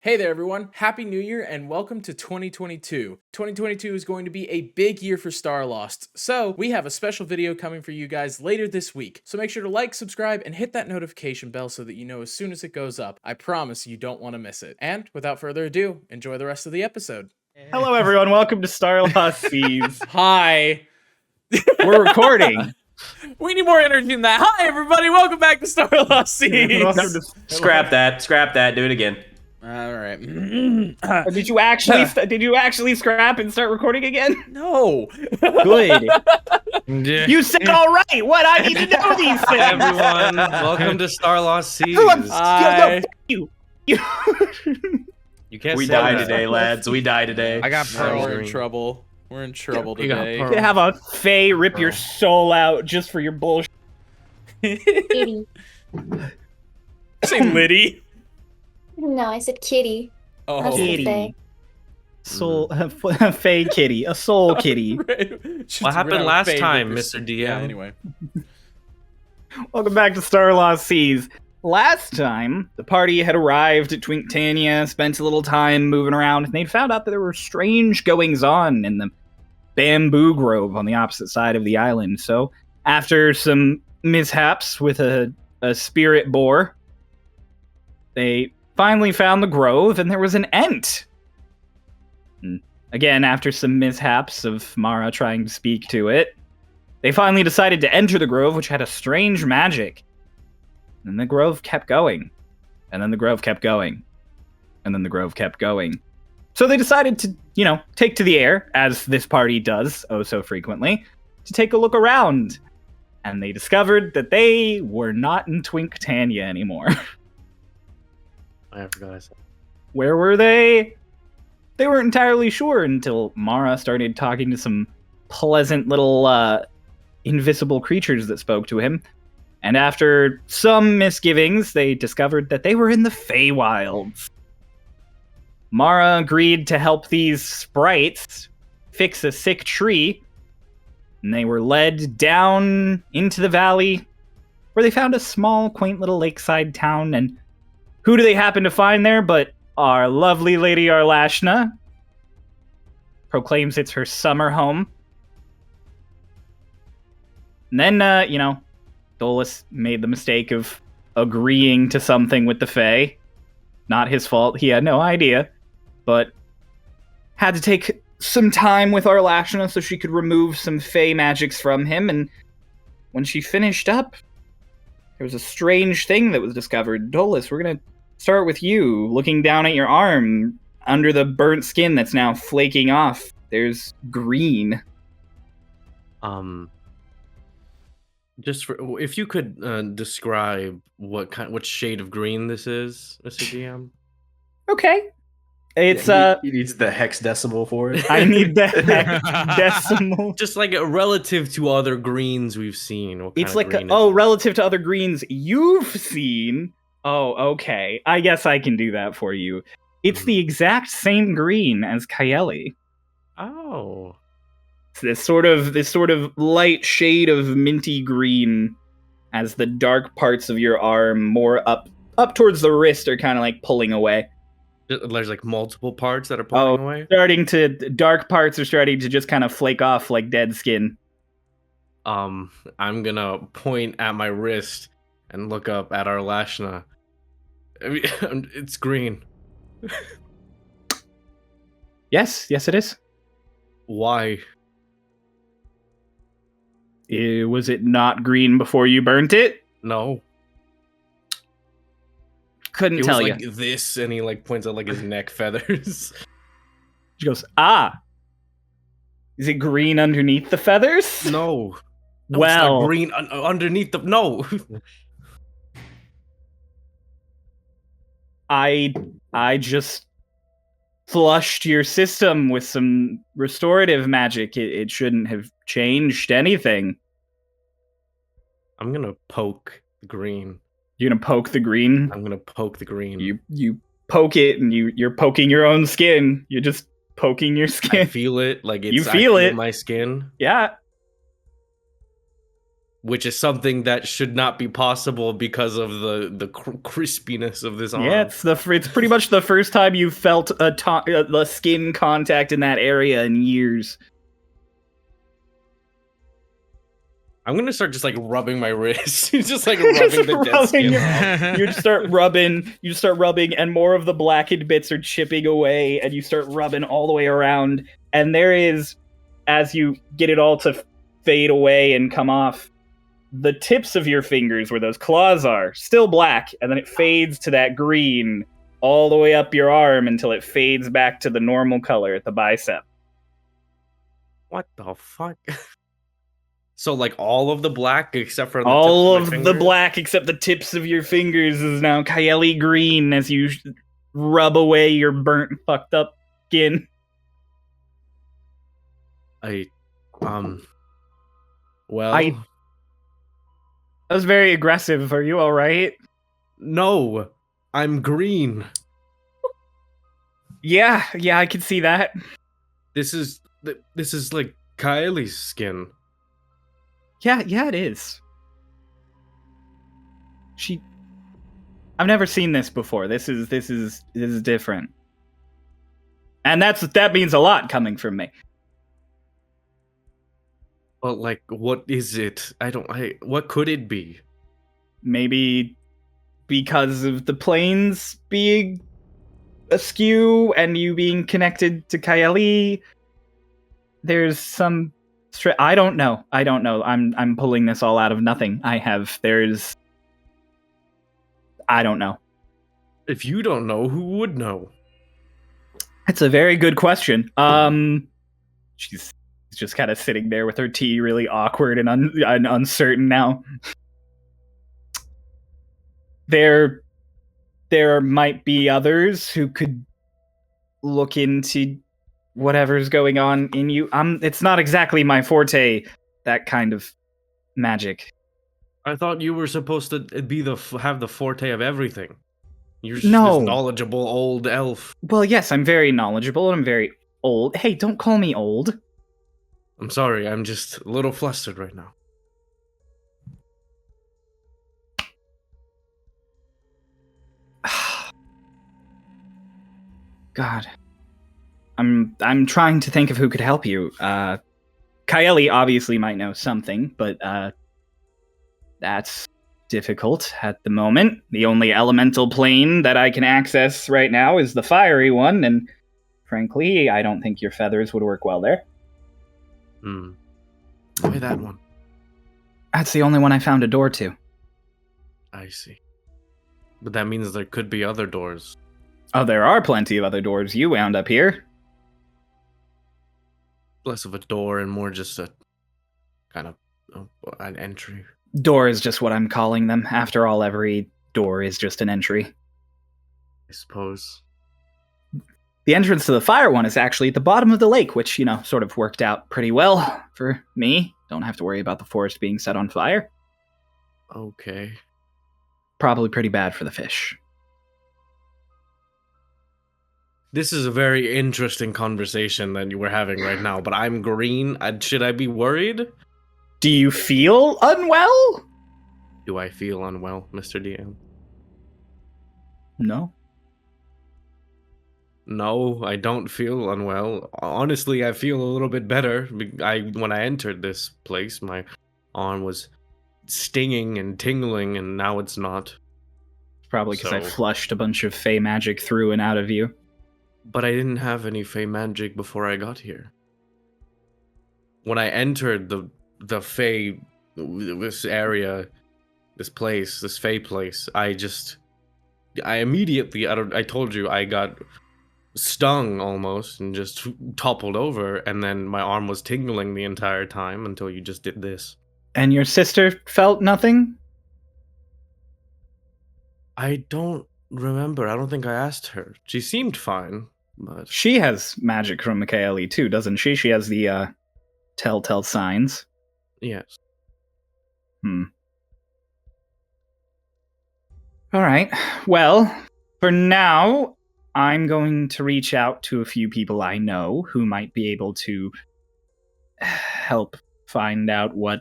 Hey there everyone, Happy New Year and welcome to 2022. 2022 is going to be a big year for Starlost, so we have a special video coming for you guys later this week. So make sure to like, subscribe, and hit that notification bell so that you know as soon as it goes up. I promise you don't want to miss it. And without further ado, enjoy the rest of the episode. Hello everyone, welcome to Starlost Seas. Hi. We're recording. We need more energy than that. Hi everybody, welcome back to Starlost Seas. Scrap that, do it again. All right. Did you actually scrap and start recording again? No. Good. You said all right. What? I need to know these things. Everyone, welcome to Starlost Seas. Hi. You. You can't. We say die that. today, lads. We die today. I got pearls. We're in trouble. We're in trouble You got today. pearls. have a Fae rip your soul out just for your bullshit. Kitty. Say Liddy. No, I said kitty. Oh, That's Kitty. the Fae. Soul, Fae kitty, a soul kitty. What happened last time, Mr. DM? Yeah, anyway. Welcome back to Starlost Seas. Last time, the party had arrived at Twinktania, spent a little time moving around, and they'd found out that there were strange goings-on in the bamboo grove on the opposite side of the island. So, after some mishaps with a spirit boar, they finally found the grove, and there was an ent. And again, after some mishaps of Mara trying to speak to it, they finally decided to enter the grove, which had a strange magic. And the grove kept going. And then the grove kept going. And then the grove kept going. So they decided to, take to the air, as this party does oh so frequently, to take a look around. And they discovered that they were not in Twinktania anymore. I forgot I said. Where were they? They weren't entirely sure until Mara started talking to some pleasant little invisible creatures that spoke to him. And after some misgivings, they discovered that they were in the Feywilds. Mara agreed to help these sprites fix a sick tree, and they were led down into the valley, where they found a small, quaint little lakeside town. And who do they happen to find there but our lovely Lady Arlashna? Proclaims it's her summer home. And then, Dolis made the mistake of agreeing to something with the Fae. Not his fault, he had no idea. But had to take some time with Arlashna so she could remove some Fae magics from him. And when she finished up, there was a strange thing that was discovered. Dolis, we're going to start with you. Looking down at your arm, under the burnt skin that's now flaking off, there's green. If you could describe what shade of green this is, Mr. DM. Okay. It's, He needs the hex decimal for it. I need the hex decimal. Just like relative to other greens we've seen. What It's kind like, of green is it? relative to other greens you've seen. Oh, okay. I guess I can do that for you. It's the exact same green as Kaeli. Oh. It's this sort of light shade of minty green, as the dark parts of your arm, more up towards the wrist, are kind of like pulling away. There's like multiple parts that are pulling away. Dark parts are starting to just kind of flake off like dead skin. I'm gonna point at my wrist and look up at Arlashna. I mean, it's green. Yes, it is. Why? Was it not green before you burnt it? No. Couldn't It was tell you. like this, and he like points at like his neck feathers. She goes, is it green underneath the feathers? No. No, Well, it's not green underneath the no. I just flushed your system with some restorative magic. It shouldn't have changed anything. I'm gonna poke the green. You're gonna poke the green? I'm gonna poke the green. You poke it, and you're poking your own skin. You're just poking your I skin. feel it, like it's. You feel it. My skin. Yeah. which is something that should not be possible because of the crispiness of this arm. Yeah, it's pretty much the first time you've felt the skin contact in that area in years. I'm gonna start just like rubbing my wrist. Just like rubbing the dead skin off. You start rubbing, and more of the blackened bits are chipping away, and you start rubbing all the way around. And there is, as you get it all to fade away and come off, the tips of your fingers, where those claws are, still black, and then it fades to that green all the way up your arm until it fades back to the normal color at the bicep. What the fuck? So like all of the black except for all the tips of the black except the tips of your fingers is now Kaeli green as you rub away your burnt, fucked up skin. Well, that was very aggressive. Are you all right? No, I'm green. Yeah, I can see that. This is like Kaeli's skin. Yeah, it is. I've never seen this before. This is different. And that means a lot coming from me. Well, like, what is it? What could it be? Maybe because of the planes being askew and you being connected to Kaeli. There's some... I don't know. I'm pulling this all out of nothing. I don't know. If you don't know, who would know? It's a very good question. She's just kind of sitting there with her tea, really awkward and uncertain now. There might be others who could look into whatever's going on in you. It's not exactly my forte, that kind of magic. I thought you were supposed to be have the forte of everything. You're just No. this knowledgeable old elf. Well, yes, I'm very knowledgeable and I'm very old. Hey, don't call me old. I'm sorry, I'm just a little flustered right now. God. I'm trying to think of who could help you. Kaeli obviously might know something, but that's difficult at the moment. The only elemental plane that I can access right now is the fiery one, and frankly, I don't think your feathers would work well there. Why that one? That's the only one I found a door to. I see. But that means there could be other doors. Oh, there are plenty of other doors. You wound up here. Less of a door and more just a kind of an entry. Door is just what I'm calling them. After all, every door is just an entry. I suppose. The entrance to the fire one is actually at the bottom of the lake, which, sort of worked out pretty well for me. Don't have to worry about the forest being set on fire. Okay. Probably pretty bad for the fish. This is a very interesting conversation that we're having right now, but I'm green. Should I be worried? Do you feel unwell? Do I feel unwell, Mr. DM? No. No, I don't feel unwell. Honestly, I feel a little bit better. When I entered this place, my arm was stinging and tingling, and now it's not. Probably because I flushed a bunch of fey magic through and out of you. But I didn't have any fey magic before I got here. When I entered the fey, this area, this place, this fey place, I immediately, I told you, I got stung almost and just toppled over, and then my arm was tingling the entire time until you just did this. And your sister felt nothing? I don't remember. I don't think I asked her. She seemed fine, but... She has magic from Kaeli too, doesn't she? She has the telltale signs. Yes. Alright, well, for now, I'm going to reach out to a few people I know who might be able to help find out what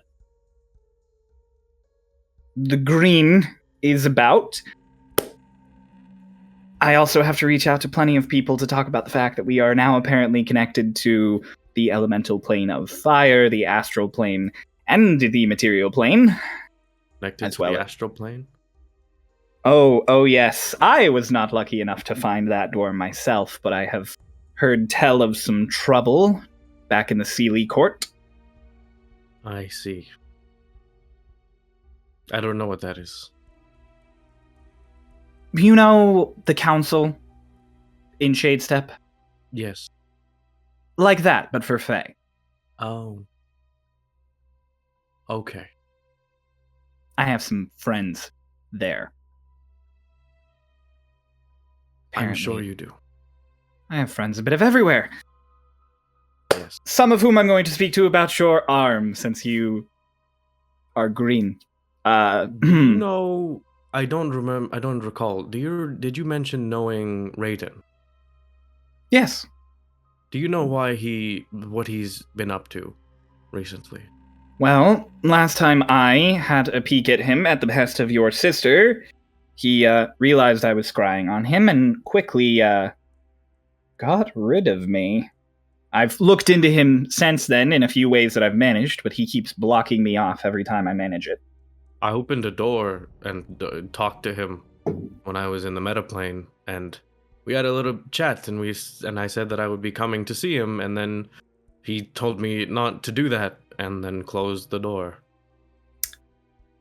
the green is about. I also have to reach out to plenty of people to talk about the fact that we are now apparently connected to the elemental plane of fire, the astral plane, and the material plane. Connected As to well. the astral plane? Oh yes. I was not lucky enough to find that door myself, but I have heard tell of some trouble back in the Sealy Court. I see. I don't know what that is. You know the council in Shadestep? Yes. Like that, but for Fae. Oh. Okay. I have some friends there. I'm sure Apparently. you do. I have friends a bit of everywhere. Yes. Some of whom I'm going to speak to about your arm, since you are green. No, I don't remember. I don't recall. Did you mention knowing Raiden? Yes. Do you know what he's been up to recently? Well, last time I had a peek at him at the behest of your sister, he realized I was scrying on him and quickly got rid of me. I've looked into him since then in a few ways that I've managed, but he keeps blocking me off every time I manage it. I opened a door and talked to him when I was in the metaplane, and we had a little chat, and I said that I would be coming to see him, and then he told me not to do that, and then closed the door.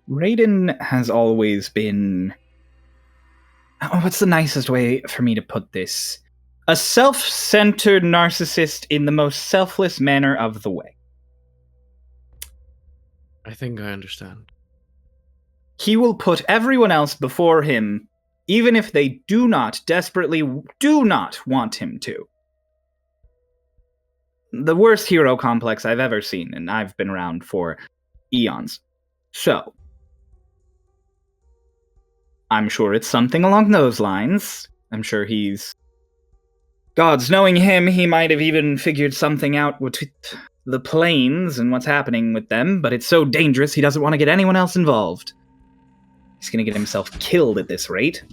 Raiden has always been... Oh, what's the nicest way for me to put this? A self-centered narcissist in the most selfless manner of the way. I think I understand. He will put everyone else before him, even if they desperately do not want him to. The worst hero complex I've ever seen, and I've been around for eons. So, I'm sure it's something along those lines. I'm sure he's... Gods, knowing him, he might have even figured something out with the planes and what's happening with them, but it's so dangerous he doesn't want to get anyone else involved. He's gonna get himself killed at this rate.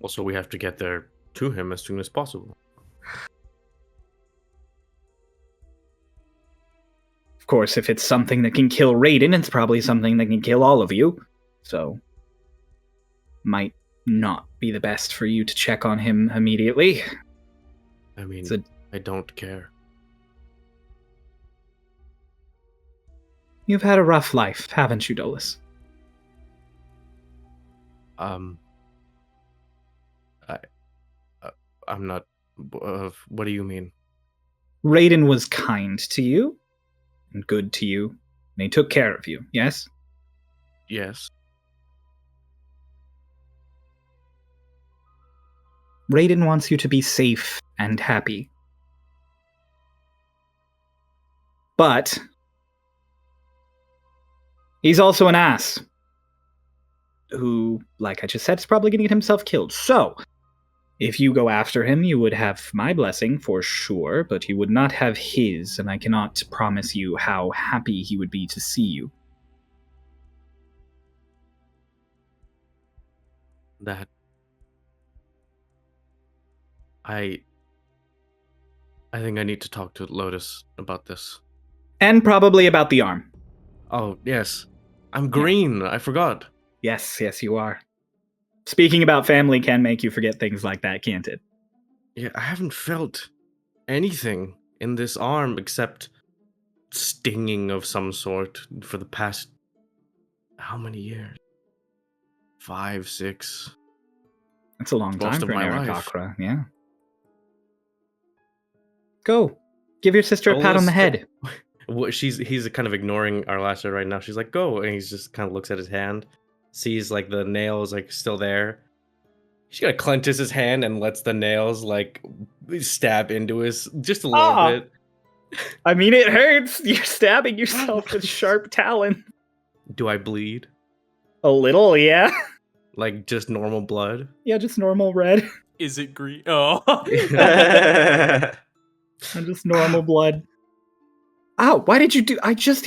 Also, we have to get there to him as soon as possible. Of course, if it's something that can kill Raiden, it's probably something that can kill all of you. So, might not be the best for you to check on him immediately. I mean, So- I don't care. You've had a rough life, haven't you, Dolis? I'm not... what do you mean? Raiden was kind to you, and good to you, and he took care of you, yes? Yes. Raiden wants you to be safe and happy. But he's also an ass who, like I just said, is probably going to get himself killed. So, if you go after him, you would have my blessing for sure, but you would not have his, and I cannot promise you how happy he would be to see you. That... I think I need to talk to Lotus about this. And probably about the arm. Oh, yes. I'm green. I forgot. Yes, you are. Speaking about family can make you forget things like that, can't it? Yeah, I haven't felt anything in this arm except stinging of some sort for the past... how many years? 5, 6... That's a long time Most of for an my life. Aarakocra, yeah. Go. Give your sister a pat on the head. He's kind of ignoring Arlashna right now. She's like, go, and he's just kind of looks at his hand, sees like the nails like still there. She's gonna clenches his hand and lets the nails like stab into his just a little bit. I mean, it hurts. You're stabbing yourself with sharp talon. Do I bleed? A little, yeah. Like just normal blood? Yeah, just normal red. Is it green? Oh. And just normal blood. Ow, why did you do... I just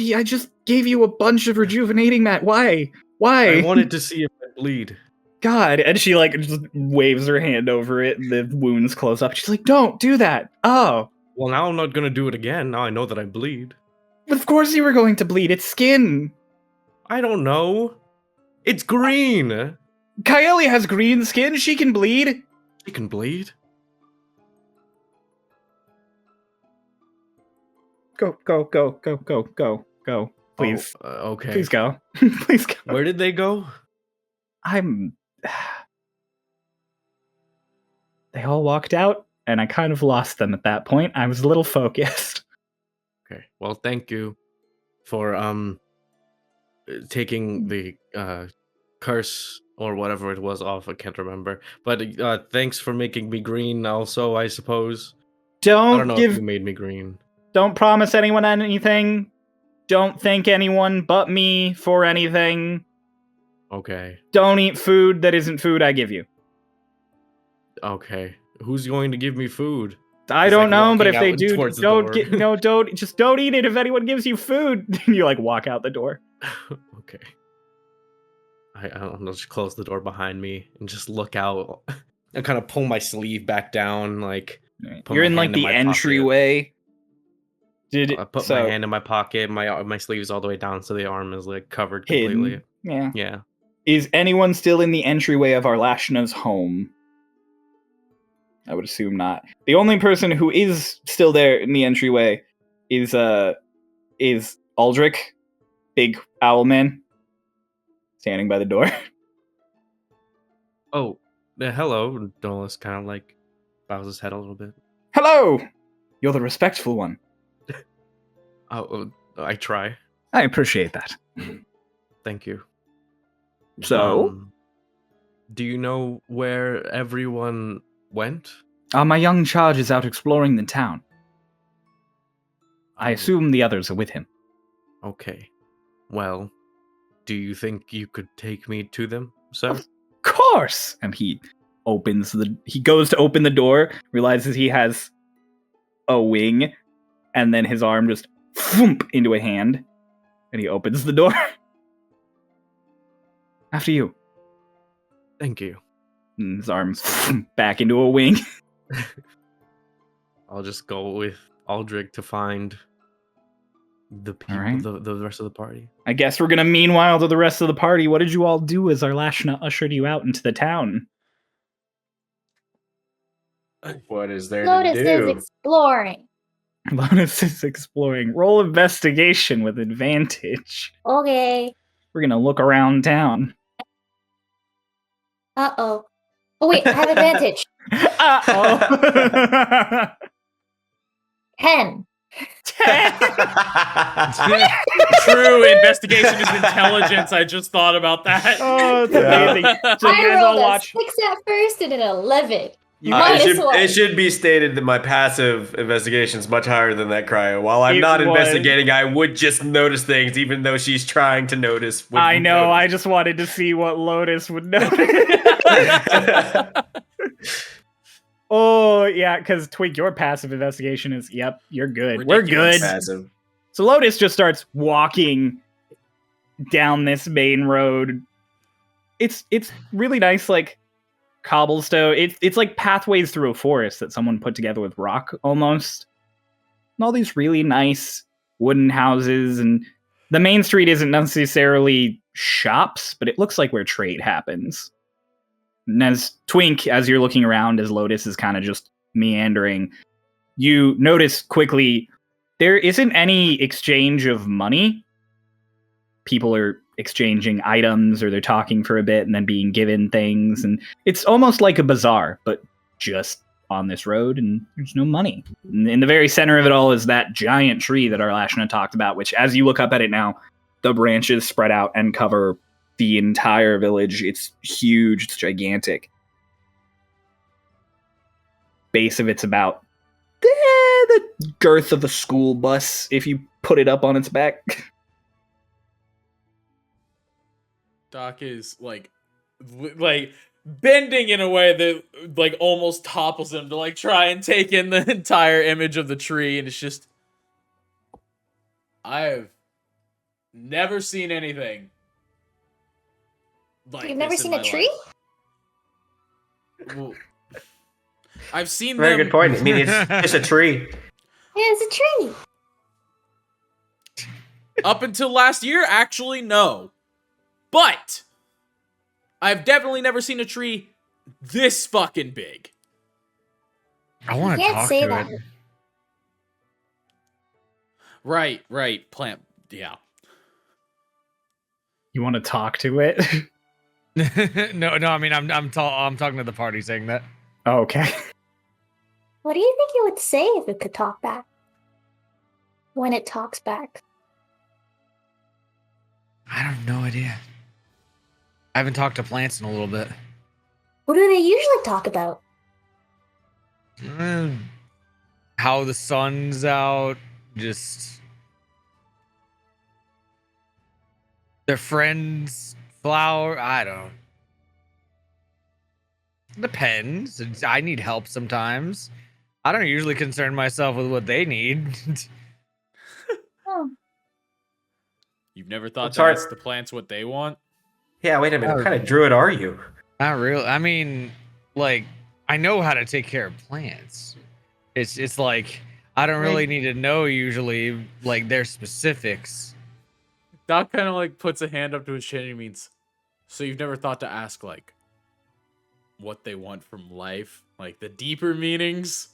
gave you a bunch of rejuvenating mat. Why? I wanted to see if I bleed. God. And she like just waves her hand over it and the wounds close up. She's like, don't do that. Oh. Well, now I'm not gonna do it again. Now I know that I bleed. Of course you were going to bleed. It's skin. I don't know. It's green. Kaeli has green skin. She can bleed. She can bleed. Go. Please. Oh, okay. Please go. Please go. Where did they go? They all walked out, and I kind of lost them at that point. I was a little focused. Okay. Well, thank you for taking the curse or whatever it was off. I can't remember. But thanks for making me green also, I suppose. I don't know if you made me green. Don't promise anyone anything. Don't thank anyone but me for anything. Okay. Don't eat food that isn't food I give you. Okay. Who's going to give me food? I don't know, but if they out do, towards the don't door. don't eat it if anyone gives you food. You like walk out the door. Okay. I don't know, just close the door behind me and just look out and kind of pull my sleeve back down, like put You're my in like hand the my pocket. entryway. I put my hand in my pocket, my sleeve's all the way down, so the arm is like covered completely. Yeah. Yeah. Is anyone still in the entryway of Arlashna's home? I would assume not. The only person who is still there in the entryway is Aldrich, big owl man, standing by the door. Oh, hello. Dolis kind of like bows his head a little bit. Hello! You're the respectful one. Oh, I try. I appreciate that. Thank you. So? Do you know where everyone went? My young charge is out exploring the town. I assume the others are with him. Okay. Well, do you think you could take me to them, sir? Of course! And he goes to open the door, realizes he has a wing, and then his arm just thump into a hand, and he opens the door. After you. Thank you. And his arms back into a wing. I'll just go with Aldrich to find the people, right. the rest of the party. I guess we're gonna meanwhile to the rest of the party. What did you all do as Arlashna ushered you out into the town? What is there Lotus to is do? exploring. Lotus is exploring. Roll investigation with advantage. Okay. We're gonna look around town. Uh-oh. Oh, wait, I have advantage. Uh-oh. 10. True, investigation is intelligence. I just thought about that. Oh, it's Yeah. amazing. So you I guys all rolled a watch. 6 at first and an 11. It Minus 1. should be stated that my passive investigation is much higher than that cryo. While I'm It not was. investigating, I would just notice things, even though she's trying to notice. I know. I just wanted to see what Lotus would know. Oh, yeah, because Twink, your passive investigation is, yep, you're good. We're Ridiculous. good. passive. So Lotus just starts walking down this main road. It's really nice, like cobblestone. It's like pathways through a forest that someone put together with rock almost. And all these really nice wooden houses, and the main street isn't necessarily shops, but it looks like where trade happens. And as Twink, as you're looking around, as Lotus is kind of just meandering, you notice quickly there isn't any exchange of money. People are exchanging items, or they're talking for a bit and then being given things, and it's almost like a bazaar, but just on this road, and there's no money. And in the very center of it all is that giant tree that Arlashna talked about, which, as you look up at it now, the branches spread out and cover the entire village. It's huge. It's gigantic. Base of it's about the girth of a school bus if you put it up on its back. Doc is like bending in a way that like almost topples him to like try and take in the entire image of the tree, and it's just, I have never seen anything like You've never this in seen a my tree? life. Well, I've seen Very them. good point. I mean, it's just a tree. Yeah, it's a tree. Up until last year, actually, no. But I've definitely never seen a tree this fucking big. I want to Can't talk say to that. Right. Plant. Yeah. You want to talk to it? it. No. I mean, I'm talking to the party saying that. Oh, okay. What do you think it would say if it could talk back? When it talks back? I have no idea. I haven't talked to plants in a little bit. What do they usually talk about? How the sun's out, just their friends, flower. I don't. Depends. I need help sometimes. I don't usually concern myself with what they need. Oh, You've never thought It's to hard. ask the plants what they want? Yeah, wait a minute. What kind of druid are you? Not really. I mean, like, I know how to take care of plants. It's like I don't really need to know usually like their specifics. Doc kind of like puts a hand up to his chin and he means, so you've never thought to ask like what they want from life? Like the deeper meanings?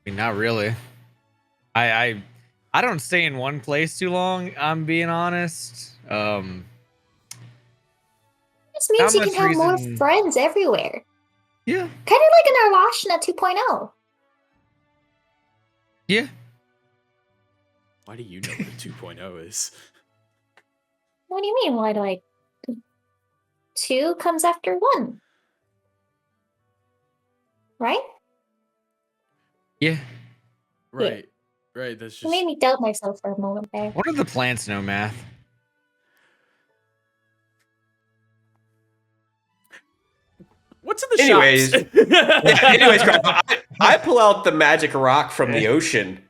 I mean, not really. I don't stay in one place too long. I'm being honest. this means How you can much have more reason- friends everywhere. Yeah. Kind of like an Arlashna 2.0. Yeah. Why do you know what a 2.0 is? What do you mean? Why do I? 2 comes after 1. Right? Yeah. Right. Right. That's You just made me doubt myself for a moment there. What do the plants know math? what's in the Anyways. shops? Yeah, anyways, I pull out the magic rock from the ocean,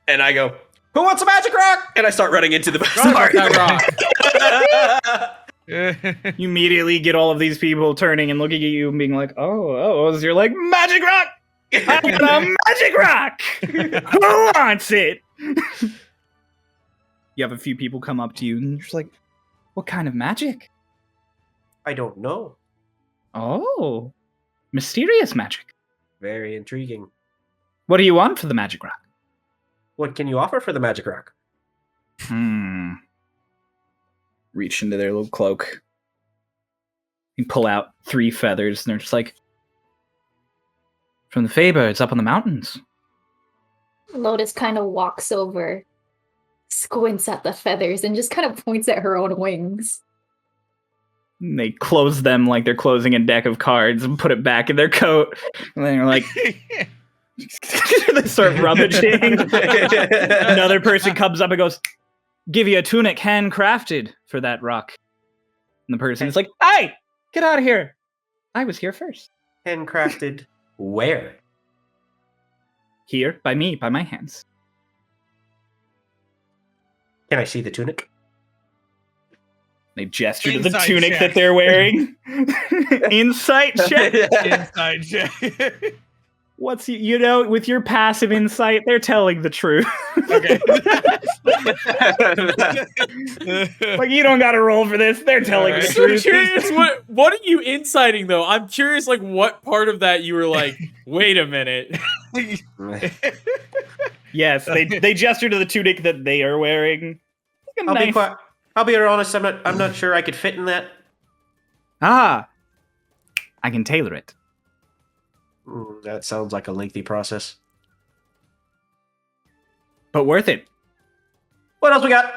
and I go, "Who wants a magic rock?" And I start running into the Rock that rock. You immediately get all of these people turning and looking at you and being like, oh, so you're like, magic rock! I got a magic rock! Who wants it? You have a few people come up to you and you're just like, what kind of magic? I don't know. Oh, mysterious magic. Very intriguing. What do you want for the magic rock? What can you offer for the magic rock? Reach into their little cloak. You pull out 3 feathers and they're just like, from the Feybirds up on the mountains. Lotus kind of walks over, squints at the feathers, and just kind of points at her own wings. And they close them like they're closing a deck of cards and put it back in their coat. And then you're like, they start rummaging. Another person comes up and goes, give you a tunic handcrafted for that rock. And the person is like, hey, get out of here. I was here first. Handcrafted where? Here, by me, by my hands. Can I see the tunic? They gesture to the Insight tunic check. that they're wearing. Insight check. Inside check. What's you know, with your passive insight, they're telling the truth. Okay. Like you don't got to roll for this. They're telling the I'm truth. curious, what are you inciting though? I'm curious, like what part of that you were like, wait a minute. Yes, they gesture to the tunic that they are wearing. Like a I'll be nice- quite. I'll be honest. I'm not sure I could fit in that. Ah, I can tailor it. That sounds like a lengthy process. But worth it. What else we got?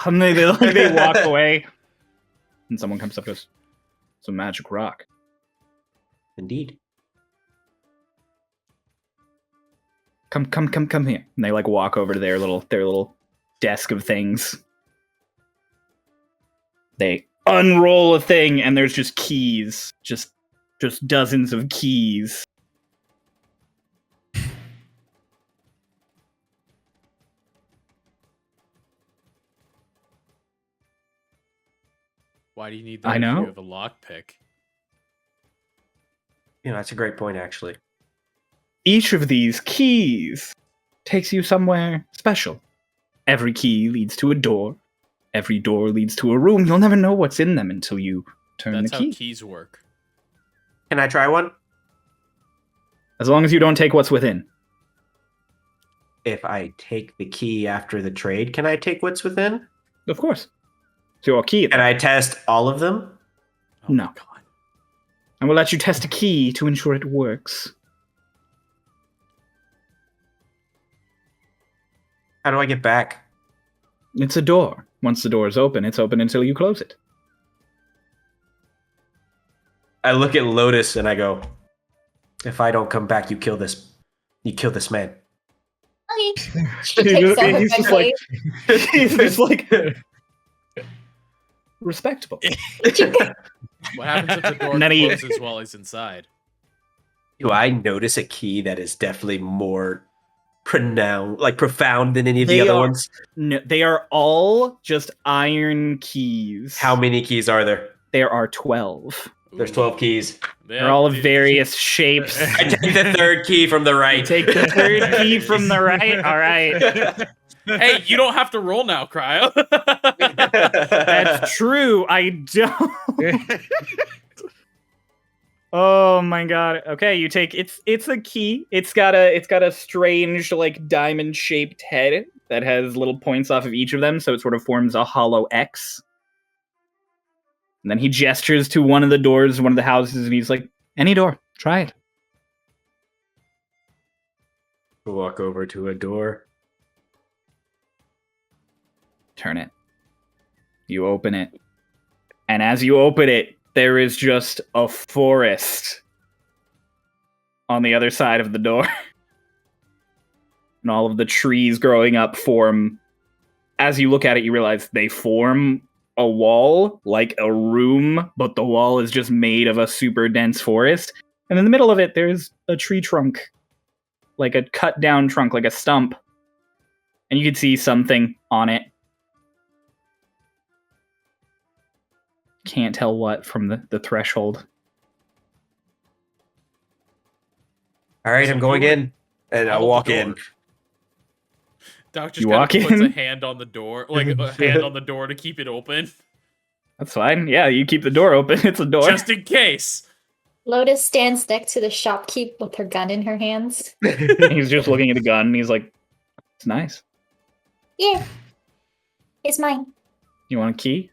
And they walk away. And someone comes up and goes, it's a magic rock. Indeed. Come here. And they like walk over to their little desk of things. They unroll a thing and there's just keys. Just dozens of keys. Why do you need that I if know. you have a lockpick? That's a great point, actually. Each of these keys takes you somewhere special. Every key leads to a door. Every door leads to a room. You'll never know what's in them until you turn That's the how key. keys work. Can I try one? As long as you don't take what's within. If I take the key after the trade, can I take what's within? Of course. So a key. Can I test all of them? Oh No. my god. And we'll let you test a key to ensure it works. How do I get back? It's a door. Once the door is open, it's open until you close it. I look at Lotus and I go, if I don't come back, you kill this man. Okay. He's just like, he's just like, respectable. What happens if the door And then he- closes while he's inside? Do I notice a key that is definitely more profound than any of the They other are- ones? No, they are all just iron keys. How many keys are there? There are 12. There's 12 keys. They're all of various shapes. I take the third key from the right. Take the third key from the right. All right. Hey, you don't have to roll now, Cryo. That's true. I don't. Oh my god. Okay, you take it's a key. It's got a strange like diamond shaped head that has little points off of each of them, so it sort of forms a hollow X. And then he gestures to one of the doors, one of the houses, and he's like, "Any door, try it." Walk over to a door. Turn it. You open it. And as you open it, there is just a forest on the other side of the door. And all of the trees growing up form. As you look at it, you realize they form a wall, like a room, but the wall is just made of a super dense forest. And in the middle of it, there's a tree trunk. Like a cut down trunk, like a stump. And you can see something on it. Can't tell what from the threshold. All right, So I'm going you were- in. And I Hold the walk door. in. Doc just You kind walk of puts a in? hand on the door, like a hand on the door to keep it open, That's fine. Yeah, you keep the door open. It's a door. just in case. Lotus stands next to the shopkeep with her gun in her hands. He's just looking at the gun and he's like, it's nice. Yeah. It's mine. You want a key?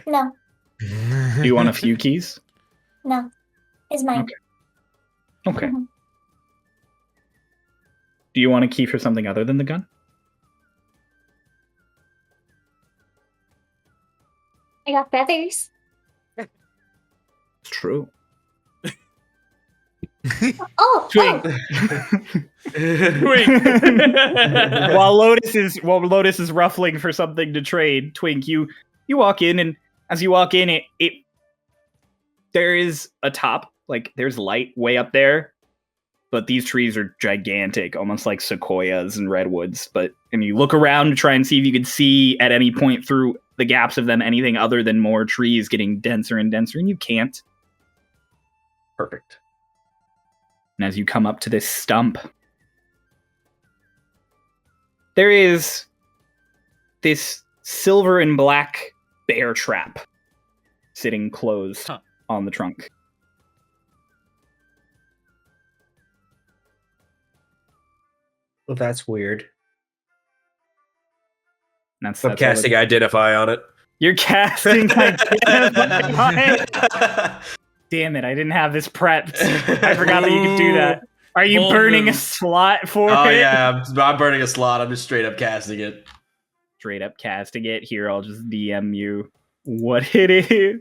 No. Do you want a few keys? No. It's mine. Okay. Mhm. Do you want a key for something other than the gun? I got feathers. It's true. Oh, Twink. while Lotus is ruffling for something to trade, Twink, you walk in, and as you walk in, it there is a top, like there's light way up there, but these trees are gigantic, almost like sequoias and redwoods. And you look around to try and see if you could see at any point through the gaps of them anything other than more trees getting denser and denser, and you can't. Perfect. And as you come up to this stump, there is this silver and black bear trap sitting closed on the trunk. Well, that's weird. That's I'm casting Identify on it. You're casting Identify on it? Damn it, I didn't have this prepped. I forgot that you could do that. Are you Bold burning a move. slot for Oh it? yeah, I'm burning a slot. I'm just straight up casting it. Straight up casting it. Here, I'll just DM you what it is.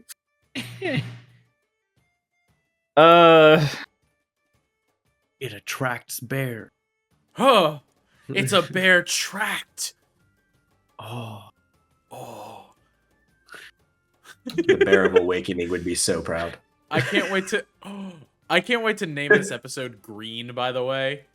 It attracts bear. Huh. It's a bear tracked. Oh. Oh. The Bear of Awakening would be so proud. I can't wait to I can't wait to name this episode Green, by the way.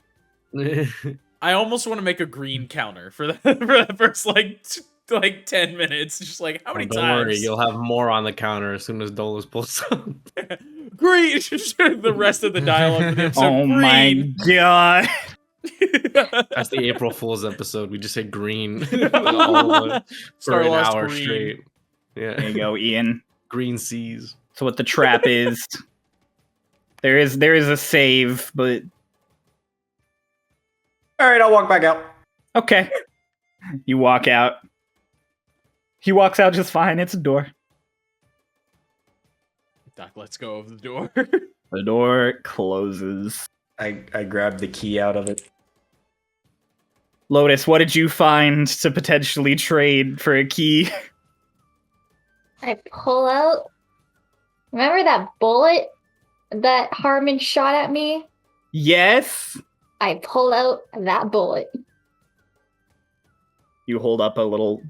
I almost want to make a green counter for the first like like 10 minutes. Just like, how many Don't times? worry, you'll have more on the counter as soon as Dolis pulls up. Green. The rest of the dialogue for the episode. Oh green. my god. That's the April Fool's episode. We just say green all of it for an Starlost hour green. straight. Yeah. There you go, Ian. Green seas. So what the trap is, there is a save, but All right, I'll walk back out. okay. You walk out. He walks out just fine. It's a door. Doc, let's go over the door. The door closes. I grabbed the key out of it. Lotus, what did you find to potentially trade for a key? I pull out. Remember that bullet that Harmon shot at me? Yes. I pull out that bullet. You hold up the little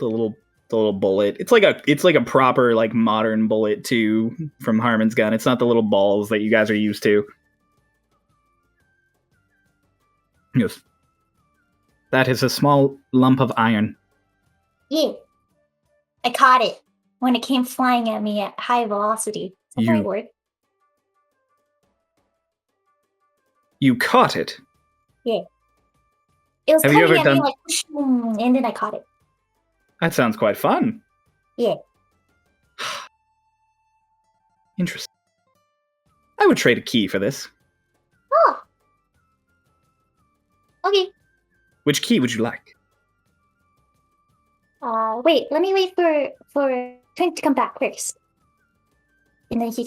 bullet. It's like a proper like modern bullet too from Harmon's gun. It's not the little balls that you guys are used to. He goes, that is a small lump of iron. Yeah. I caught it when it came flying at me at high velocity. Is that the right word? You caught it. It was Have you coming ever at me done- like, whoosh, and then I caught it. That sounds quite fun. Yeah. Interesting. I would trade a key for this. Oh. Okay. Which key would you like? Wait. Let me wait for Twink to come back first, and then he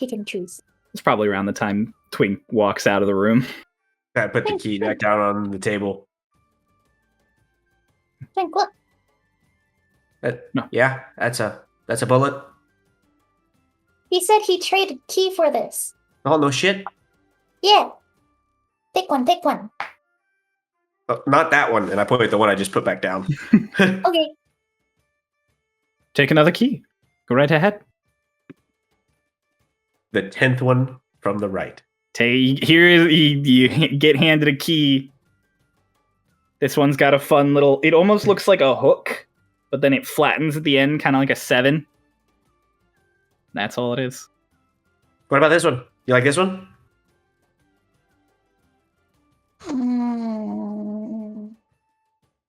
can choose. It's probably around the time Twink walks out of the room. I put the key back down on the table. Twink, look. No. Yeah, that's a bullet. He said he traded key for this. Oh no shit. Yeah. Take one. Take one. Oh, not that one. And I put the one I just put back down. Okay. Take another key. Go right ahead. The 10th one from the right. You get handed a key. This one's got a fun little. It almost looks like a hook, but then it flattens at the end, kind of like a 7. That's all it is. What about this one? You like this one?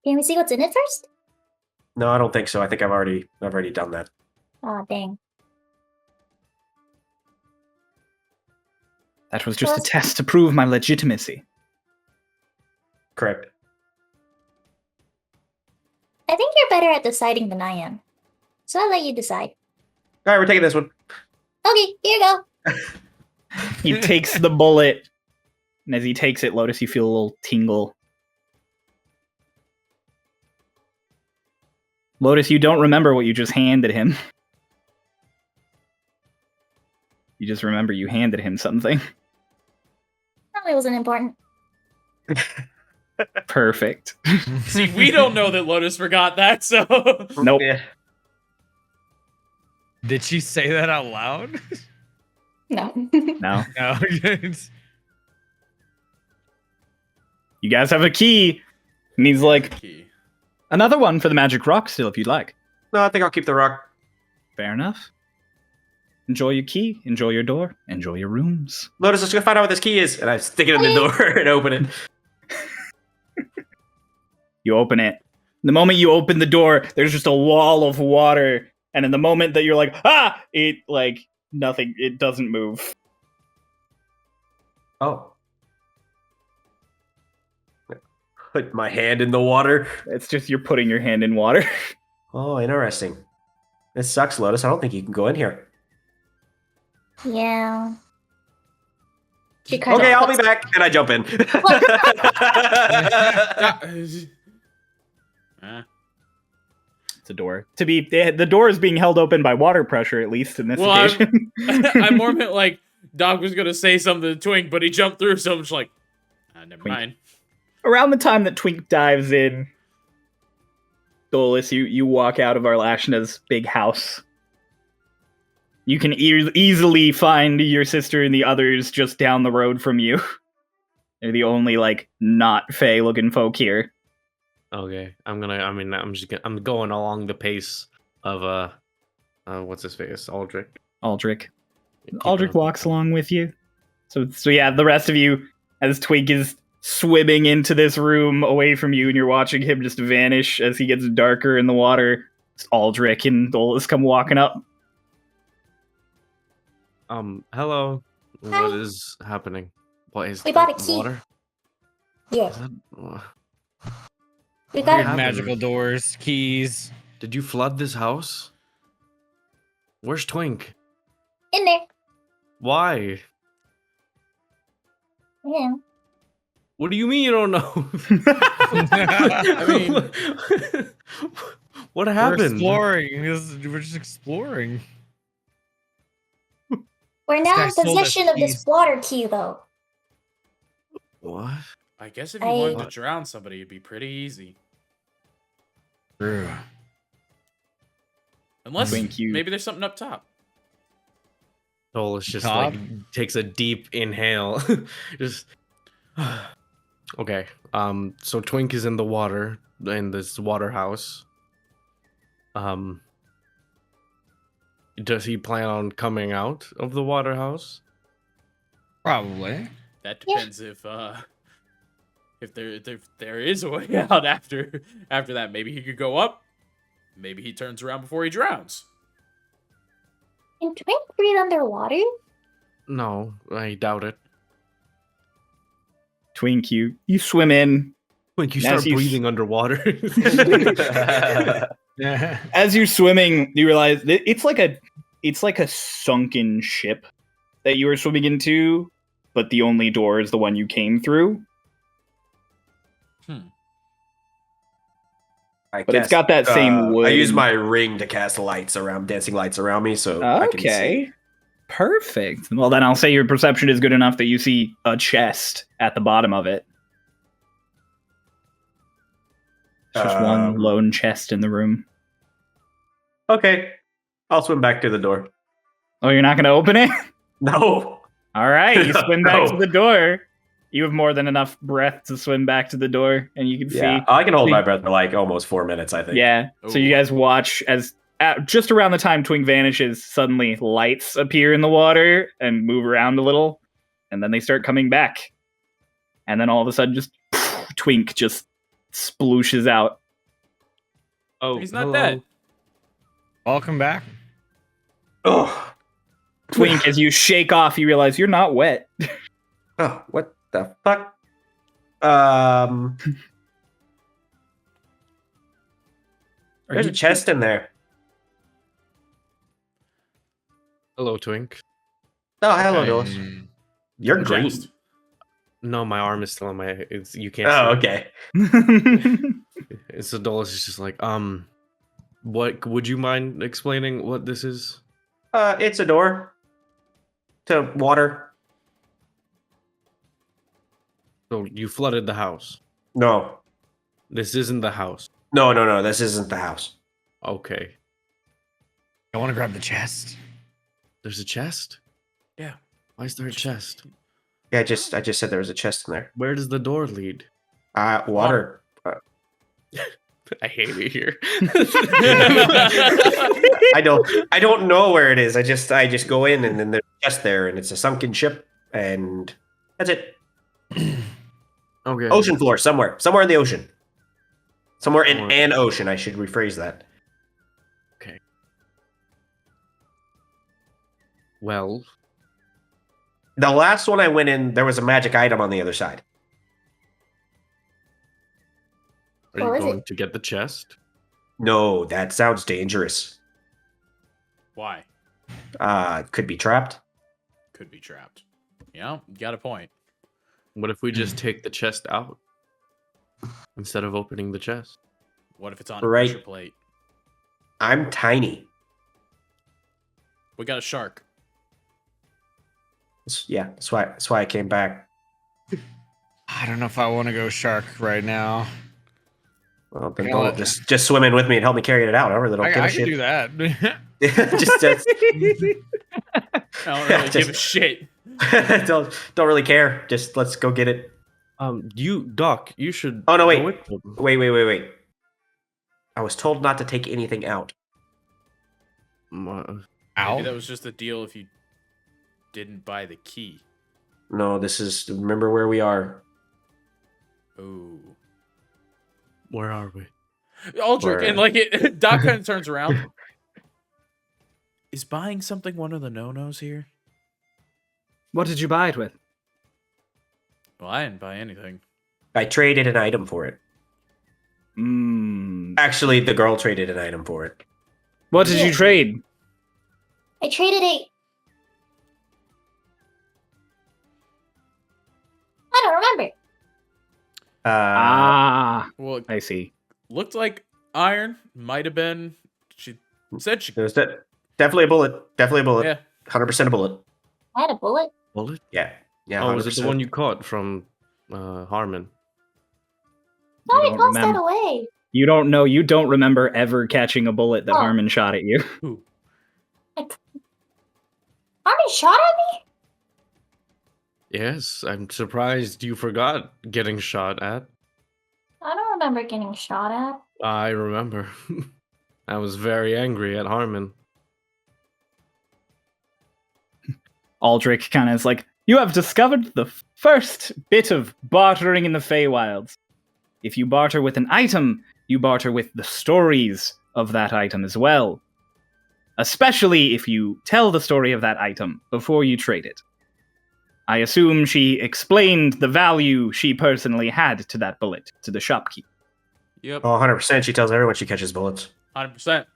Can we see what's in it first? No, I don't think so. I think I've already done that. Oh, dang. That was just a test to prove my legitimacy. Correct. I think you're better at deciding than I am. So I'll let you decide. All right, we're taking this one. Okay, here you go. He takes the bullet, and as he takes it, Lotus, you feel a little tingle. Lotus, you don't remember what you just handed him. You just remember you handed him something. Probably wasn't important. Perfect. See, we don't know that Lotus forgot that, so. Nope. Yeah. Did she say that out loud? No. No. No. You guys have a key. And he's like, Key. another one for the magic rock still, if you'd like. No, I think I'll keep the rock. Fair enough. Enjoy your key. Enjoy your door. Enjoy your rooms. Lotus, let's go find out what this key is. And I stick it in the door and open it. You open it. The moment you open the door, there's just a wall of water. And in the moment that you're like, it, like, nothing, it doesn't move. Oh. Put my hand in the water. It's just you're putting your hand in water. Oh, interesting. This sucks, Lotus. I don't think you can go in here. Yeah. She kind Okay, of I'll be back. And I jump in. It's a door. The door is being held open by water pressure, at least in this Well, occasion. I more meant like Doc was gonna say something to Twink, but he jumped through, so I'm just like, never Twink. mind. Around the time that Twink dives in, Dolis, you walk out of Arlashna's big house. You can easily find your sister and the others just down the road from you. They're the only, like, not Fey-looking folk here. Okay, I'm going along the pace of what's his face, Aldrich. Aldrich. Keep Aldrich up. walks along with you. So yeah, the rest of you, as Twink is swimming into this room away from you, and you're watching him just vanish as he gets darker in the water. Aldrich and Dolis come walking up. Hello. Hi. What is happening? What is We that? bought a key. Water? Yeah, Is that, we What got happened? it. Magical doors, keys. did you flood this house? Where's Twink? In there. Why? Yeah. What do you mean you don't know? I mean, what We're happened? exploring. We're just exploring. We're This now guy in sold us possession of this keys. water key, though. What? I guess if you I- wanted to drown somebody, it'd be pretty easy. True. Unless Thank you. maybe there's something up top. Dolis just Top? like takes a deep inhale. Just okay. So Twink is in the water in this water house. Does he plan on coming out of the water house? Probably. That Yeah. depends if there is a way out after that. Maybe he could go up. Maybe he turns around before he drowns. Can Twink breathe underwater? No, I doubt it. Twink, you swim in. Twink, you As start you- breathing underwater. Yeah. As you're swimming, you realize that it's like a sunken ship that you were swimming into, but the only door is the one you came through. But it's got that same wood. I use and- my ring to cast dancing lights around me, so I can see. Okay. Perfect. Well, then I'll say your perception is good enough that you see a chest at the bottom of it. It's just one lone chest in the room. Okay, I'll swim back to the door. Oh, you're not going to open it? No. All right, you swim back to No. the door. You have more than enough breath to swim back to the door, and you can Yeah, see. I can hold See- my breath for like almost 4 minutes, I think. Yeah. So you Ooh. guys watch as just around the time Twink vanishes, suddenly lights appear in the water and move around a little, and then they start coming back. And then all of a sudden, just Twink just splooshes out. Oh, He's not hello. dead. Welcome back. Oh. Twink, as you shake off, you realize you're not wet. Oh, what the fuck? There's a chest in there. Hello, Twink. Oh, hello, Okay. Dolis. Mm. You're The green. chest. No, my arm is still on my. You can't. Oh, see. okay. So Dolis is just like, what? Would you mind explaining what this is? It's a door to water. So you flooded the house. No, This isn't the house. no. This isn't the house. Okay. I want to grab the chest. There's a chest? Yeah. Why is there a chest? Yeah, I just said there was a chest in there. Where does the door lead? Water. I hate it here. I don't know where it is. I just go in and then there's a chest there and it's a sunken ship and that's it. Okay. Ocean floor somewhere in the ocean. Somewhere in Somewhere. an ocean. I should rephrase that. Well, The last one I went in, there was a magic item on the other side. are What you was going it? to get the chest? No, that sounds dangerous. Why? Could be trapped. Could be trapped. Yeah, you got a point. What if we just take the chest out instead of opening the chest? What if it's on Right. a pressure plate? I'm tiny. We got a shark. Yeah, that's why I came back. I don't know if I want to go shark right now. Well, then Well, don't just swim in with me and help me carry it out. I really don't give a I can shit. do that. just I don't really give a Just- shit. don't really care. Just let's go get it. Doc, you should. Oh, no, wait. go with them. Wait. I was told not to take anything out. Uh, Ow. Maybe that was just a deal if you didn't buy the key. No, this is. Remember where we are. Oh. Where are we? Aldrich, and Where? Doc kind of turns around. Is buying something one of the no-nos here? What did you buy it with? Well, I didn't buy anything. I traded an item for it. Actually, the girl traded an item for it. What did you trade? I traded a. I don't remember. Well, I see. looked like iron. Might have been. She said she. It was definitely a bullet. Definitely a bullet. Yeah. 100% a bullet. I had a bullet. Bullet? Yeah. Yeah. Oh, was it the 100%. one you caught from Harmon? Thought I don't tossed that remember. away. You don't know. You don't remember ever catching a bullet that Oh. Harmon shot at you. Armin shot at me? Yes, I'm surprised you forgot getting shot at. I don't remember getting shot at. I remember. I was very angry at Harmon. Aldrich kind of is like, you have discovered the first bit of bartering in the Feywilds. If you barter with an item, you barter with the stories of that item as well. Especially if you tell the story of that item before you trade it. I assume she explained the value she personally had to that bullet to the shopkeep. Yep. Oh, 100%. She tells everyone she catches bullets. 100%.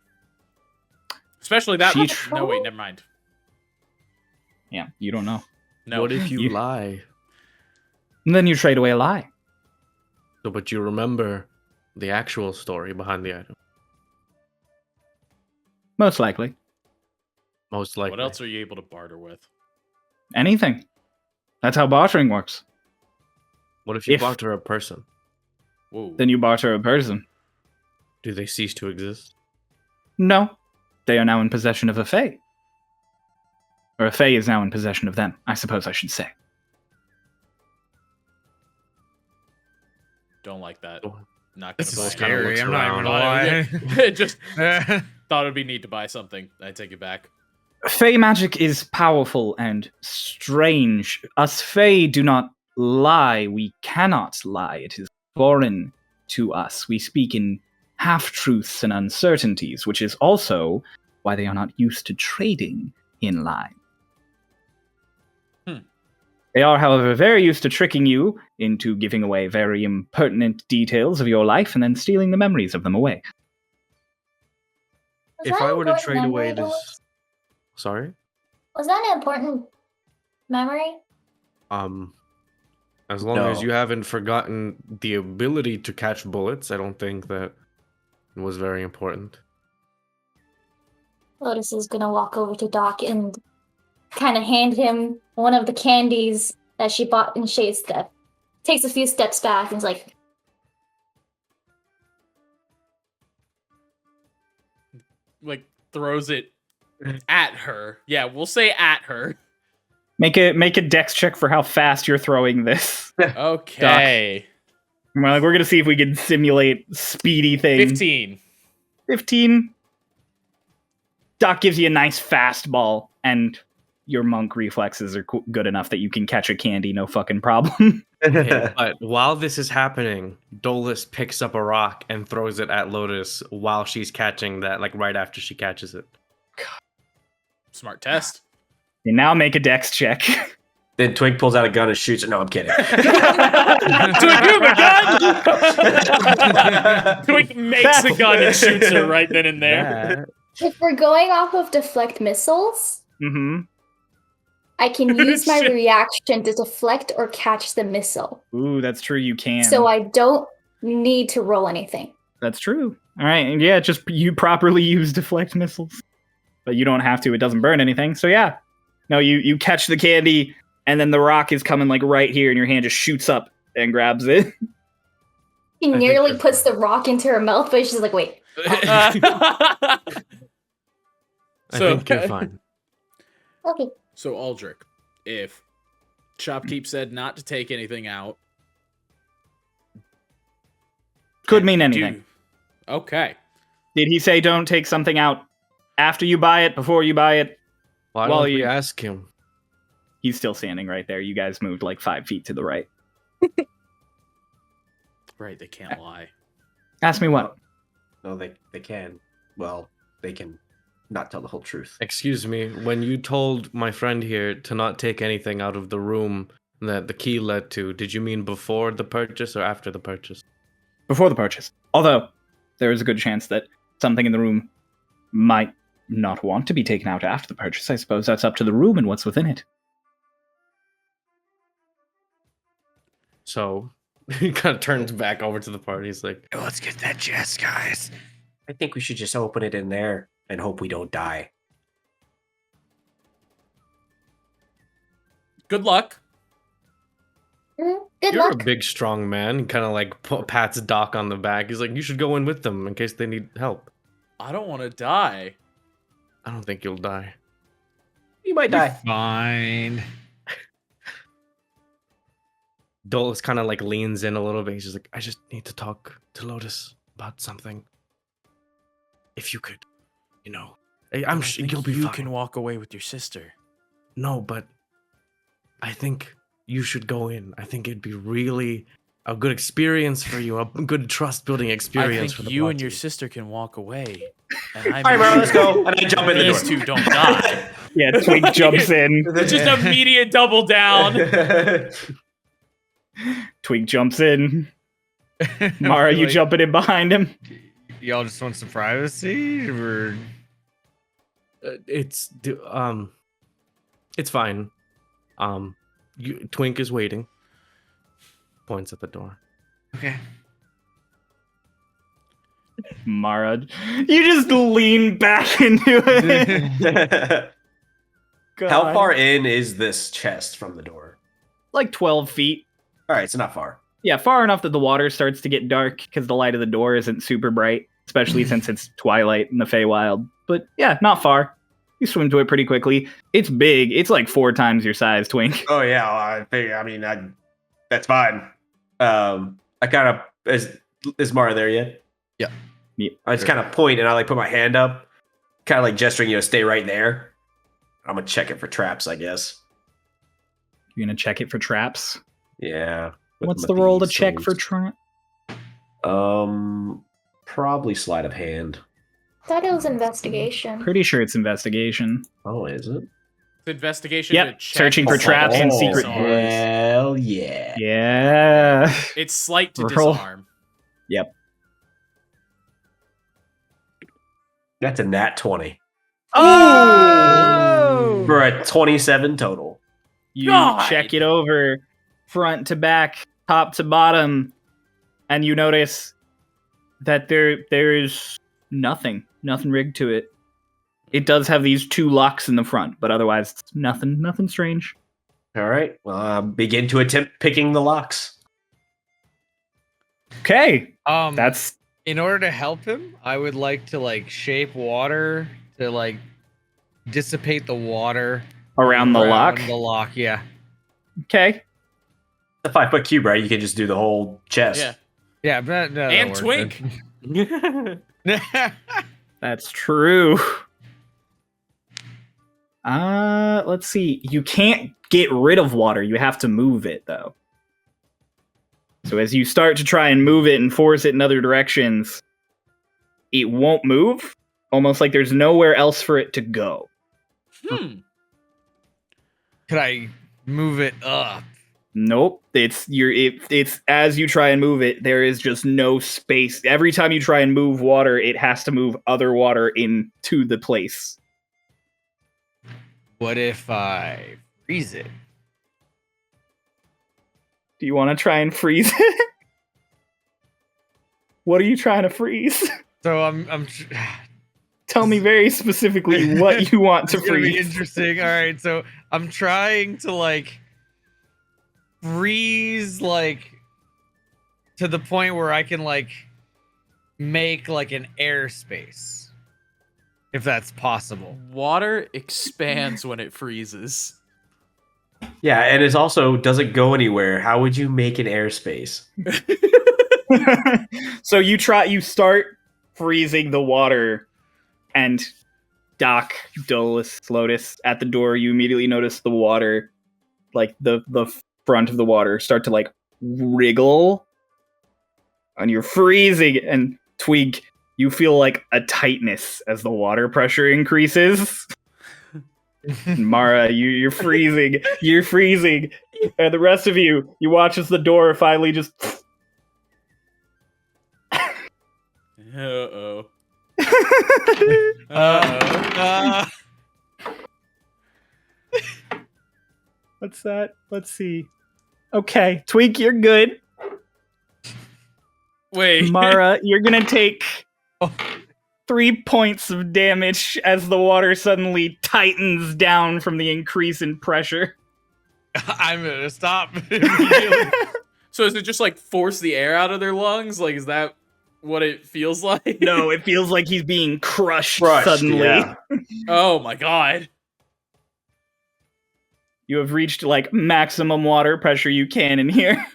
Especially that. She No, wait, never mind. Yeah, you don't know. No. What if you You- lie? And then you trade away a lie. So, but you remember the actual story behind the item. Most likely. Most likely. What else are you able to barter with? Anything. That's how bartering works. What if you If- barter a person? Whoa. Then you barter a person. Do they cease to exist? No. They are now in possession of a Fey. Or a Fey is now in possession of them, I suppose I should say. Don't like that. Oh. Not This gonna is buy it. kinda scary. looks I'm not even around. gonna lie. Just thought it'd be neat to buy something. I take it back. Fey magic is powerful and strange. Us Fey do not lie. We cannot lie. It is foreign to us. We speak in half-truths and uncertainties, which is also why they are not used to trading in lie. They are, however, very used to tricking you into giving away very impertinent details of your life and then stealing the memories of them away. Was If that I an were to important trade away memory, this. Dolis? Sorry? Was that an important memory? As long as No. you haven't forgotten the ability to catch bullets, I don't think that was very important. Lotus is gonna walk over to Doc and kind of hand him one of the candies that she bought in Shay's step. Takes a few steps back and is like, Like, throws it at her. Yeah, we'll say at her. Make a dex check for how fast you're throwing this. Okay. We're going to see if we can simulate speedy thing. 15. 15. Doc gives you a nice fastball, and your monk reflexes are good enough that you can catch a candy, no fucking problem. Okay, but while this is happening, Dolis picks up a rock and throws it at Lotus while she's catching that, like right after she catches it. Smart test. You now make a dex check. Then Twig pulls out a gun and shoots it. No, I'm kidding. Twig, you have a gun! Twig makes the gun and shoots her right then and there. if we're going off of deflect missiles, Mm-hmm. I can use my Shit. reaction to deflect or catch the missile. Ooh, that's true. You can. So I don't need to roll anything. That's true. All right, and yeah, just you properly use deflect missiles, but you don't have to. It doesn't burn anything. So yeah, no, you catch the candy, and then the rock is coming like right here, and your hand just shoots up and grabs it. He think nearly you're puts the rock into her mouth, but she's like, wait. I think you're fine. Okay. So, Aldrich, if Shopkeep said not to take anything out, Could mean anything. Okay. Did he say don't take something out after you buy it, before you buy it? Why Well, don't we you- ask him? He's still standing right there. You guys moved like 5 feet to the right. Right, they can't lie. Ask me what? No, they can. Well, they can not tell the whole truth. Excuse me, when you told my friend here to not take anything out of the room that the key led to, did you mean before the purchase or after the purchase? Before the purchase. Although, there is a good chance that something in the room might not want to be taken out after the purchase. I suppose that's up to the room and what's within it. So, he kind of turns back over to the party. He's like, Let's get that chest, guys. I think we should just open it in there and hope we don't die. Good luck. Good you're luck. a big, strong man. He kind of like pats Doc on the back. He's like, you should go in with them in case they need help. I don't want to die. I don't think you'll die. You might die. Fine. Dolis kind of like leans in a little bit. He's just like, I just need to talk to Lotus about something. If you could, I'm sure you'll be you fine. can walk away with your sister. No, but I think you should go in. I think it'd be really a good experience for you, a good trust-building I experience for think the you and your party. sister can walk away. And All right, bro, let's go. And I jump in the These door. two don't die. Yeah, Twig jumps in. It's just immediate double down. Twig jumps in. Mara, you Like, jumping in behind him? Y'all just want some privacy, or It's fine. Twink is waiting. Points at the door. okay? Mara, you just lean back into it. How God. far in is this chest from the door? Like 12 feet. All right, so not far. Yeah, far enough that the water starts to get dark because the light of the door isn't super bright, especially since it's twilight in the Feywild. But yeah, not far. You swim to it pretty quickly. It's big. It's like 4 times your size, Twink. Oh yeah, well, that's fine. I kind of is Mara there yet? Yeah. I just kind of point and I like put my hand up, kind of like gesturing, stay right there. I'm gonna check it for traps, I guess. You're gonna check it for traps. Yeah. with What's my the roll to thieves' check for saves. traps? Probably sleight of hand. Thought it was investigation. Pretty sure it's investigation. Oh, is it? Investigation. Yep, to check searching for if traps sleight and to secret- disarm. Hell yeah. Yeah. It's slight to Roll. disarm. That's a nat 20 Oh! for a 27 total. You God. check it over front to back, top to bottom, and you notice that there is nothing rigged to it. It does have these 2 locks in the front, but otherwise it's nothing strange. All right. Well, begin to attempt picking the locks. Okay, That's that's in order to help him. I would like to like shape water to like dissipate the water around the lock. The lock, yeah. Okay, A 5-foot cube, right? You can just do the whole chest. Yeah. Yeah, but no, And that Twink. works. that's true. Let's see. You can't get rid of water. You have to move it, though. So as you start to try and move it and force it in other directions, it won't move. Almost like there's nowhere else for it to go. Hmm. Could I move it up? Nope. It's as you try and move it, there is just no space. Every time you try and move water, it has to move other water into the place. What if I freeze it? Do you want to try and freeze it? What are you trying to freeze? So Tell me very specifically what you want to It's gonna be freeze. interesting. All right, so I'm trying to like freeze like to the point where I can like make like an airspace, if that's possible. Water expands when it freezes. Yeah, and it also doesn't go anywhere. How would you make an airspace? So you start freezing the water, and Doc, Dolis, Lotus, at the door, you immediately notice the water, like the front of the water, start to like wriggle, and you're freezing. And Twig, you feel like a tightness as the water pressure increases. And Mara, you're freezing. You're freezing. And the rest of you watch as the door finally just. Uh-oh. What's that? Let's see. Okay, Twig, you're good. Wait. Mara, you're gonna take 3 points of damage as the water suddenly tightens down from the increase in pressure. I'm gonna stop immediately. So is it just like force the air out of their lungs? Like, is that what it feels like? No, it feels like he's being crushed suddenly. Yeah. Oh my god. You have reached like maximum water pressure you can in here.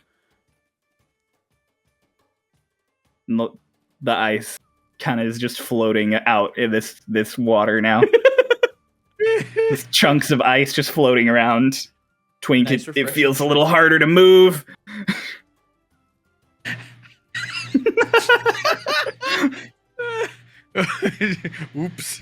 The ice kind of is just floating out in this water now. There's chunks of ice just floating around. Twink, Nice, it feels a little harder to move. Oops.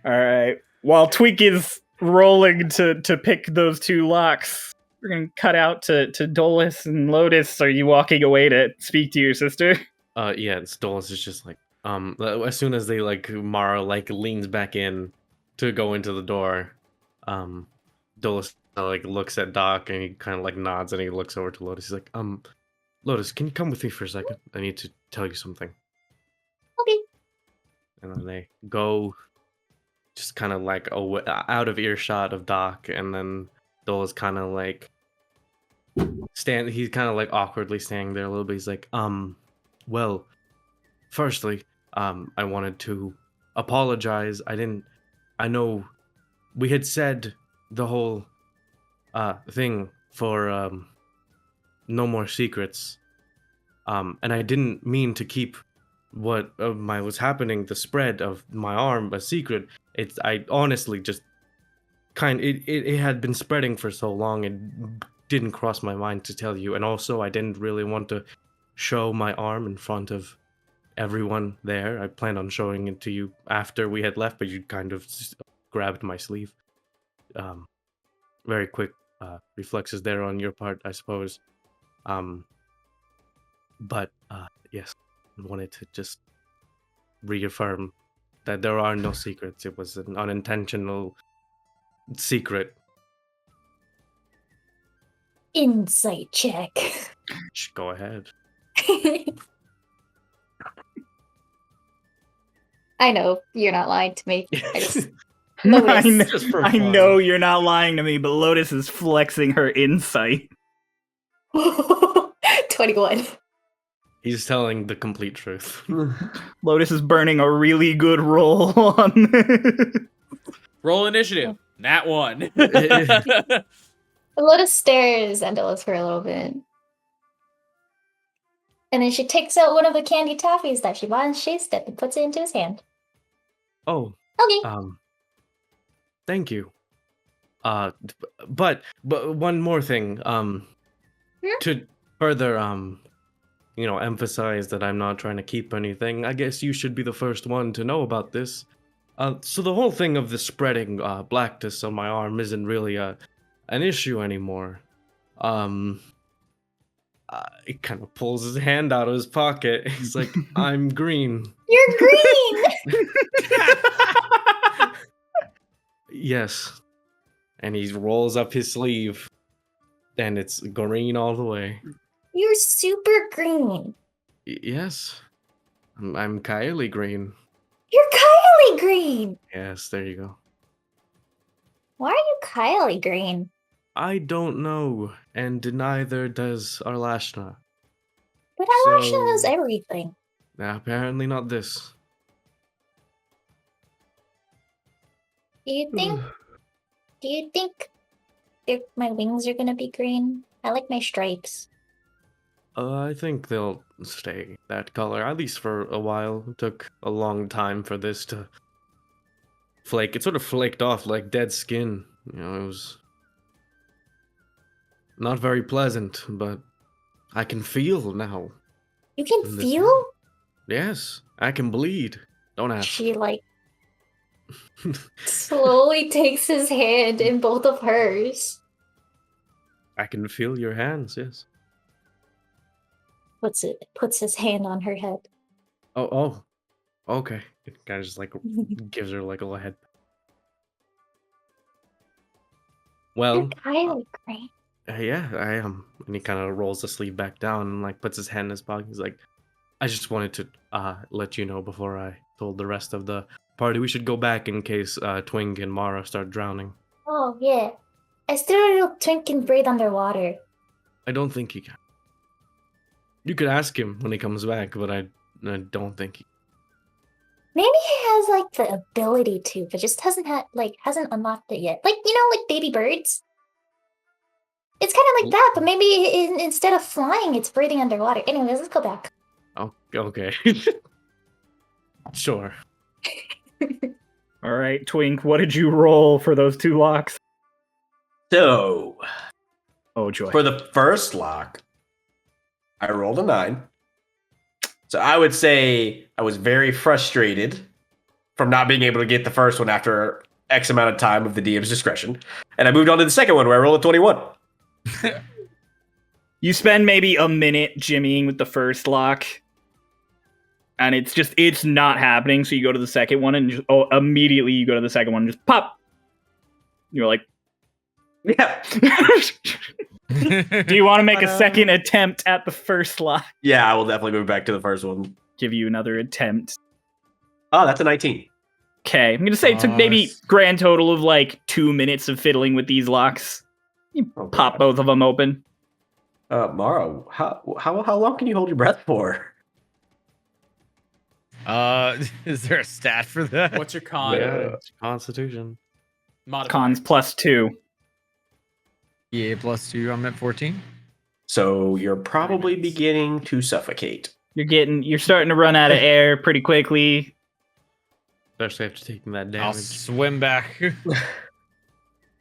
All right. While Twink is rolling to pick those 2 locks, we're gonna cut out to Dolis and Lotus. Are you walking away to speak to your sister? Yeah, Stolas is just like, as soon as they like Mara like leans back in to go into the door, Dolis like looks at Doc and he kind of like nods and he looks over to Lotus. He's like, Lotus, can you come with me for a second? I need to tell you something. Okay. And then they go, just kind of like out of earshot of Doc, and then Dolis kind of like he's kind of like awkwardly standing there a little bit. He's like, well, firstly, I wanted to apologize. I know we had said the whole thing for no more secrets, and I didn't mean to keep what was happening, the spread of my arm, a secret. I honestly just it had been spreading for so long, it didn't cross my mind to tell you. And also I didn't really want to show my arm in front of everyone there. I planned on showing it to you after we had left, but you kind of grabbed my sleeve. Very quick reflexes there on your part, I suppose. But yes, I wanted to just reaffirm that there are no secrets. It was an unintentional secret. Insight check. Go ahead. I know you're not lying to me. I just I Lotus. Just for I fun. know you're not lying to me, but Lotus is flexing her insight. 21. He's telling the complete truth. Lotus is burning a really good roll on. Roll initiative. Nat 1. Lotus stares at Dolis for a little bit. And then she takes out one of the candy taffies that she bought in Shea Step and puts it into his hand. Oh, Okay. thank you. But one more thing. To further emphasize that I'm not trying to keep anything, I guess you should be the first one to know about this. So the whole thing of the spreading blackness on my arm isn't really an issue anymore. He kind of pulls his hand out of his pocket. He's like, I'm green. You're green! Yes. And he rolls up his sleeve, and it's green all the way. You're super green. Yes. I'm Kylie Green. You're Kylie Green! Yes, there you go. Why are you Kylie Green? I don't know, and neither does Arlashna. But Arlashna So- knows everything. Apparently not this. Do you think my wings are gonna be green? I like my stripes. I think they'll stay that color, at least for a while. It took a long time for this to flake. It sort of flaked off like dead skin. You know, it was not very pleasant, but I can feel now. You can in this feel? hand. Yes, I can bleed. Don't ask. She like slowly takes his hand in both of hers. I can feel your hands, yes. Puts his hand on her head. Oh, okay. It kind of just like gives her like a little head. Well, You're kind of great. yeah, I am. And he kind of rolls the sleeve back down and like puts his hand in his pocket. He's like, I just wanted to let you know before I told the rest of the party we should go back in case Twink and Mara start drowning. Oh yeah. I still know Twink can breathe underwater. I don't think he can. You could ask him when he comes back, but I don't think he. Maybe he has like the ability to, but just hasn't unlocked it yet. Like like baby birds. It's kind of like that, but maybe instead of flying, it's breathing underwater. Anyways, let's go back. Oh, okay. Sure. All right, Twink, what did you roll for those 2 locks? So, Oh, joy. for the first lock, I rolled a 9. So I would say I was very frustrated from not being able to get the first one after X amount of time of the DM's discretion. And I moved on to the second one where I rolled a 21. You spend maybe a minute jimmying with the first lock, and it's not happening. So you go to the second one, and immediately you go to the second one and just pop. You're like, Yeah. do you want to make a second attempt at the first lock? Yeah, I will definitely move back to the first one. Give you another attempt. Oh, that's a 19. Okay, I'm gonna say it took maybe grand total of like 2 minutes of fiddling with these locks. You Oh, pop God. both of them open. Mara, how long can you hold your breath for? Is there a stat for that? What's your con? Yeah. It's Constitution. Modifier. Cons +2. Yeah, +2. I'm at 14. So you're probably beginning to suffocate. You're starting to run out of air pretty quickly. Especially after taking that I'll damage. swim back.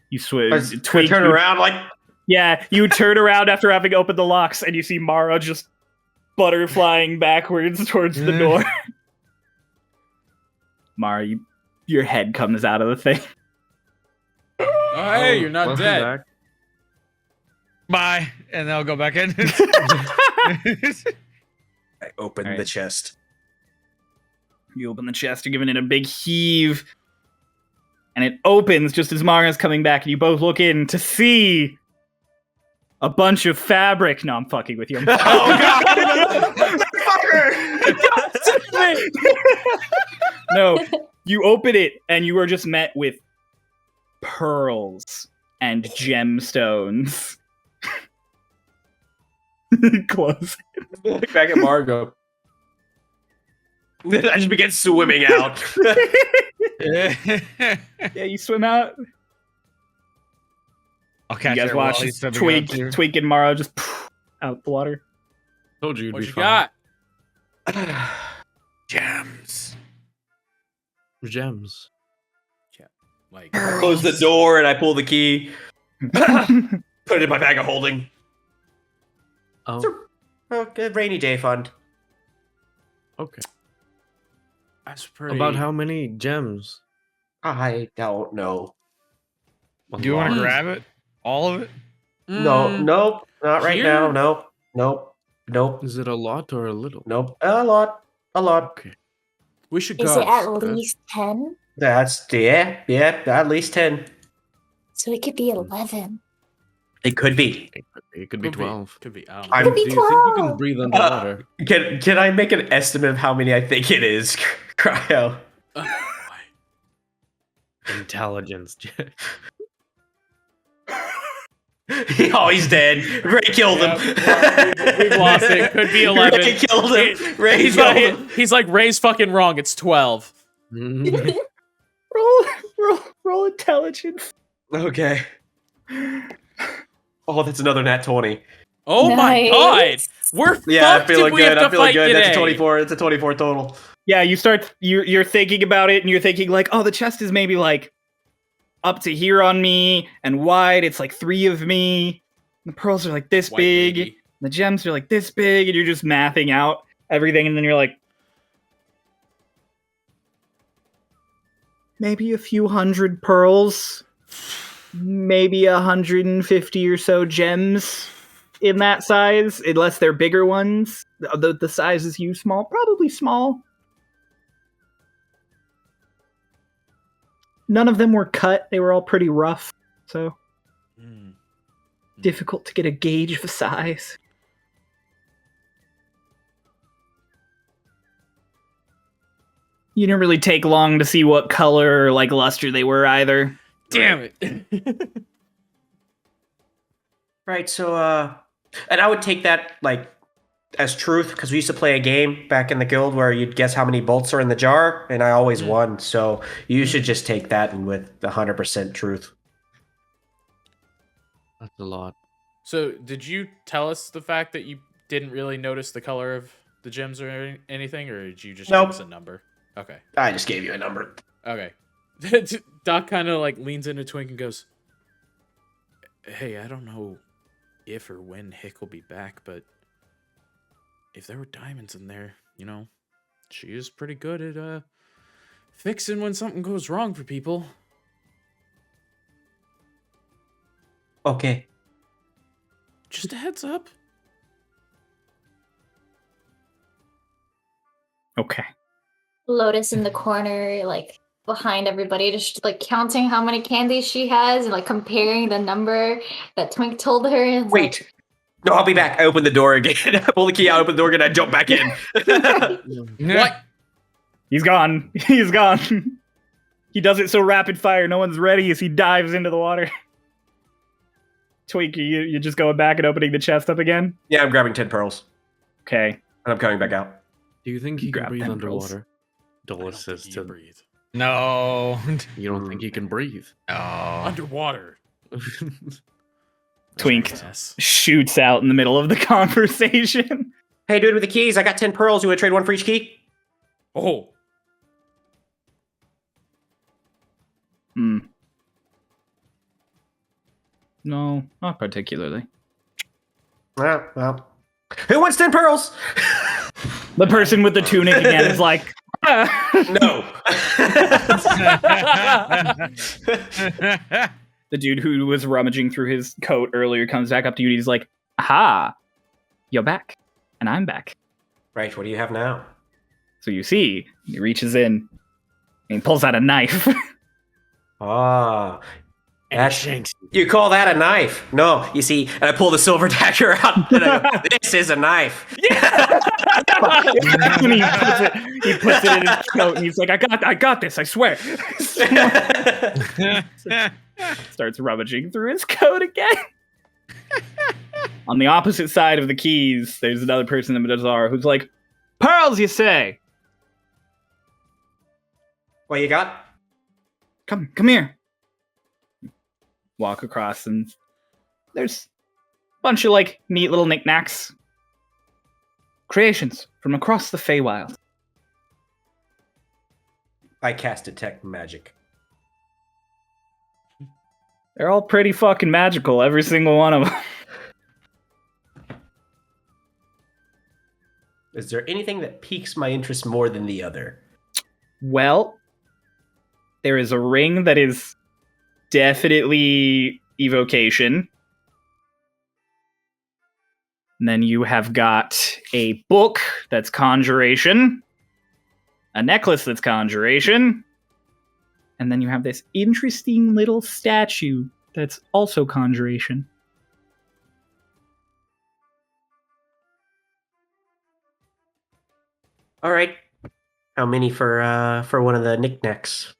You swim. I turn around like, Yeah, you turn around after having opened the locks, and you see Mara just butterflying backwards towards the door. Mara, your head comes out of the thing. Oh, hey, you're not welcome dead. back. Bye, and then I'll go back in. I open All right. the chest. You open the chest, you're giving it a big heave, and it opens just as Mara's coming back, and you both look in to see a bunch of fabric. No, I'm fucking with you. Oh god! No, you open it, and you are just met with pearls and gemstones. Close. Look back at Margo. I just begin swimming out. Yeah, you swim out. I'll catch You guys her while watch he's as swimming up here. Twink and Mara just out the water. Told you you'd What be you fine. got? Gems. Gems. Like, Close the door and I pull the key. Put it in my bag of holding. Oh, Oh, good rainy day fund. okay. that's pretty. About how many gems? I don't know. Do you want to Mm. grab it? All of it? No, nope, not right Here? now. Nope. Is it a lot or a little? A lot. Okay. We should Is go. it at least 10? That's yeah, at least 10. So it could be 11. It could be. It could be 12. Could be. I don't I'm- know. Could be Do you think you 12. can breathe underwater? Can I make an estimate of how many I think it is, Cryo? Intelligence. Oh, he's dead. Ray killed him. We've lost it. Could be 11. Ray killed him. Ray He's killed like, him. he's like, Ray's fucking wrong. It's 12. Roll intelligence. Okay. Oh, that's another nat 20. Oh my god! Nice. We're Yeah, I'm fucked if feeling we have good. to I'm feeling fight good. today. That's a 24. It's a 24 total. Yeah, you're thinking about it, and you're thinking like, oh, the chest is maybe like up to here on me, and wide, it's like 3 of me. The pearls are like this White big. lady. The gems are like this big, and you're just mathing out everything, and then you're like, maybe a few hundred pearls, maybe 150 or so gems in that size, unless they're bigger ones. The sizes you small, probably small. None of them were cut. They were all pretty rough, so Mm. difficult to get a gauge of the size. You didn't really take long to see what color or like luster they were either. Damn it! Right, so, and I would take that, like, as truth, because we used to play a game back in the guild where you'd guess how many bolts are in the jar, and I always won, so you should just take that and with 100% truth. That's a lot. So, did you tell us the fact that you didn't really notice the color of the gems or anything, or did you just Nope. give us a number? Okay. I just gave you a number. Okay. Doc kind of like leans into Twink and goes, "Hey, I don't know if or when Hick will be back, but if there were diamonds in there, you know, she is pretty good at fixing when something goes wrong for people." Okay. Just a heads up. Okay. Lotus in the corner, like behind everybody, just like counting how many candies she has and like comparing the number that Twink told her. And it's Wait. No, I'll be back. I open the door again. I pull the key out, open the door again, I jump back in. What? He's gone. He's gone. He does it so rapid fire, no one's ready as he dives into the water. Twink, you just going back and opening the chest up again? Yeah, I'm grabbing 10 pearls. Okay. And I'm coming back out. Do you think he can Grab breathe them pearls. underwater? I don't Dolis think says he can to breathe. No. you don't think he can breathe? No. Underwater. Twink Yes. shoots out in the middle of the conversation. Hey, dude with the keys, I got 10 pearls. You want to trade one for each key? Oh. Hmm. No, not particularly. Well. Who wants 10 pearls? The person with the tunic again is like, No. the dude who was rummaging through his coat earlier comes back up to you and he's like, aha, you're back. And I'm back. Right, what do you have now? So you see, he reaches in and he pulls out a knife. Ah. And shanks. You call that a knife? No, you see, and I pull the silver dagger out and I go, this is a knife. And he puts it in his coat and he's like, I got this, I swear. Starts rummaging through his coat again. On the opposite side of the keys, there's another person in the bazaar who's like, pearls, you say? What you got? Come here. Walk across and there's a bunch of like neat little knickknacks. Creations from across the Feywild. I cast detect magic. They're all pretty fucking magical, every single one of them. Is there anything that piques my interest more than the other? Well, there is a ring that is definitely evocation. And then you have got a book that's conjuration, a necklace that's conjuration, and then you have this interesting little statue that's also conjuration. All right. How many for one of the knickknacks?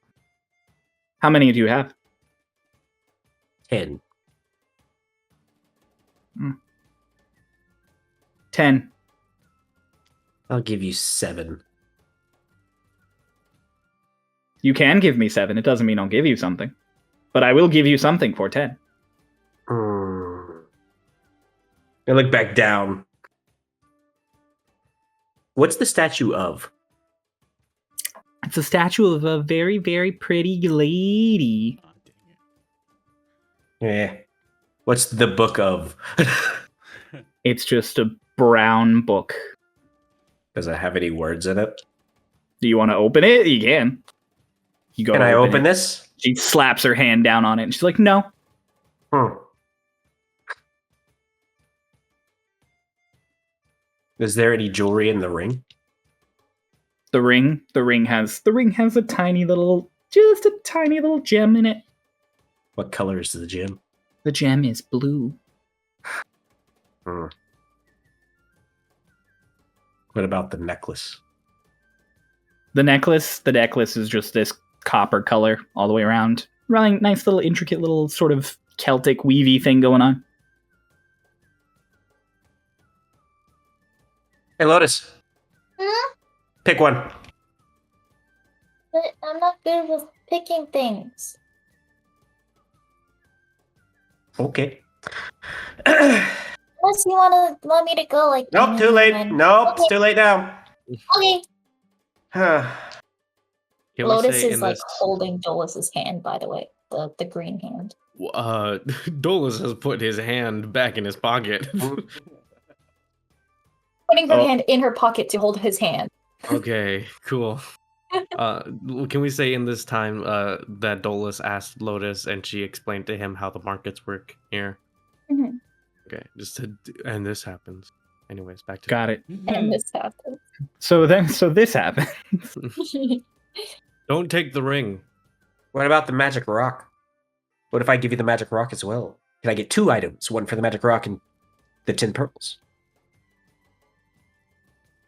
How many do you have? 10. 10. I'll give you 7. You can give me 7. It doesn't mean I'll give you something. But I will give you something for 10. I look back down. What's the statue of? It's a statue of a very, very pretty lady. Oh, dang it. Yeah. What's the book of? It's just a brown book. Does it have any words in it? Do you want to open it? You can. You go. Can to I open it. this? She slaps her hand down on it, and she's like, "No." Hmm. Is there any jewelry in the ring? The ring has a tiny little, just a tiny little gem in it. What color is the gem? The gem is blue. Hmm. What about the necklace? The necklace is just this copper color all the way around. Really nice little intricate little sort of Celtic weavy thing going on. Hey, Lotus, Hmm? pick one. But I'm not good with picking things. Okay. Unless you want me to go like. Nope, too late. Nope, it's too late now. Okay. Can we Lotus say is in like this, holding Dolis's hand, by the way, the green hand. Dolus has put his hand back in his pocket. Putting her Oh. hand in her pocket to hold his hand. Okay, cool. Can we say in this time that Dolus asked Lotus and she explained to him how the markets work here? Mhm. Okay, and this happens. Anyways, back to Got it. And this happened. So this happened. Don't take the ring. What about the magic rock? What if I give you the magic rock as well? Can I get 2 items? One for the magic rock and the 10 pearls.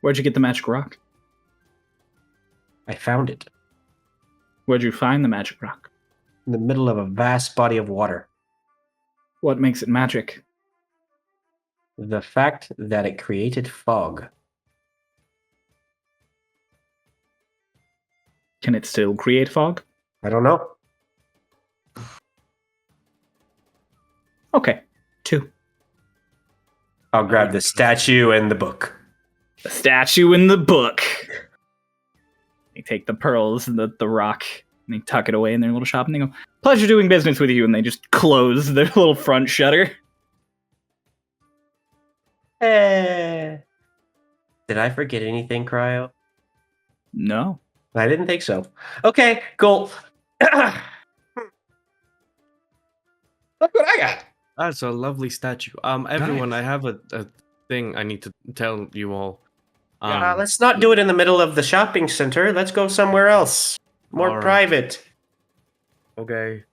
Where'd you get the magic rock? I found it Where'd you find the magic rock? in the middle of a vast body of water. What makes it magic? The fact that it created fog. Can it still create fog? I don't know. Okay. 2. I'll grab the statue and the book. The statue in the book. They take the pearls and the rock, and they tuck it away in their little shop, and they go, "Pleasure doing business with you," and they just close their little front shutter. Did I forget anything, Cryo? No. I didn't think so. Okay, cool. Look what I got. That's a lovely statue. Everyone, I have a thing I need to tell you all. Let's not do it in the middle of the shopping center. Let's go somewhere else. More All right. private. Okay.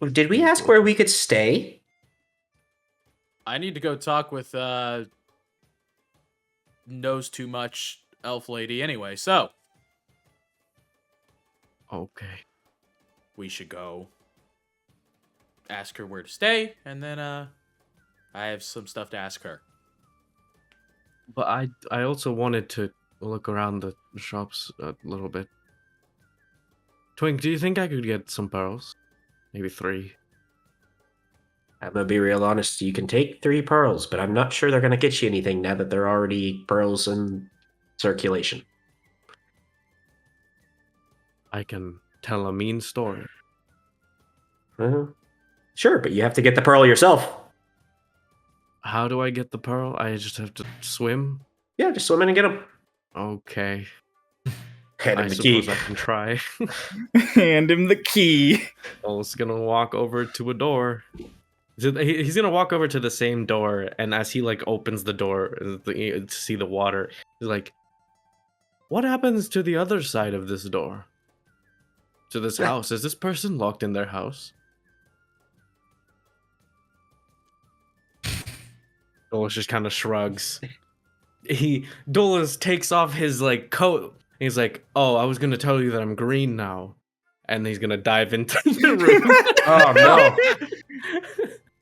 Did we ask where we could stay? I need to go talk with knows too much elf lady anyway, so Okay. we should go ask her where to stay, and then I have some stuff to ask her. But I also wanted to look around the shops a little bit. Twink, do you think I could get some pearls? Maybe 3. I'm gonna be real honest. You can take 3 pearls, but I'm not sure they're gonna get you anything now that there are already pearls in circulation. I can tell a mean story. Sure, but you have to get the pearl yourself. How do I get the pearl? I just have to swim? Yeah, just swim in and get them. Okay. Hand I him the key. suppose I can try. Hand him the key. Dolus gonna walk over to a door. He's gonna walk over to the same door, and as he like opens the door to see the water, he's like, "What happens to the other side of this door? To this house? Is this person locked in their house?" Dolus just kind of shrugs. Dolus takes off his like coat. He's like, "Oh, I was gonna tell you that I'm green now," and he's gonna dive into the room. Oh no,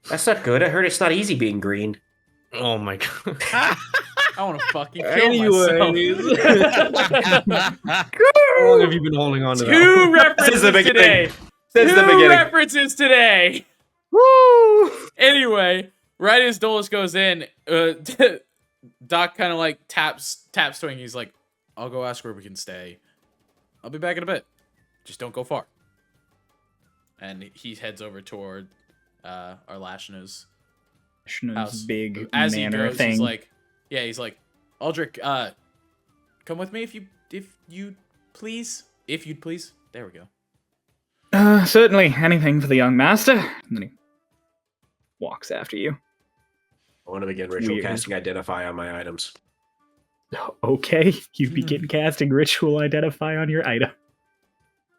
that's not good. I heard it's not easy being green. Oh my god. I want to fucking kill myself. How long have you been holding on to that? 2 references the beginning. today. Since the 2 beginning. references today. Woo! Anyway, right as Dolis goes in, Doc kind of like taps Twink. He's like, "I'll go ask where we can stay. I'll be back in a bit. Just don't go far." And he heads over toward Arlashna's house. big As he manor goes, thing. he's like, Aldrich, come with me if you please. If you'd please. There we go. Certainly, anything for the young master. And then he walks after you. I want to begin ritual Weird. casting identify on my items. Okay, you begin casting ritual identify on your item.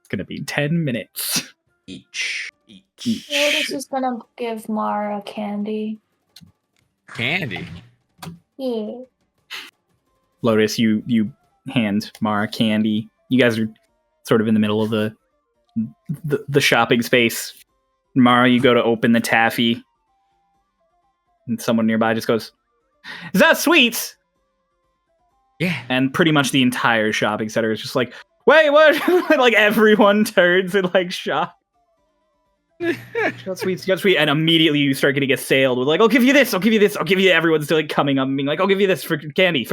It's gonna be 10 minutes. Each. Lotus is gonna give Mara candy. Candy. Yeah. Lotus, you hand Mara candy. You guys are sort of in the middle of the shopping space. Mara, you go to open the taffy, and someone nearby just goes, "Is that sweets?" Yeah. And pretty much the entire shopping center is just like, "Wait, what?" Like everyone turns in like shock. You got sweets, and immediately you start getting assailed with like, "I'll give you this, I'll give you this, I'll give you." Everyone's still like coming up and being like, "I'll give you this for the candy.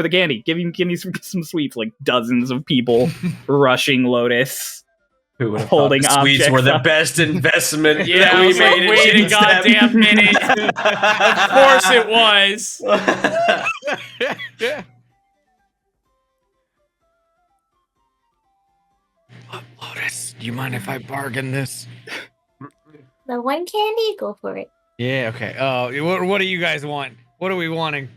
Give me some sweets." Like dozens of people rushing Lotus. Who would have Holding thought the sweets objects were the up. best investment Yeah, that I we was like, made? wait a in goddamn minute. Of course it was. Lotus, do you mind if I bargain this? The one candy, go for it. Yeah, okay. What do you guys want? What are we wanting?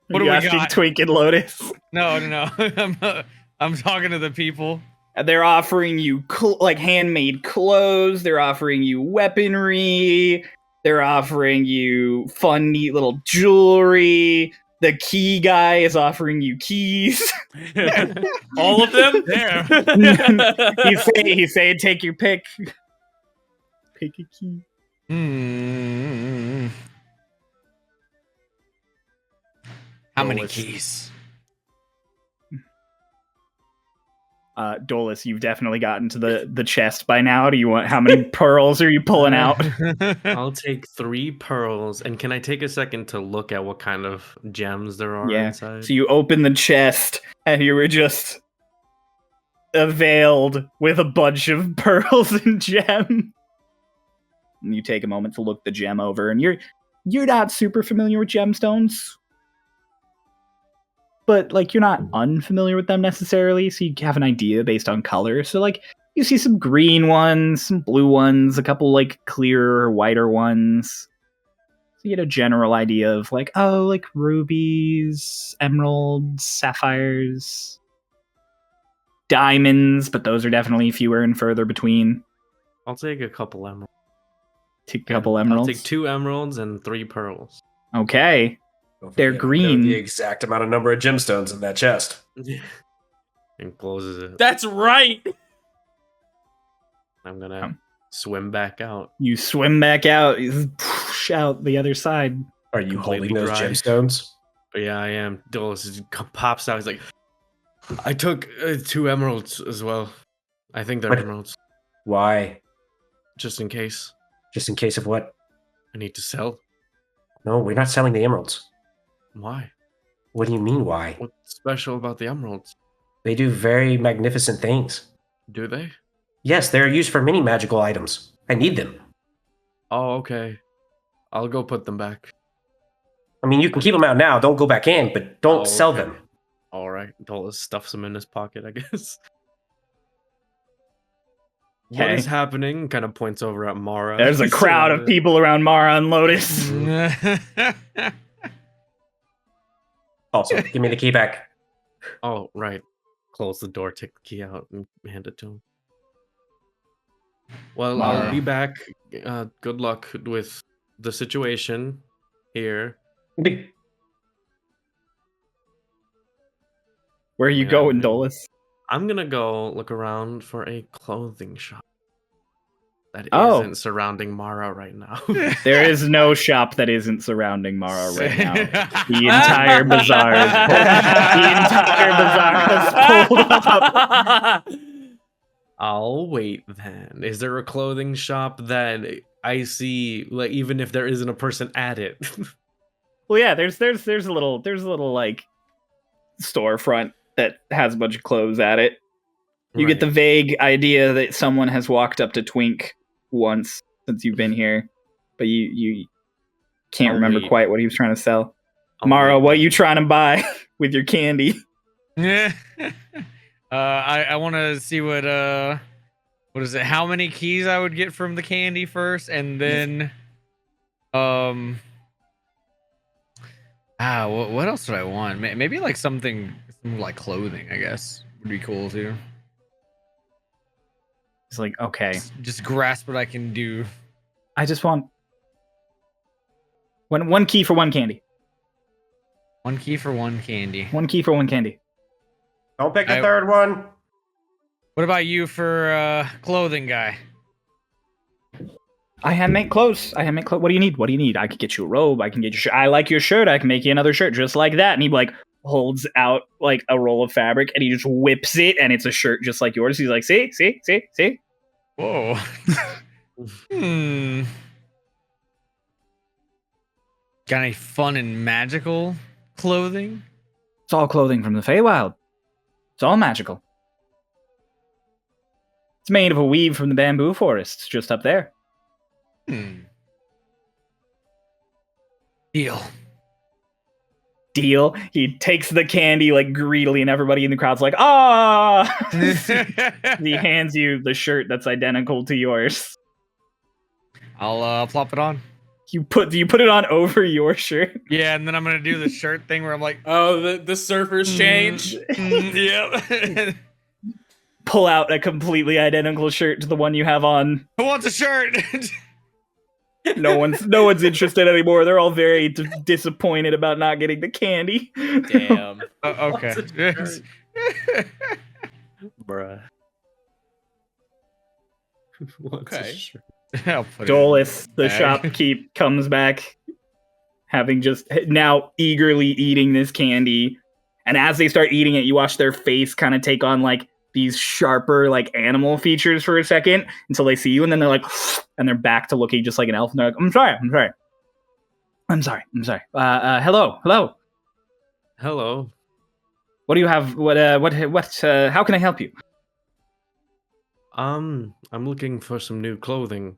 What do You we asking got? Twink and Lotus? No. I'm talking to the people. And they're offering you like handmade clothes. They're offering you weaponry. They're offering you fun, neat little jewelry. The key guy is offering you keys. All of them? There. He's saying, take your pick. Pick a key. How many Dolis. keys? Dolis, you've definitely gotten to the chest by now. Do you want? How many pearls are you pulling out? I'll take 3 pearls, and can I take a second to look at what kind of gems there are Yeah. inside? So you open the chest, and you were just availed with a bunch of pearls and gem. And you take a moment to look the gem over, and you're not super familiar with gemstones, but like you're not unfamiliar with them necessarily, so you have an idea based on color. So like you see some green ones, some blue ones, a couple like clearer, whiter ones. So you get a general idea of like, oh, like rubies, emeralds, sapphires, diamonds, but those are definitely fewer and further between. I'll take a couple emeralds. Take a couple emeralds. I'll take 2 emeralds and 3 pearls. Okay. Don't They're forget, green. know the exact amount of number of gemstones in that chest. And closes it. That's right. I'm gonna swim back out. You swim back out, you push out the other side. Are you Completely holding those dry. gemstones? But yeah, I am. Dolis pops out. He's like, I took 2 emeralds as well. I think they're What? emeralds. Why? Just in case. Just in case of what? I need to sell. No, we're not selling the emeralds. Why? What do you mean, why? What's special about the emeralds? They do very magnificent things. Do they? Yes, they're used for many magical items. I need them. Oh, okay. I'll go put them back. I mean, you can keep them out now. Don't go back in, but don't Oh, sell okay. them. All right. Dolis stuffs them in his pocket, I guess. What Okay. is happening? Kind of points over at Mara. There's a crowd of people around Mara and Lotus. Also, give me the key back. Oh, right. Close the door, take the key out, and hand it to him. Well, Mara. I'll be back. Good luck with the situation here. Where are you Yeah, going, man. Dolis? I'm gonna go look around for a clothing shop that Oh. isn't surrounding Mara right now. There is no shop that isn't surrounding Mara right now. The entire bazaar is pulled up. I'll wait then. Is there a clothing shop that I see, like, even if there isn't a person at it. Well, yeah, there's a little like storefront that has a bunch of clothes at it. You get the Right. vague idea that someone has walked up to Twink once since you've been here, but you can't I'll remember wait. quite what he was trying to sell. I'll Mara, wait. what you trying to buy with your candy? Yeah. I want to see what is it? How many keys I would get from the candy first, and then what else would I want? Maybe like something like clothing, I guess would be cool too. It's like, okay, Just grasp what I can do. I just want one key for one candy. One key for one candy. One key for one candy. Don't pick the I- third one. What about you for clothing guy? I handmade clothes. What do you need? What do you need? I could get you a robe. I can get you. I like your shirt. I can make you another shirt just like that. And he like holds out like a roll of fabric, and he just whips it, and it's a shirt just like yours. He's like, see. Whoa. Got any fun and magical clothing? It's all clothing from the Feywild. It's all magical. It's made of a weave from the bamboo forests just up there. Deal. Deal. He takes the candy like greedily, and everybody in the crowd's like, ah! He hands you the shirt that's identical to yours. I'll plop it on. You put it on over your shirt. Yeah, and then I'm gonna do the shirt thing where I'm like, Oh, the surfers change. Yep. Pull out a completely identical shirt to the one you have on. Who wants a shirt? No one's interested anymore. They're all very disappointed about not getting the candy. Damn. Okay. Bruh. What's a Okay. shirt? I'll put it Dolis, the bag. shopkeep, comes back, having just now eagerly eating this candy. And as they start eating it, you watch their face kind of take on like these sharper like animal features for a second until they see you, and then they're like, and they're back to looking just like an elf. And they're like, I'm sorry. Hello. Hello. What do you have? How can I help you? I'm looking for some new clothing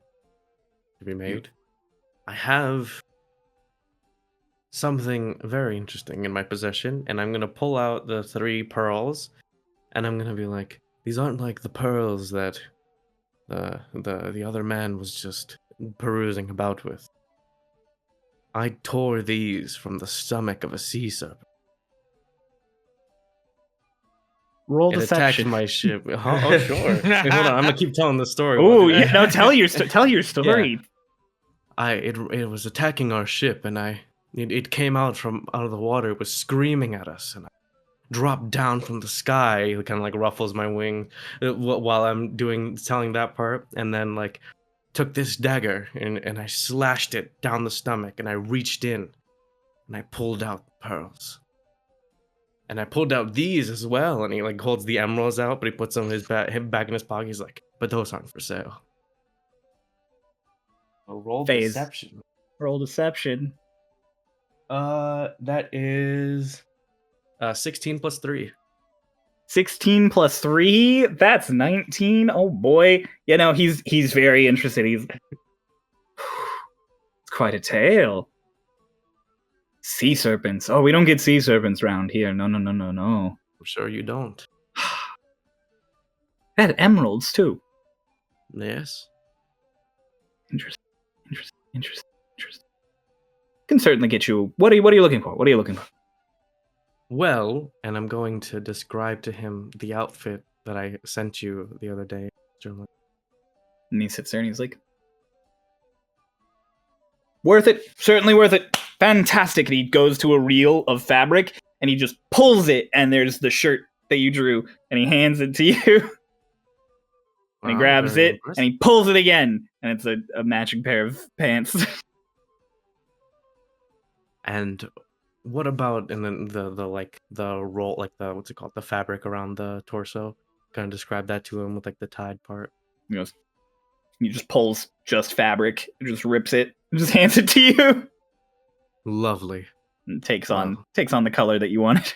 to be made. I have something very interesting in my possession, and I'm gonna pull out the 3 pearls, and I'm gonna be like, these aren't like the pearls that the other man was just perusing about with. I tore these from the stomach of a sea serpent. Roll It deception. attacked my ship. Oh, sure. Wait, hold on, I'm gonna keep telling the story. Oh, yeah, no, tell your story. It was attacking our ship, and it came out of the water. It was screaming at us, and I dropped down from the sky. It kind of like ruffles my wing while I'm telling that part, and then like took this dagger and I slashed it down the stomach, and I reached in and I pulled out the pearls. And I pulled out these as well, and he like holds the emeralds out, but he puts them him back in his pocket. He's like, but those aren't for sale. A roll Phase. deception. Roll deception. That is 16 plus 3. 16 plus 3, that's 19. Oh boy. You know, he's very interested. He's it's quite a tale. Sea serpents. Oh, we don't get sea serpents around here. No. I'm sure you don't. They had emeralds too. Yes. Interesting. Can certainly get you. What are you looking for? Well, and I'm going to describe to him the outfit that I sent you the other day, Mr. And he sits there and he's like, worth it. Certainly worth it. Fantastic. And he goes to a reel of fabric and he just pulls it, and there's the shirt that you drew, and he hands it to you. And he grabs very it impressive. and he pulls it again, and it's a matching pair of pants. And what about and then the roll, like the what's it called, the fabric around the torso? Kind of describe that to him with like the tied part. He goes, He just pulls just fabric, just rips it, and just hands it to you. Lovely. And takes on the color that you wanted.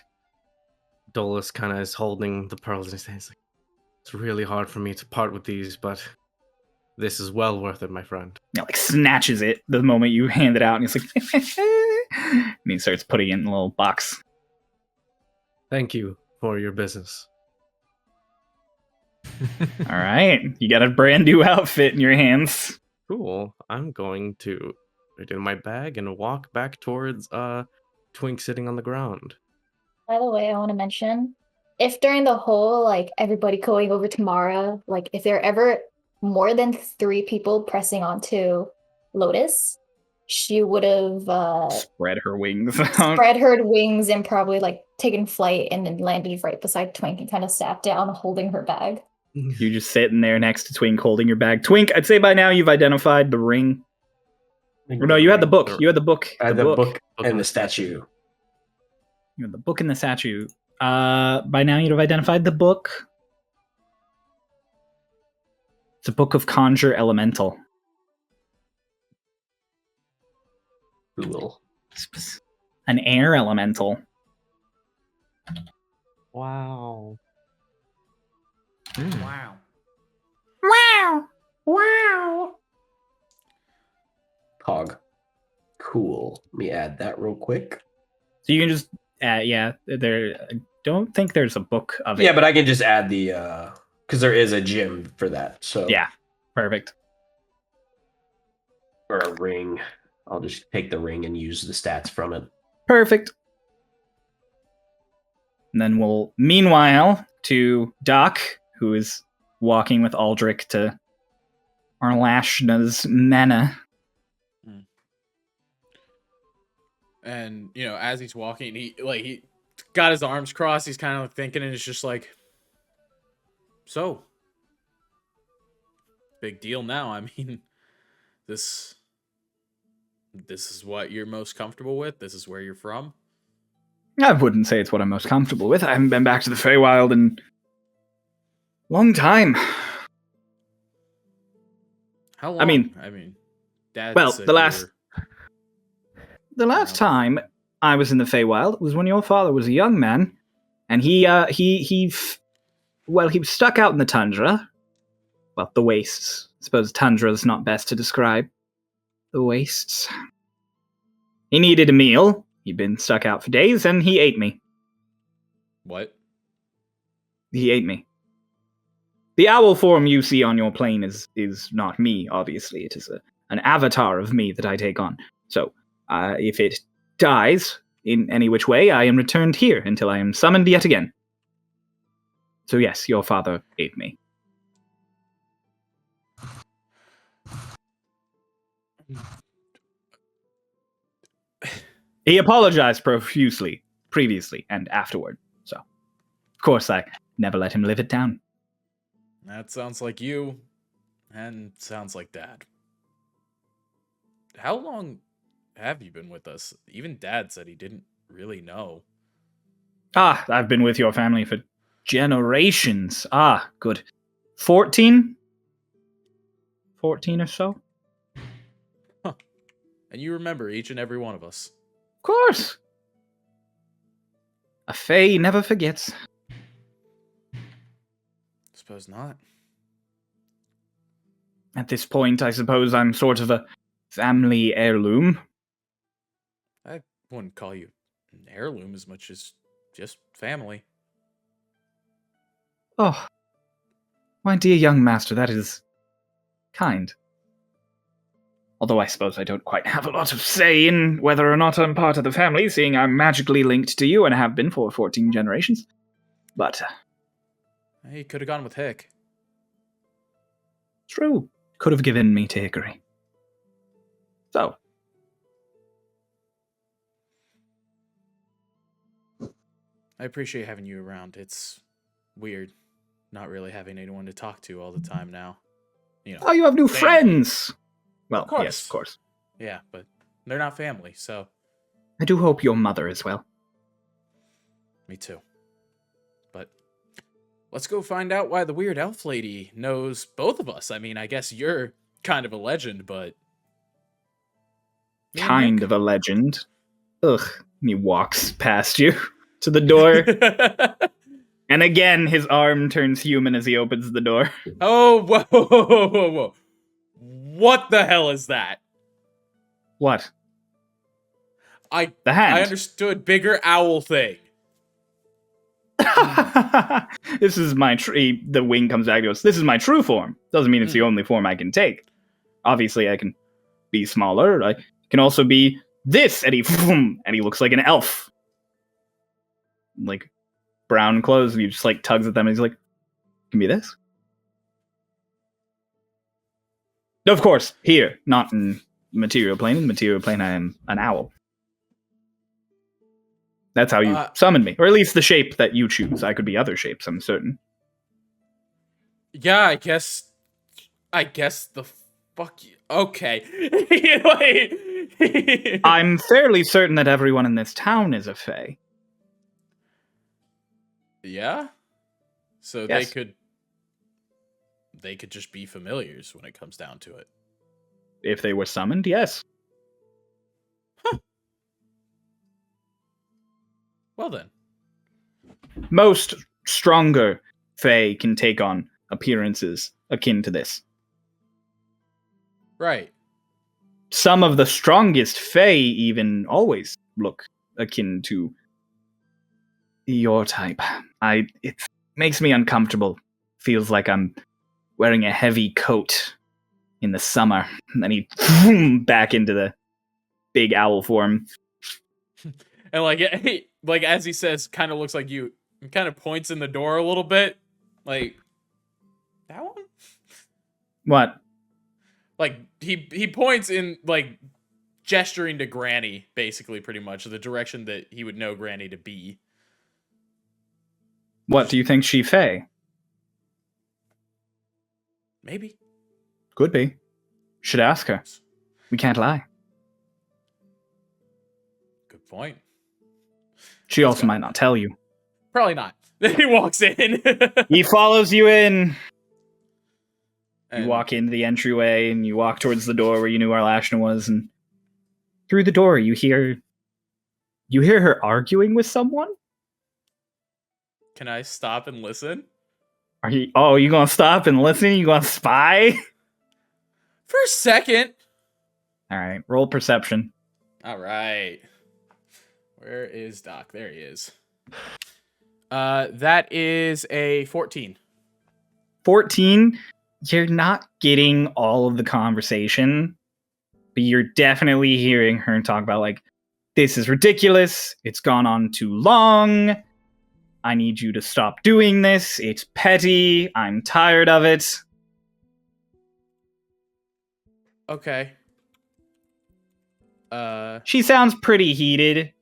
Dolis kind of is holding the pearls in his hands. Like, it's really hard for me to part with these, but this is well worth it, my friend. Yeah, like snatches it the moment you hand it out, and he's like, and he starts putting it in a little box. Thank you for your business. All right, you got a brand new outfit in your hands. Cool. I'm going to put it in my bag and walk back towards Twink sitting on the ground. By the way, I want to mention, if during the whole, like, everybody going over to Mara, like, if there are ever more than 3 people pressing onto Lotus, she would have Spread her wings. spread her wings and probably, like, taken flight and then landed right beside Twink and kind of sat down holding her bag. You're just sitting there next to Twink holding your bag. Twink, I'd say by now you've identified the ring. Or no, you had the book. You had the book. I had the book and the statue. You had the book and the statue. By now you'd have identified the book. It's a book of Conjure Elemental. Cool. An air elemental. Wow. Wow. Wow! Wow! Pog. Cool. Let me add that real quick. So you can just, there. I don't think there's a book of it. Yeah, but I can just add the, because there is a gem for that. So Yeah, perfect. or a ring. I'll just take the ring and use the stats from it. Perfect. And then we'll, meanwhile, to Doc, who is walking with Aldrich to Arlashna's manor. And, you know, as he's walking, he got his arms crossed. He's kind of thinking, and it's just like, so, big deal now. I mean, this is what you're most comfortable with. This is where you're from. I wouldn't say it's what I'm most comfortable with. I haven't been back to the Feywild in a long time. How long? I mean, Dad. well, said the you last time I was in the Feywild was when your father was a young man, and he was stuck out in the tundra. Well, the wastes. I suppose tundra is not best to describe. The wastes. He needed a meal. He'd been stuck out for days, and he ate me. What? He ate me. The owl form you see on your plane is not me, obviously. It is an avatar of me that I take on. So, if it dies in any which way, I am returned here until I am summoned yet again. So yes, your father ate me. He apologized profusely, previously, and afterward. So, of course, I never let him live it down. That sounds like you, and sounds like Dad. How long have you been with us? Even Dad said he didn't really know. I've been with your family for generations. Good. 14? 14 or so? Huh. And you remember each and every one of us. Of course. A Fey never forgets. Suppose not. At this point, I suppose I'm sort of a family heirloom. I wouldn't call you an heirloom as much as just family. Oh, my dear young master, that is kind. Although I suppose I don't quite have a lot of say in whether or not I'm part of the family, seeing I'm magically linked to you and have been for 14 generations. But He could have gone with Hick. true, could have given me to Hickory. So, I appreciate having you around. It's weird not really having anyone to talk to all the time now. You know. oh, you have new family. friends! Well, Of course. yes, of course. Yeah, but they're not family, so I do hope your mother as well. me too. But let's go find out why the weird elf lady knows both of us. I mean, I guess you're kind of a legend, but Kind of a legend. Ugh. And he walks past you to the door. And again, his arm turns human as he opens the door. Oh, whoa, whoa, whoa, whoa, whoa. What the hell is that? What? The hand. I understood bigger owl thing. This is my tree. The wing comes back and goes, this is my true form. Doesn't mean it's the only form I can take. Obviously, I can be smaller. I can also be this. And he looks like an elf. Like, brown clothes. And he just, like, tugs at them. And he's like, can be this? Of course, here. Not in the material plane. In the material plane, I am an owl. That's how you summon me. Or at least the shape that you choose. I could be other shapes, I'm certain. Yeah, I guess the fuck you. Okay. I'm fairly certain that everyone in this town is a fae. Yeah? So Yes. they could just be familiars when it comes down to it. If they were summoned, yes. Well then. Most stronger fae can take on appearances akin to this. Right. Some of the strongest fae even always look akin to your type. It makes me uncomfortable. Feels like I'm wearing a heavy coat in the summer. And then he back into the big owl form. And like as he says, kind of looks like you, and kind of points in the door a little bit. Like, that one? What? Like, he points in, like, gesturing to Granny, basically, pretty much, the direction that he would know Granny to be. What, do you think she fae? Maybe. Could be. Should ask her. We can't lie. Good point. She also might not tell you. Probably not. Then he walks in. He follows you in. And You walk into the entryway and you walk towards the door where you knew Arlashna was, and through the door you hear her arguing with someone? Can I stop and listen? You gonna stop and listen? You gonna spy? For a second. Alright, roll perception. Alright. Where is Doc? There he is. That is a 14. 14? You're not getting all of the conversation, but you're definitely hearing her talk about, like, this is ridiculous, it's gone on too long, I need you to stop doing this, it's petty, I'm tired of it. Okay. She sounds pretty heated.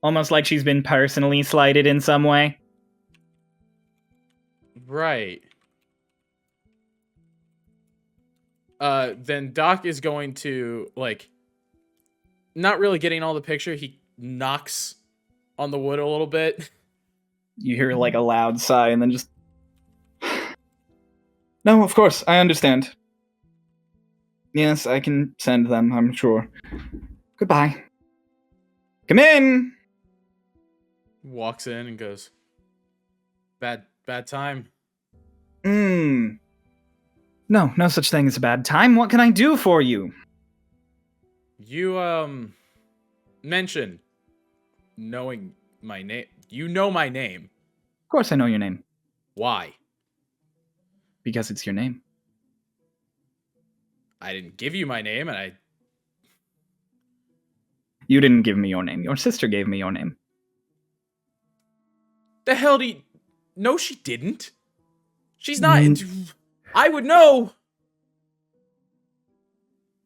Almost like she's been personally slighted in some way. Right. Then Doc is going to, like, not really getting all the picture. He knocks on the wood a little bit. You hear, like, a loud sigh and then just... No, of course, I understand. Yes, I can send them, I'm sure. Goodbye. Come in! Walks in and goes, bad time. No such thing as a bad time. What can I do for you? You, mentioned knowing my name. You know my name. Of course I know your name. Why? Because it's your name. I didn't give you my name, and You didn't give me your name. Your sister gave me your name. The hell do you... No, she didn't. She's not... I would know.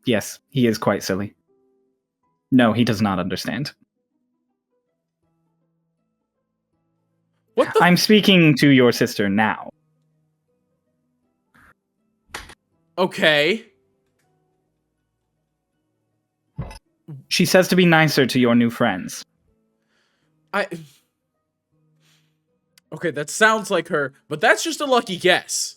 Yes, he is quite silly. No, he does not understand. What the... I'm speaking to your sister now. Okay. She says to be nicer to your new friends. Okay, that sounds like her, but that's just a lucky guess.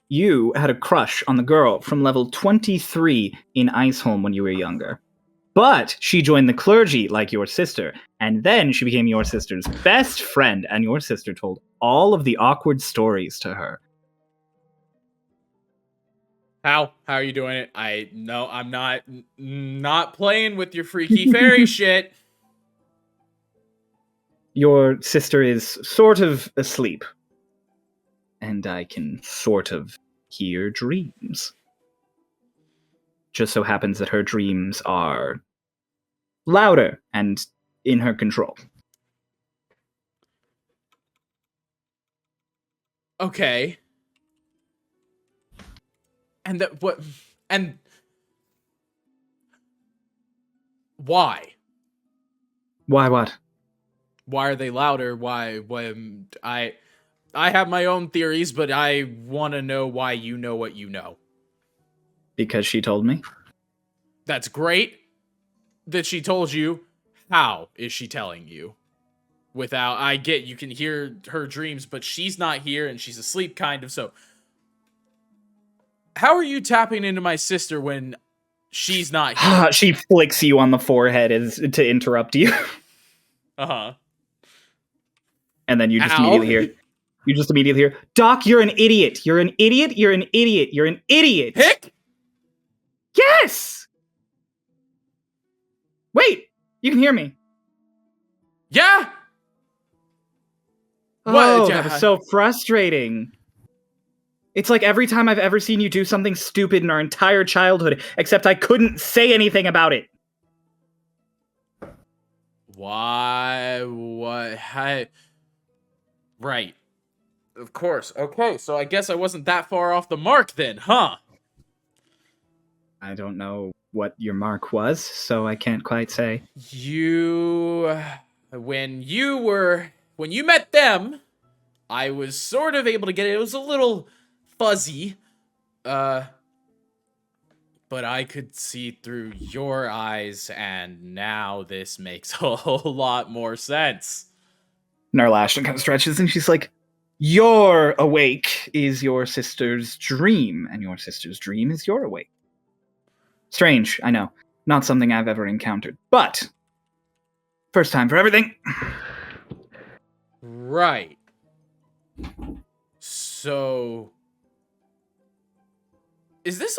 You had a crush on the girl from level 23 in Iceholm when you were younger. But she joined the clergy like your sister, and then she became your sister's best friend, and your sister told all of the awkward stories to her. How are you doing it? I'm not playing with your freaky fairy shit. Your sister is sort of asleep, and I can sort of hear dreams. Just so happens that her dreams are louder and in her control. Okay. And that what? And why? Why what? Why are they louder? Why? When I have my own theories, but I want to know why you know what you know. Because she told me. That's great that she told you. How is she telling you? Without, I get you can hear her dreams, but she's not here and she's asleep, kind of. So, how are you tapping into my sister when she's not here? She flicks you on the forehead as to interrupt you. Uh-huh. And then you just Ow. immediately hear, Doc, you're an idiot. You're an idiot. You're an idiot. You're an idiot. Hick? Yes! Wait, you can hear me. Yeah? Oh, that was so frustrating. It's like every time I've ever seen you do something stupid in our entire childhood, except I couldn't say anything about it. Why? What? Right. Of course. Okay, so I guess I wasn't that far off the mark then, huh? I don't know what your mark was, so I can't quite say. When you met them, I was sort of able to get it. It was a little fuzzy, but I could see through your eyes, and now this makes a whole lot more sense. Arlashna kind of stretches, and she's like, your awake is your sister's dream, and your sister's dream is your awake. Strange, I know. Not something I've ever encountered, but first time for everything. Right. So, is this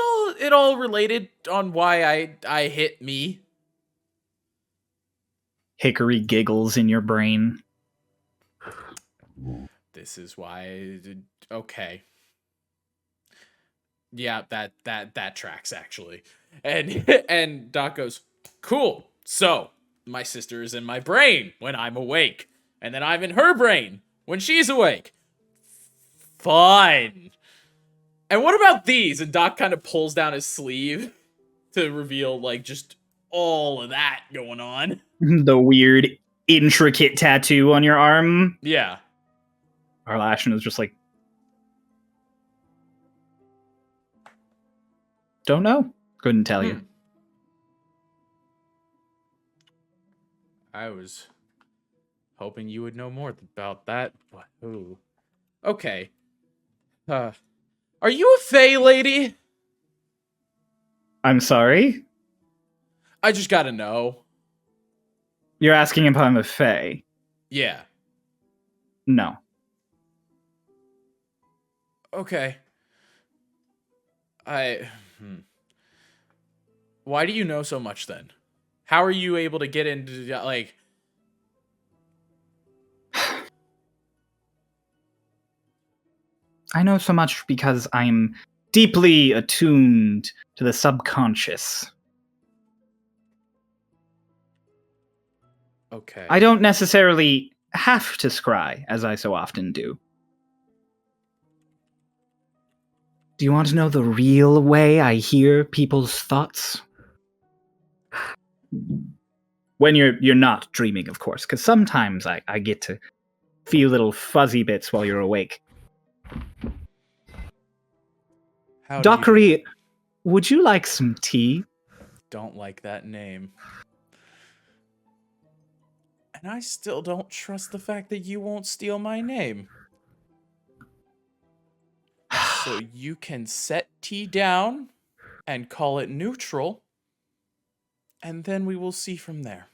all related on why I hit me? Hickory giggles in your brain. This is why. Okay. Yeah, that tracks actually. And Doc goes, cool. So my sister is in my brain when I'm awake, and then I'm in her brain when she's awake. Fine. And what about these? And Doc kind of pulls down his sleeve to reveal like just all of that going on. The weird, intricate tattoo on your arm. Yeah. Arlashna is just like, don't know. Couldn't tell you. I was hoping you would know more about that, but ooh. Okay. Are you a Fey lady? I'm sorry? I just gotta know. You're asking if I'm a Fey? Yeah. No. Okay. Why do you know so much then? How are you able to get into, like... I know so much because I'm deeply attuned to the subconscious. Okay. I don't necessarily have to scry, as I so often do. Do you want to know the real way I hear people's thoughts? When you're not dreaming, of course, because sometimes I get to feel little fuzzy bits while you're awake. Dockery, would you like some tea? Don't like that name. And I still don't trust the fact that you won't steal my name. So you can set tea down and call it neutral, and then we will see from there.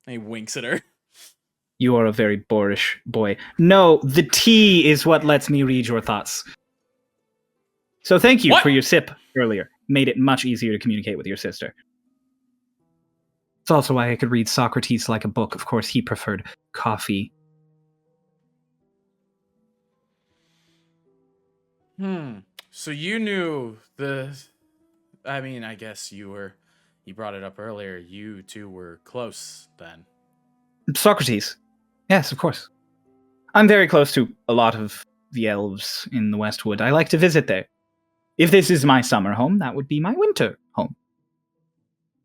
And he winks at her. You are a very boorish boy. No, the tea is what lets me read your thoughts. So thank you What? for your sip earlier. Made it much easier to communicate with your sister. It's also why I could read Socrates like a book. Of course, he preferred coffee. So you knew I guess you brought it up earlier. You two were close then. Socrates. Yes, of course. I'm very close to a lot of the elves in the Westwood. I like to visit there. If this is my summer home, that would be my winter home.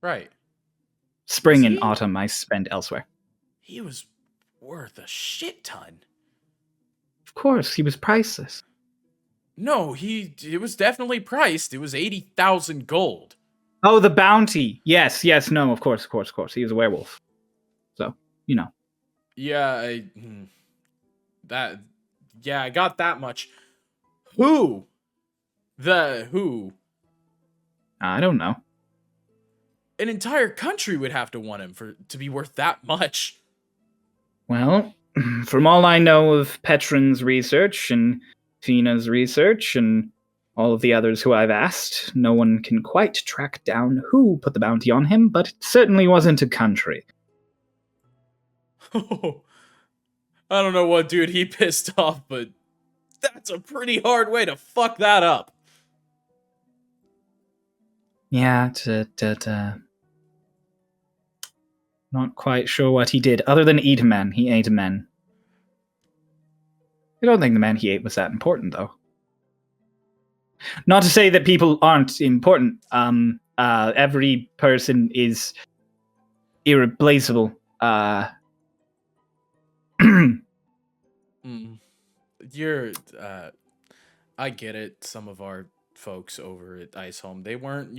Right. Spring and See? autumn I spend elsewhere. He was worth a shit ton. Of course, he was priceless. No, it was definitely priced. It was 80,000 gold. Oh, the bounty. Yes, no, of course. He was a werewolf. So, you know. Yeah, I got that much. Who? Who? I don't know. An entire country would have to want him to be worth that much. Well, from all I know of Petron's research and Fina's research and all of the others who I've asked, no one can quite track down who put the bounty on him, but it certainly wasn't a country. Oh, I don't know what dude he pissed off, but that's a pretty hard way to fuck that up. Yeah, not quite sure what he did, other than eat men. He ate men. I don't think the man he ate was that important, though. Not to say that people aren't important. Every person is irreplaceable. You're, I get it. Some of our folks over at Ice Home, they weren't,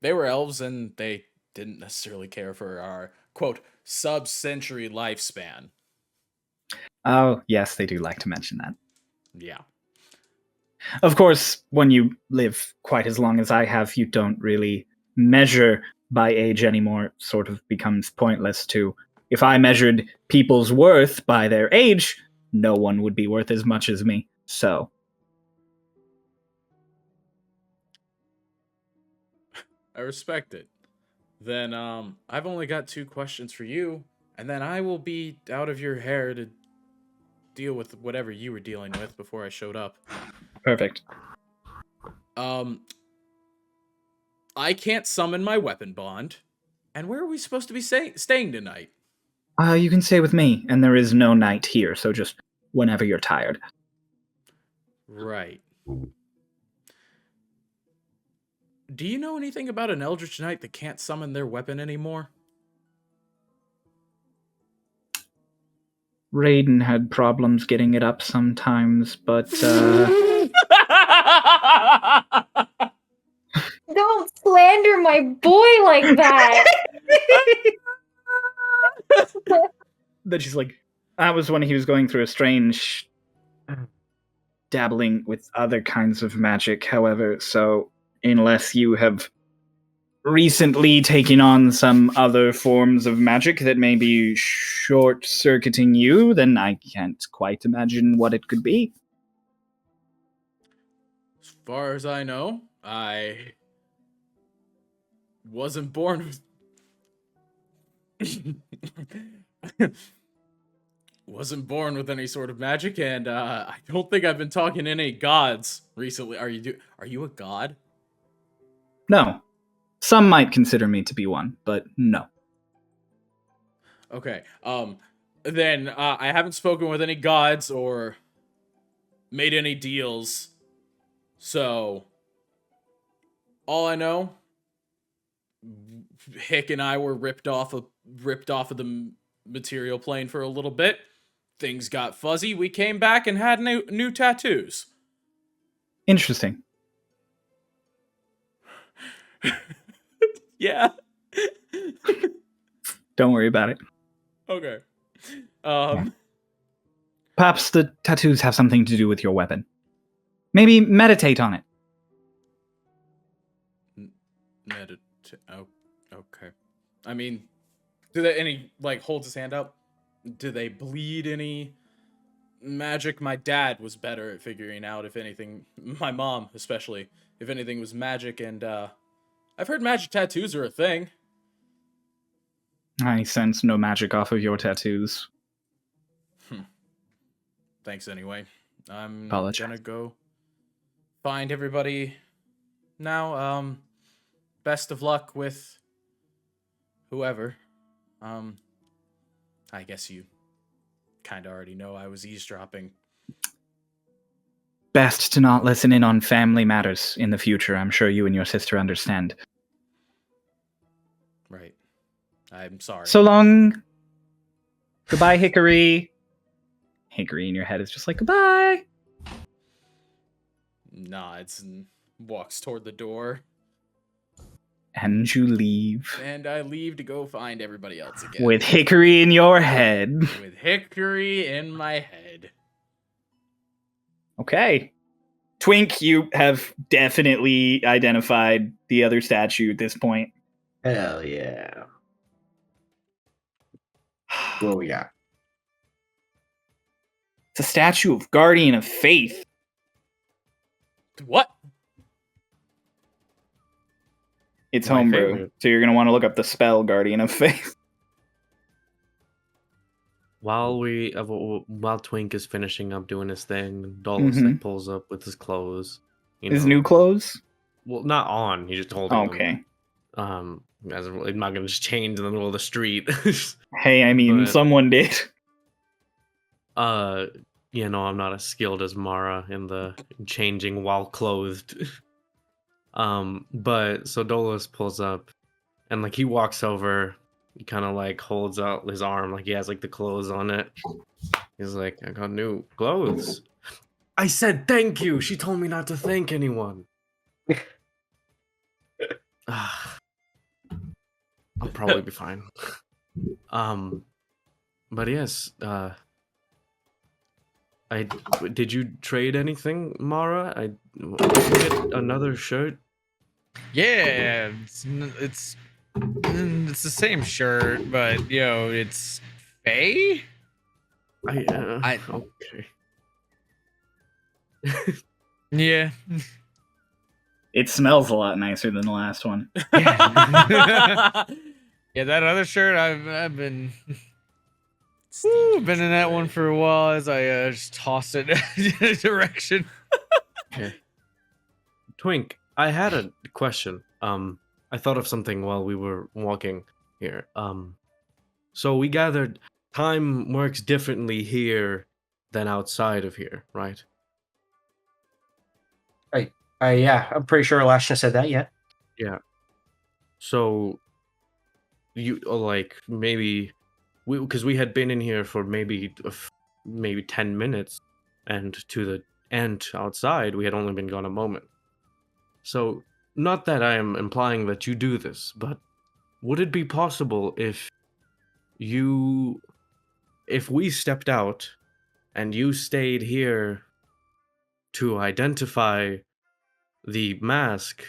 they were elves and they didn't necessarily care for our, quote, sub-century lifespan. Oh, yes, they do like to mention that. Yeah. Of course, when you live quite as long as I have, you don't really measure by age anymore. It sort of becomes pointless to... If I measured people's worth by their age, no one would be worth as much as me. So... I respect it. Then, I've only got 2 questions for you, and then I will be out of your hair to deal with whatever you were dealing with before I showed up. Perfect. I can't summon my weapon bond. And where are we supposed to be staying tonight? You can stay with me, and there is no night here, so just whenever you're tired. Right. Do you know anything about an Eldritch Knight that can't summon their weapon anymore? Raiden had problems getting it up sometimes, but, Don't slander my boy like that. Then she's like, that was when he was going through a strange dabbling with other kinds of magic, however, so unless you have recently taken on some other forms of magic that may be short-circuiting you, then I can't quite imagine what it could be. As far as I know, I wasn't born with... wasn't born with any sort of magic, and I don't think I've been talking to any gods recently. Are you a god? No. Some might consider me to be one, but no. Okay. Then I haven't spoken with any gods or made any deals. So all I know, Hick and I were ripped off of the material plane for a little bit. Things got fuzzy. We came back and had new tattoos. Interesting. Yeah. Don't worry about it. Okay. Um. Perhaps the tattoos have something to do with your weapon. Maybe meditate on it. Oh, okay. I mean, do they any like holds his hand up? Do they bleed any magic? My dad was better at figuring out if anything. My mom, especially, if anything was magic, and I've heard magic tattoos are a thing. I sense no magic off of your tattoos. Thanks anyway. I'm Apologize. gonna go find everybody now. Best of luck with whoever. I guess you kind of already know I was eavesdropping. Best to not listen in on family matters in the future. I'm sure you and your sister understand. Right. I'm sorry. So long. Goodbye, Hickory. Hickory in your head is just like, goodbye. Nods and walks toward the door. And you leave. And I leave to go find everybody else again. With Hickory in your head. With Hickory in my head. Okay. Twink, you have definitely identified the other statue at this point. Hell yeah. What we got? It's a statue of Guardian of Faith. What? It's My homebrew, favorite. so you're going to want to look up the spell Guardian of Faith. While Twink is finishing up doing his thing, Dolis like pulls up with his clothes. His new clothes? Well, not on. He's just holding them. Okay. As I'm not gonna just change in the middle of the street. Hey, I mean, But- someone did. I'm not as skilled as Mara in the changing while clothed. But so Dolis pulls up, and like he walks over, he kind of like holds out his arm, like he has like the clothes on it. He's like, I got new clothes. I said thank you. She told me not to thank anyone. I'll probably be fine. But yes, did you trade anything, Mara? Did you get another shirt? Yeah, it's the same shirt, but it's Faye. Okay. Yeah. It smells a lot nicer than the last one. Yeah, that other shirt I've been been in that one for a while as I just toss it in a direction. Okay. Twink, I had a question. I thought of something while we were walking here. So we gathered time works differently here than outside of here, right? Yeah, I'm pretty sure Arlashna said that, yeah. Yeah. So you like maybe because we had been in here for maybe 10 minutes, and to the end outside we had only been gone a moment. So not that I am implying that you do this, but would it be possible if we stepped out and you stayed here to identify the mask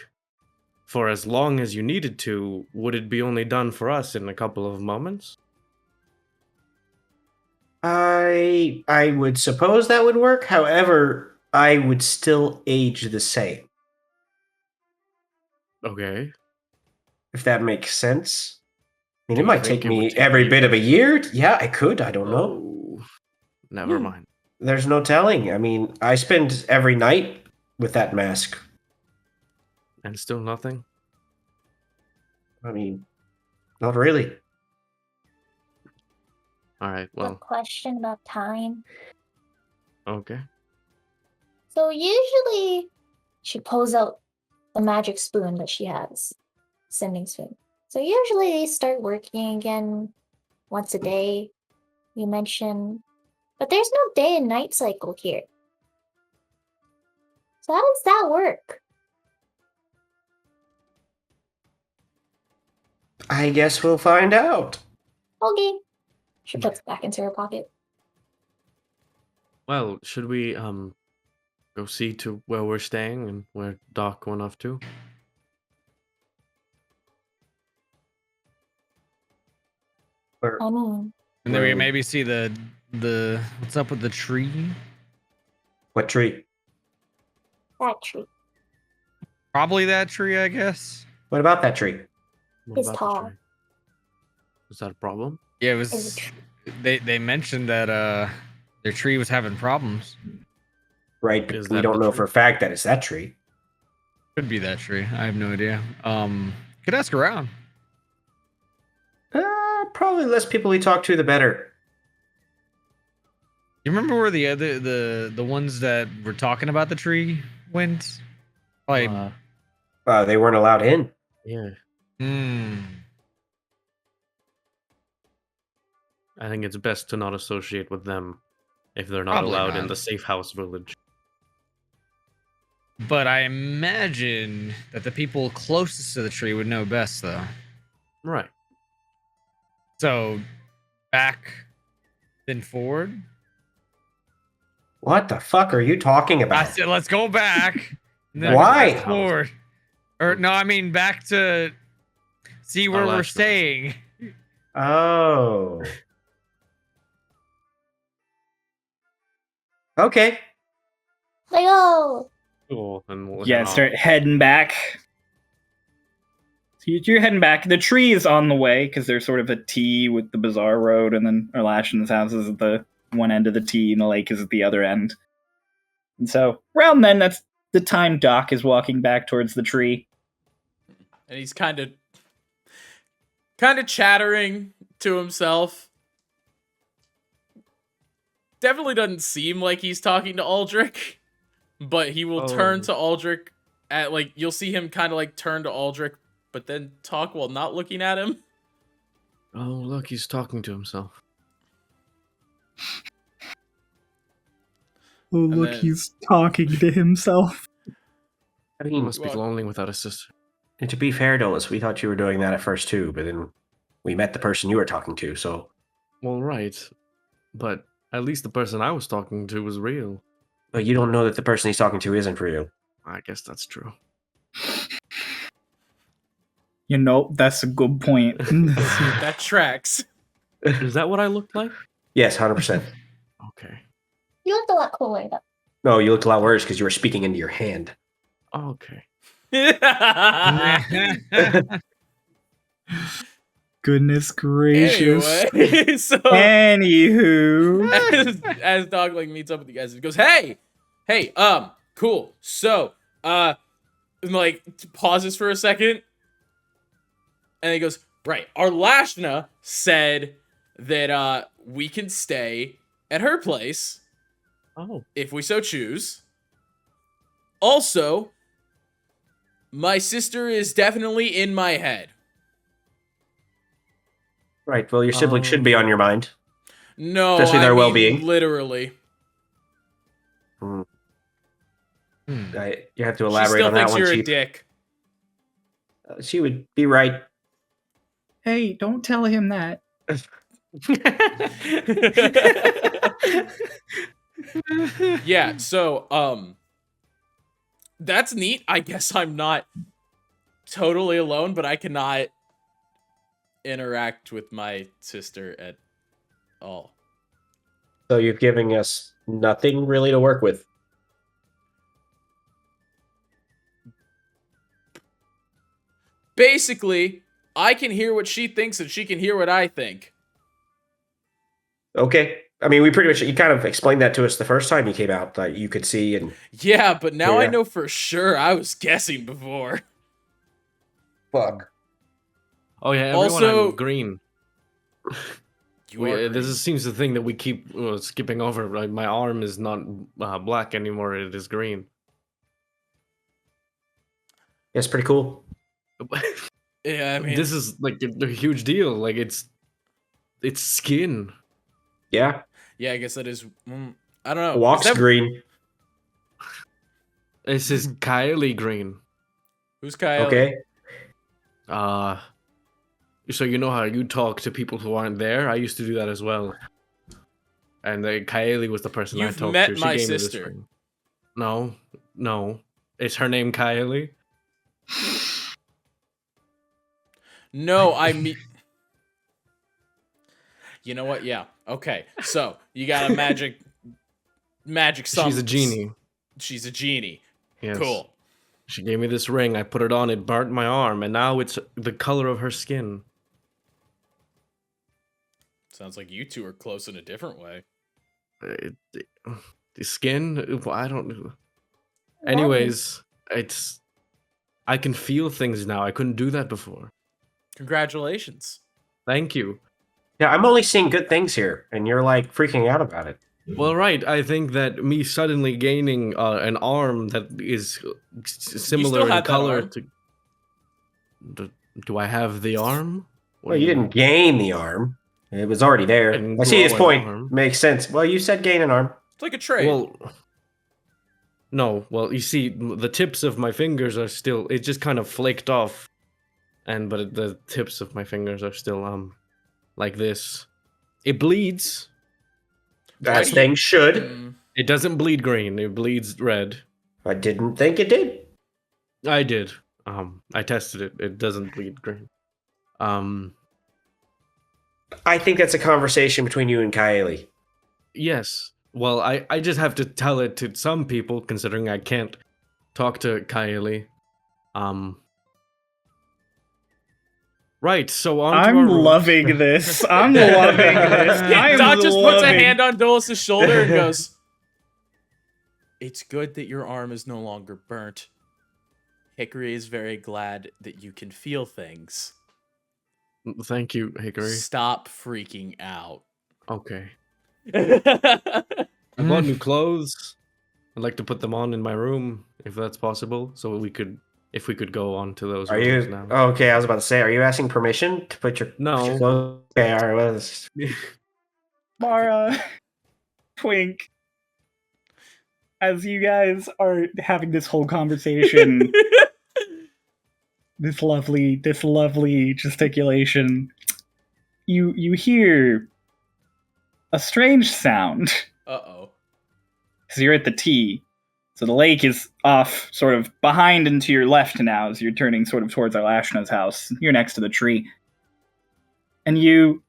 for as long as you needed to, would it be only done for us in a couple of moments? I would suppose that would work. However, I would still age the same, Okay. if that makes sense. I mean, Do it you might think take it would me take every you- bit of a year. Yeah, I could. I don't know. Oh, never mind. There's no telling. I mean, I spend every night with that mask. And still nothing? I mean, not really. All right, A well, question about time. okay. So usually she pulls out the magic spoon that she has, sending spoon. So usually they start working again once a day. You mentioned, but there's no day and night cycle here. So how does that work? I guess we'll find out. Okay. She puts it back into her pocket. Well, should we go see to where we're staying and where Doc went off to? I mean, And then we Road. maybe see the what's up with the tree? What tree? that tree. Probably that tree, I guess. What about that tree? What It's about the tall. tree? Was that a problem? Yeah, it Is was. it They mentioned that their tree was having problems. Right, but Is we that don't the know tree? for a fact that it's that tree. Could be that tree. I have no idea. Could ask around. Probably less people we talk to, the better. You remember where the ones that were talking about the tree went? Like, They weren't allowed in. Yeah. hmm. I think it's best to not associate with them if they're not Probably allowed in not. the safe house village. But I imagine that the people closest to the tree would know best, though. Right. So, back, then forward. What the fuck are you talking I about? said, let's go back. and then Why? fast Forward. Or no, I mean back to see where we're Arlashna. staying. Oh. Okay. Like, oh, Cool. And we'll Yeah, head on. start heading back. So you're heading back. The tree is on the way because there's sort of a T with the Bazaar Road, and then Arlashna's house is at the one end of the T, and the lake is at the other end. And so around then, that's the time Doc is walking back towards the tree. And he's kind of chattering to himself. Definitely doesn't seem like he's talking to Aldrich, but he will turn Oh. to Aldrich at like you'll see him kind of like turn to Aldrich, but then talk while not looking at him. Oh, look, he's talking to himself. Oh, look, then- he's talking to himself. I He mean, must be well- lonely without a sister. and to be fair, Dolis, we thought you were doing that at first too, but then we met the person you were talking to, so. Well, right. But at least the person I was talking to was real. But you don't know that the person he's talking to isn't real. I guess that's true. You know, that's a good point. That tracks. Is that what I looked like? Yes, 100%. Okay. you looked a lot cooler though. No, you looked a lot worse because you were speaking into your hand. Okay. Goodness gracious. Anyway, so Anywho. as Dogling meets up with you guys, he goes, "Hey, cool. So, and, like pauses for a second, and he goes, right. Arlashna said that we can stay at her place Oh. if we so choose. Also, my sister is definitely in my head. Right, well, your sibling should be on your mind. No, Especially I their mean well-being. literally. Hmm. Hmm. You have to She elaborate still on that thinks one, you're a Chief. dick. She would be right. Hey, don't tell him that. Yeah, so that's neat. I guess I'm not totally alone, but I cannot interact with my sister at all. So you're giving us nothing really to work with. Basically, I can hear what she thinks and she can hear what I think. Okay. I mean, we pretty much, you kind of explained that to us the first time you came out, that you could see, and Yeah, but now I Yeah. know for sure I was guessing before. fuck. Oh yeah, everyone Also- I'm green. You are This green. seems the thing that we keep skipping over. Like my arm is not black anymore; it is green. That's pretty cool. Yeah, I mean, This is like a huge deal. Like it's skin. Yeah. yeah, I guess that is. I don't know. Walks Is that- green. This is Kylie green. Who's Kyle? Okay. So you know how you talk to people who aren't there? I used to do that as well. And Kaeli was the person I You've talked met to. She my gave me sister. this ring. No. Is her name Kaeli? No, I mean. You know what? Yeah. Okay. So you got a magic summons. She's a genie. She's a genie. Yes. Cool. She gave me this ring. I put it on. It burnt my arm, and now it's the color of her skin. Sounds like you two are close in a different way. The skin? I don't know. Anyways, I can feel things now. I couldn't do that before. Congratulations. Thank you. Yeah, I'm only seeing good things here, and you're like freaking out about it. Well, right. I think that me suddenly gaining an arm that is similar in had that color arm. to. Do I have the arm? What Well, do you didn't gain the arm. It was already there. didn't I see his grow an point. arm. Makes sense. Well, you said gain an arm. It's like a trade. Well, no. Well, you see, the tips of my fingers are still. It just kind of flaked off, but the tips of my fingers are still like this. It bleeds. That thing should. Mm, It doesn't bleed green. It bleeds red. I didn't think it did. I did. I tested it. It doesn't bleed green. I think that's a conversation between you and Kaeli. Yes. Well, I just have to tell it to some people, considering I can't talk to Kaeli. Right, so on to our I'm room. loving this. I'm loving this. I am Doc just puts a loving- hand on Dolis' shoulder and goes, "It's good that your arm is no longer burnt. Hickory is very glad that you can feel things. Thank you, Hickory. Stop freaking out." Okay. I bought new clothes. I'd like to put them on in my room, if that's possible, so if we could go on to those Are rooms you? now. Oh, okay, I was about to say, are you asking permission to put your No. clothes? Okay, all right. Well, this- Mara, Twink, as you guys are having this whole conversation, this lovely gesticulation, you hear a strange sound. Uh-oh. So you're at the T. So the lake is off, sort of behind and to your left now, as you're turning sort of towards Arlashna's house. You're next to the tree. And you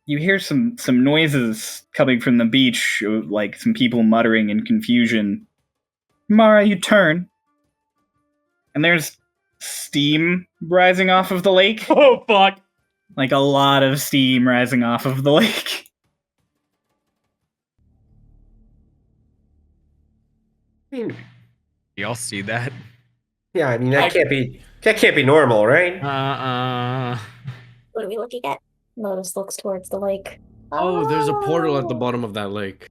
hear some noises coming from the beach, like some people muttering in confusion. Mara, you turn. And there's steam rising off of the lake. Oh, fuck. Like a lot of steam rising off of the lake. Y'all see that? yeah, I mean that can't be normal, right? What are we looking at? Lotus looks towards the lake. Oh, there's a portal at the bottom of that lake.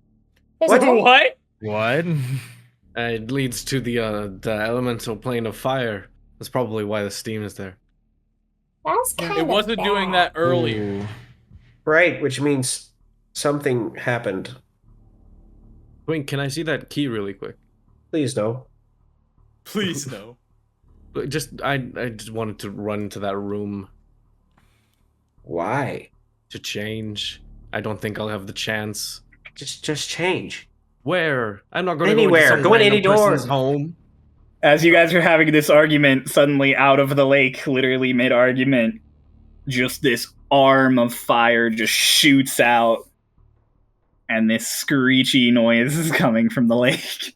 There's What? a lake. What? What? It leads to the elemental plane of fire. That's probably why the steam is there. That's kind of It wasn't doing that earlier. Ooh. Right, which means something happened. Wait, can I see that key really quick? Please no. Please, no. I just wanted to run into that room Why? to change. I don't think I'll have the chance. Just change. Where? I'm not going to Anywhere. Go Go in into some any random door. person's home. As you guys are having this argument, suddenly out of the lake, literally mid-argument, just this arm of fire just shoots out, and this screechy noise is coming from the lake.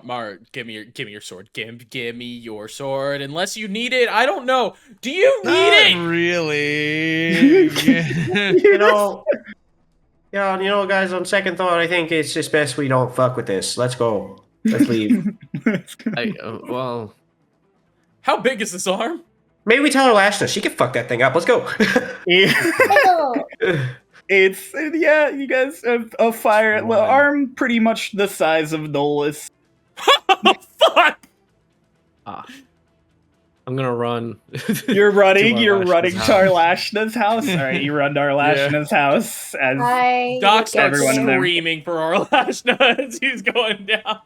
Mar, give me your sword. Give me your sword. Unless you need it, I don't know. Do you need Not it? really. You know, guys, on second thought, I think it's just best we don't fuck with this. Let's go. Let's leave. Well, How big is this arm? Maybe we tell her Arlashna. She can fuck that thing up. Let's go. Oh, It's, yeah, you guys have a fire, One. arm pretty much the size of Dolis. Fuck! I'm gonna run. You're running, To you're Arlashna's running to house. Arlashna's house. Alright, you run to Arlashna's house as I Doc look starts Everyone in there. screaming for Arlashna as he's going down.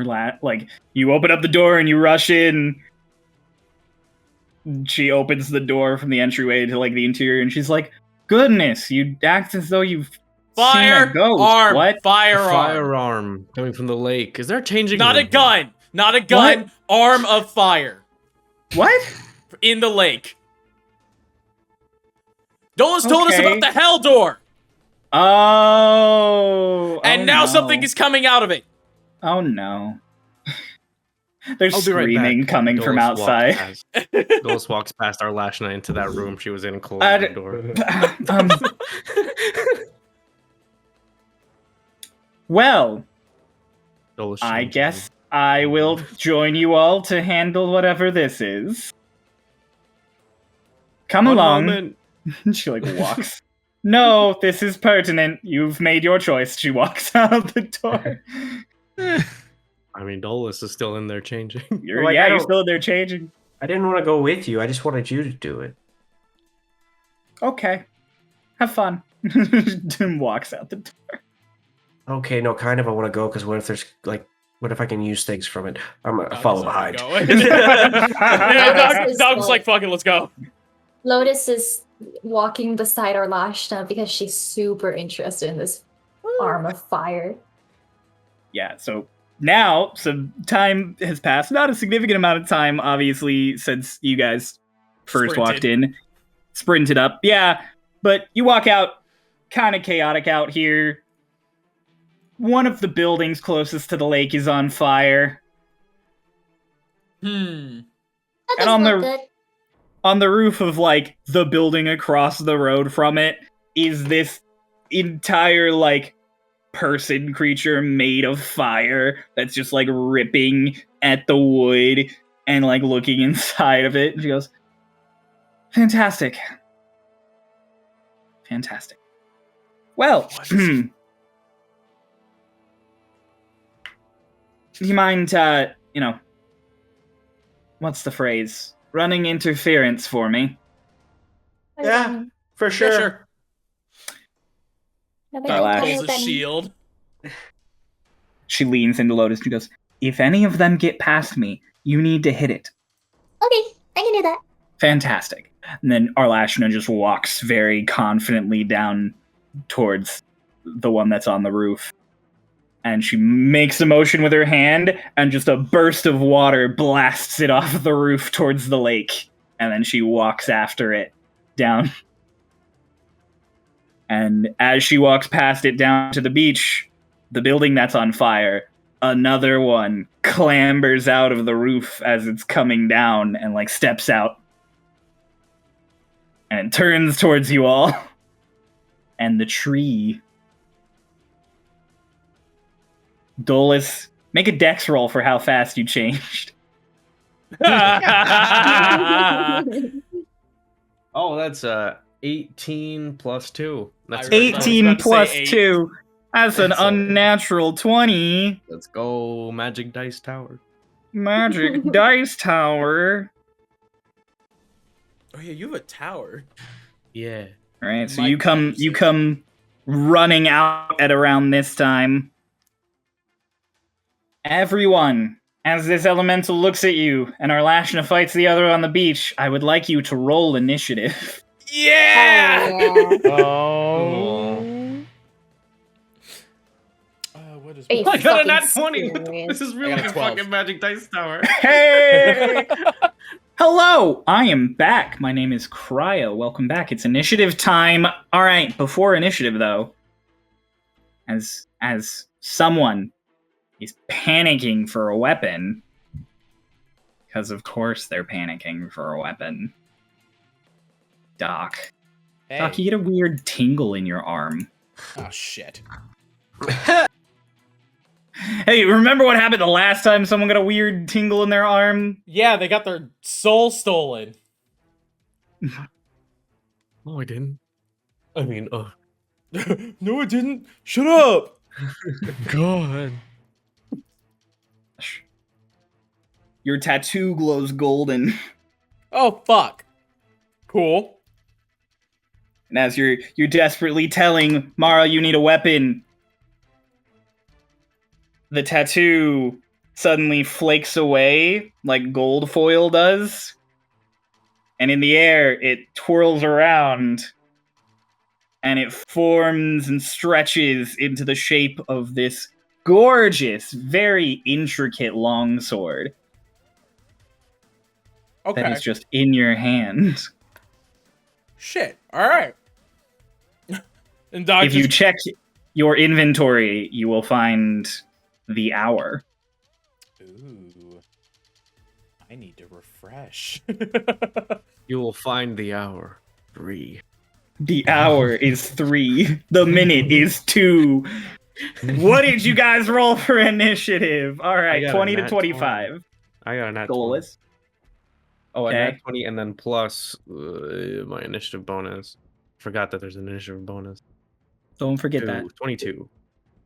like, you open up the door and you rush in. She opens the door from the entryway to, like, the interior, and she's like, goodness, you act as though you've seen a ghost. Firearm! What? A Firearm! firearm coming from the lake. Is there a changing Not a room? gun! Not a gun! What? Arm of fire. What? In the lake. Dolis told us Okay. about the hell door! Oh. And now something is coming out of it. Oh no. There's I'll be right screaming back. coming from Dolis walks outside. past- Dolis walks past Arlashna into that room she was in, closing the door. Well, Dolis I changed guess I will join you all to handle whatever this is. Come One along. moment. She, like, walks. No, this is pertinent. You've made your choice. She walks out the door. I mean, Dolis is still in there changing. You're, Like, yeah, I you're don't- still there changing. I didn't want to go with you. I just wanted you to do it. Okay. Have fun. Tim walks out the door. Okay, no, kind of. I want to go because what if there's like, what if I can use things from it? I'm gonna Dog follow doesn't behind. wanna go. Yeah, Lotus Dog's is like, fuck it, let's go. Lotus is walking beside Arlashna because she's super interested in this arm of fire. Yeah, so now some time has passed. Not a significant amount of time, obviously, since you guys first Sprinted. walked in. Sprinted up. Yeah, but you walk out, kind of chaotic out here. One of the buildings closest to the lake is on fire. That And doesn't on look the- good. On the roof of, like, the building across the road from it is this entire, like, person creature made of fire that's just, like, ripping at the wood and, like, looking inside of it. And she goes, fantastic. Fantastic. Well, do you mind, what's the phrase? Running interference for me. Yeah. For sure. Yeah, sure. Nobody Starlash. can tell me Pulls what a that means. shield. She leans into Lotus and goes, if any of them get past me, you need to hit it. Okay, I can do that. Fantastic. And then Arlashna just walks very confidently down towards the one that's on the roof. And she makes a motion with her hand, and just a burst of water blasts it off the roof towards the lake. And then she walks after it down. And as she walks past it down to the beach, the building that's on fire, another one clambers out of the roof as it's coming down and, like, steps out. And turns towards you all. And the tree. Dolis, make a dex roll for how fast you changed. Oh, that's 18 plus 2. That's I really thought he was 18 about to say plus 8. 2. That's an That's a- unnatural 20. Let's go, Magic Dice Tower. Magic Dice Tower. Oh yeah, you have a tower. Yeah. Alright, so Might you come use it. running out at around this time. Everyone, as this elemental looks at you and Arlashna fights the other on the beach, I would like you to roll initiative. Yeah! Oh, yeah. Oh. What is Are you I got a fucking nat 20. serious? This is I really got a 12. fucking Magic Dice Tower. Hey! Hello, I am back. My name is Cryo. Welcome back. It's initiative time. All right, before initiative though, as someone is panicking for a weapon, because of course they're panicking for a weapon. Doc, Hey. Doc, you get a weird tingle in your arm. Oh shit. Hey, remember what happened the last time someone got a weird tingle in their arm? Yeah, they got their soul stolen. No, I didn't. I mean, No, it didn't. Shut up. God. Your tattoo glows golden. Oh fuck. Cool. And as you're desperately telling Mara you need a weapon, the tattoo suddenly flakes away like gold foil does. And in the air, it twirls around. And it forms and stretches into the shape of this gorgeous, very intricate longsword. Okay. That is just in your hand. Shit. All right. And Doc If you check your inventory, you will find the hour. Ooh. I need to refresh. You will find the hour 3. The hour is 3. The minute is 2. What did you guys roll for initiative? All I right, got a 20 to nat 25. I got a nat 20. Goalless. Oh, a Okay. nat 20 and then plus my initiative bonus. Forgot that there's an initiative bonus. Don't forget that. 22.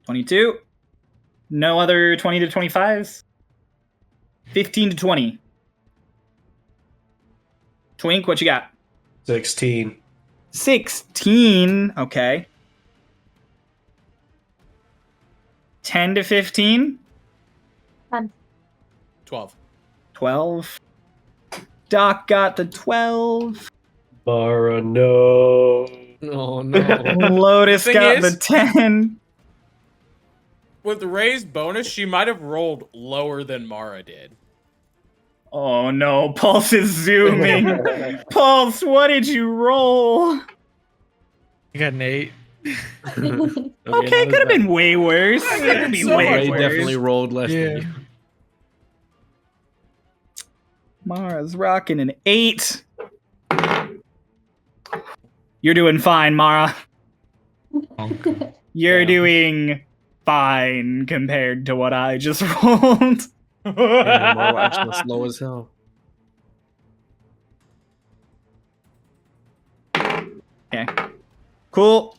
22. No other 20 to 25s. 15 to 20. Twink, what you got? 16. 16. Okay. 10 to 15. 12. 12. Doc got the 12. Mara, no. Oh no. Lotus The thing got is- the 10. With the raised bonus, she might have rolled lower than Mara did. Oh no, Pulse is zooming. Pulse, what did you roll? I got an 8. Okay, could have been way worse. I mean, Could have it's been so way much Ray worse. definitely rolled less than you. Mara's rocking an 8. You're doing fine, Mara. You're Yeah. doing fine compared to what I just rolled. Yeah, Mara actually slow as hell. Okay. Cool.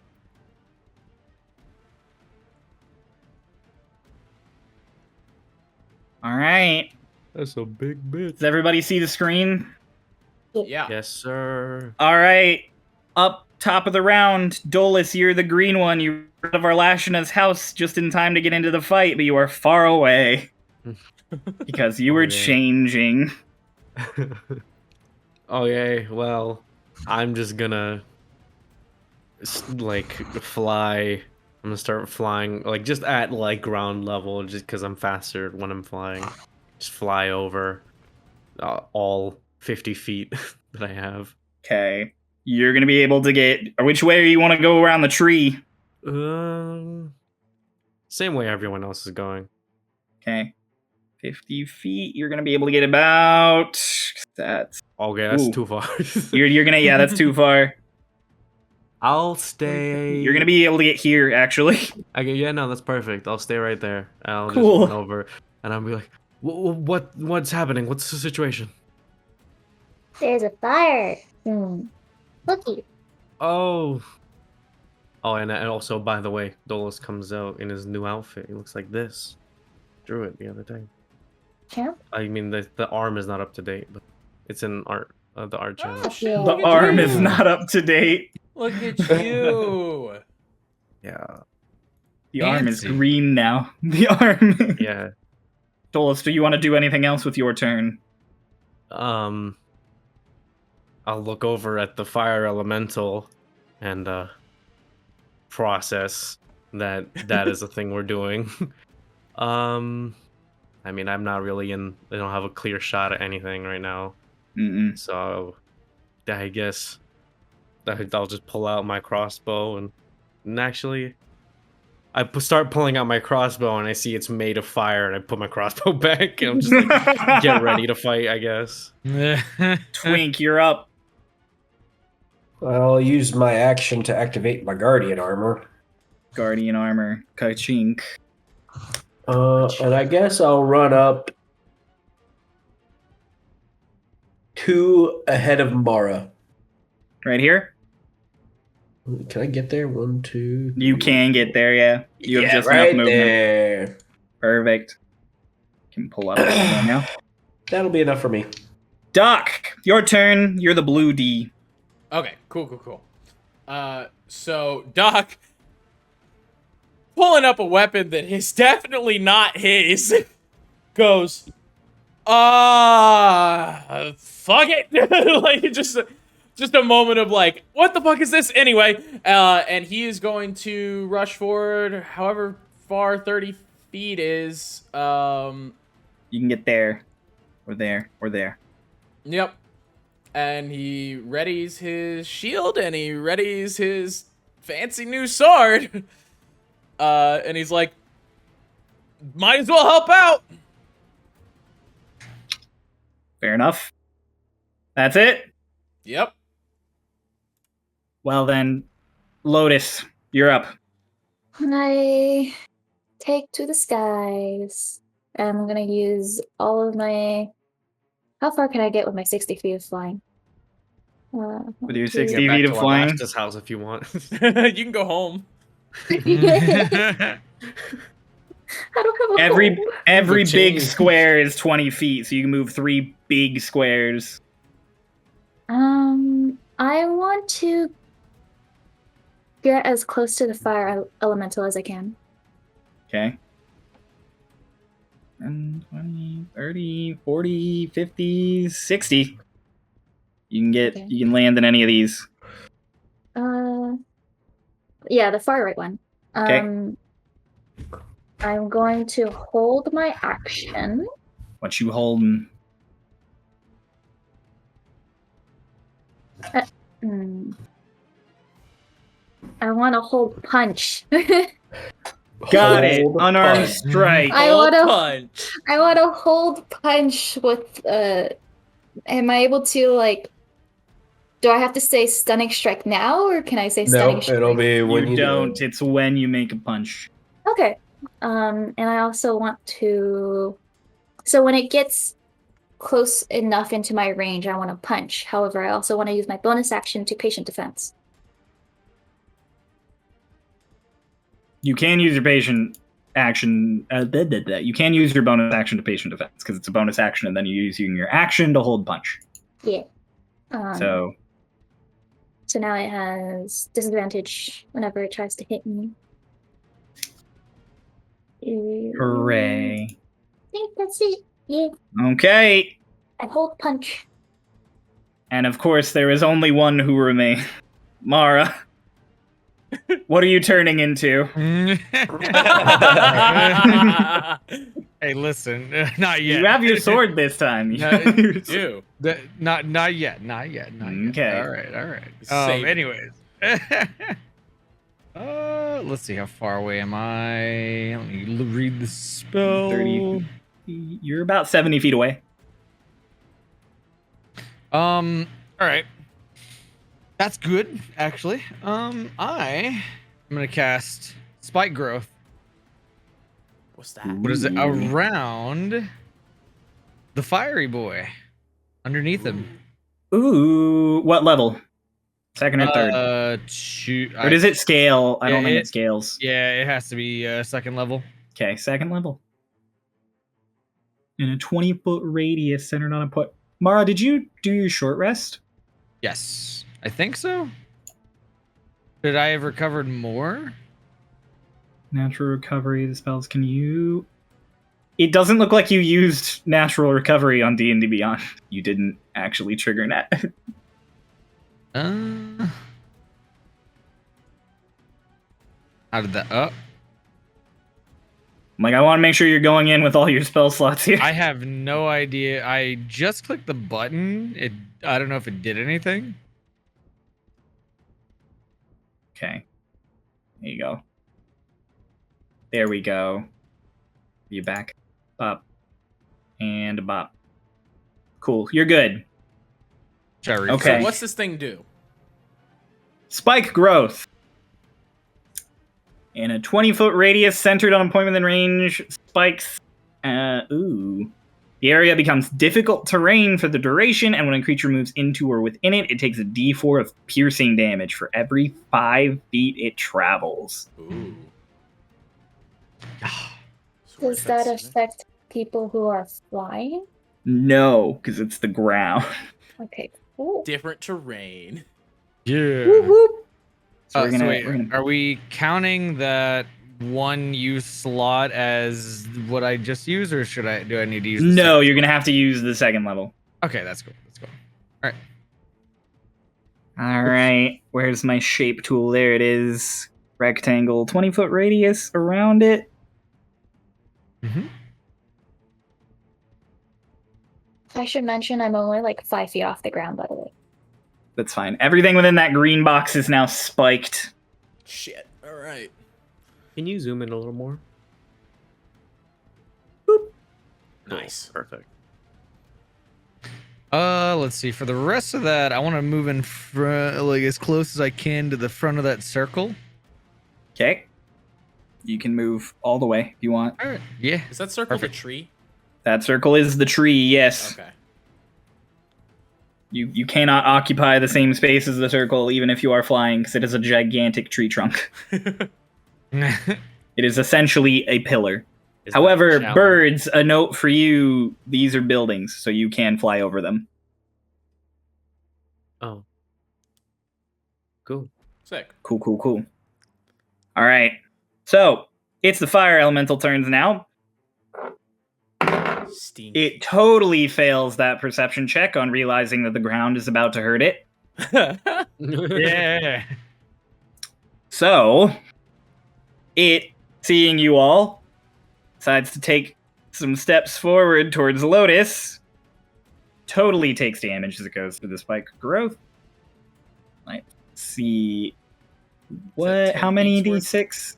All right. That's a big bit. Does everybody see the screen? Yeah. Yes, sir. All right. Up top of the round, Dolis, you're the green one. You're out of Arlashna's house just in time to get into the fight, but you are far away because you were Okay. changing. Oh yay, well, I'm just gonna like fly. I'm gonna start flying like just at like ground level, just because I'm faster when I'm flying. Just fly over all 50 feet that I have. Okay. You're going to be able to get... Which way you want to go around the tree? Same way everyone else is going. Okay. 50 feet. You're going to be able to get about... That's... Okay, that's Ooh. too far. You're going to... Yeah, that's too far. I'll stay. You're going to be able to get here, actually. Okay, yeah, no, that's perfect. I'll stay right there. I'll Cool. just run over, and I'll be like, "What's happening? What's the situation?" There's a fire. Looky. Oh, and also, by the way, Dolos comes out in his new outfit. He looks like this. Drew it the other day. Champ? I mean, the arm is not up to date, but it's in art. The art channel. Oh, shit, The The look at arm you. is not up to date. Look at you. Yeah, The arm is Fancy. green now. The arm... yeah. Dolis, do you want to do anything else with your turn? I'll look over at the fire elemental, and process that is a thing we're doing. I mean, I'm not really in. I don't have a clear shot at anything right now, Mm-mm. so I guess I'll just pull out my crossbow and actually, start pulling out my crossbow and I see it's made of fire and I put my crossbow back and I'm just like, get ready to fight, I guess. Twink, you're up. I'll use my action to activate my guardian armor. Guardian armor. Ka-chink. And I guess I'll run up 2 ahead of Mara. Right here? Can I get there? 1, 2. You can get there, yeah. You have Yeah, just right enough movement. there. Perfect. Can pull up right now. That'll be enough for me. Doc, your turn. You're the blue D. Okay, cool. So Doc pulling up a weapon that is definitely not his. goes, fuck it. Like, just a moment of like, what the fuck is this anyway? And he is going to rush forward, however far 30 feet is. You can get there, or there, or there. Yep. And he readies his shield and he readies his fancy new sword. And he's like, might as well help out. Fair enough. That's it? Yep. Well then, Lotus, you're up. I take to the skies. I'm gonna use all of my. How far can I get with my 60 feet of flying? With your 60 Get back feet to of flying? Arlashna's house if you want. You can go home. I don't have a Every home. every The big chain. square is 20 feet, so you can move 3 big squares. I want to get as close to the fire elemental as I can. Okay. 10, 20, 30, 40, 50, 60. You can get Okay. you can land in any of these. Yeah, the far right one. Okay. I'm going to hold my action. What you holding? I want to hold punch. Got it. Hold Unarmed punch. strike. I Hold wanna- punch. I want to hold punch with. Am I able to like? Do I have to say stunning strike now, or can I say stunning Nope, strike? it'll be when You you don't. It's when you make a punch. Okay. And I also want to. So when it gets close enough into my range, I want to punch. However, I also want to use my bonus action to patient defense. You can use your patient action. You can use your bonus action to patient defense because it's a bonus action, and then you're using your action to hold punch. Yeah. So So now it has disadvantage whenever it tries to hit me. hooray! I think that's it. Yeah. Okay. I hold punch. And of course, there is only one who remains. Mara, what are you turning into? Hey, listen, not yet. You have your sword this time. Ew. Not yet. Not yet. Okay. All right. Save it. Anyways. Let's see. How far away am I? Let me read the spell. 30. You're about 70 feet away. All right. That's good, actually. I'm gonna cast Spike Growth. What's that? What is it? Ooh. Around the fiery boy, underneath him. Ooh, what level? Second or third? Or does it scale? I don't think it scales. Yeah, it has to be second level. Okay, second level. In a 20-foot radius centered on a point. Mara, did you do your short rest? Yes, I think so. Did I have recovered more? Natural recovery, the spells can you... It doesn't look like you used natural recovery on D&D Beyond. You didn't actually trigger that. How did that up? Like, I want to make sure you're going in with all your spell slots here. I have no idea. I just clicked the button. I don't know if it did anything. Okay. There you go. There we go. You back up. And a bop. Cool. You're good. Should I read Okay. So what's this thing do? Spike growth. In a 20-foot radius centered on a point within range, spikes. The area becomes difficult terrain for the duration, and when a creature moves into or within it, it takes a d4 of piercing damage for every 5 feet it travels. Ooh. Does that affect people who are flying? No, because it's the ground. Okay, cool. Different terrain? Yeah. Whoop, whoop. So So wait, are we counting that one use slot as what I just used, or do I need to use? The No, second? you're gonna have to use the second level. Okay, that's cool. That's cool. All right. All right, where's my shape tool? There it is. Rectangle, 20-foot radius around it. Mm-hmm. I should mention I'm only like 5 feet off the ground, by the way. That's fine. Everything within that green box is now spiked. Shit. All right. Can you zoom in a little more? Nice. Perfect. Let's see. For the rest of that, I want to move in like as close as I can to the front of that circle. Okay. You can move all the way if you want. All right. Yeah. Is that circle Perfect. the tree? That circle is the tree, yes. Okay. You cannot occupy the same space as the circle, even if you are flying, because it is a gigantic tree trunk. It is essentially a pillar. Is that However, challenge? birds, a note for you, these are buildings, so you can fly over them. Oh. Cool. Sick. Cool. All right. So, it's the fire elemental turns now. Steam. It totally fails that perception check on realizing that the ground is about to hurt it. Yeah. So, it, seeing you all, decides to take some steps forward towards Lotus. Totally takes damage as it goes through the spike growth. Let's see. What? 10 How many feet's worth? d6?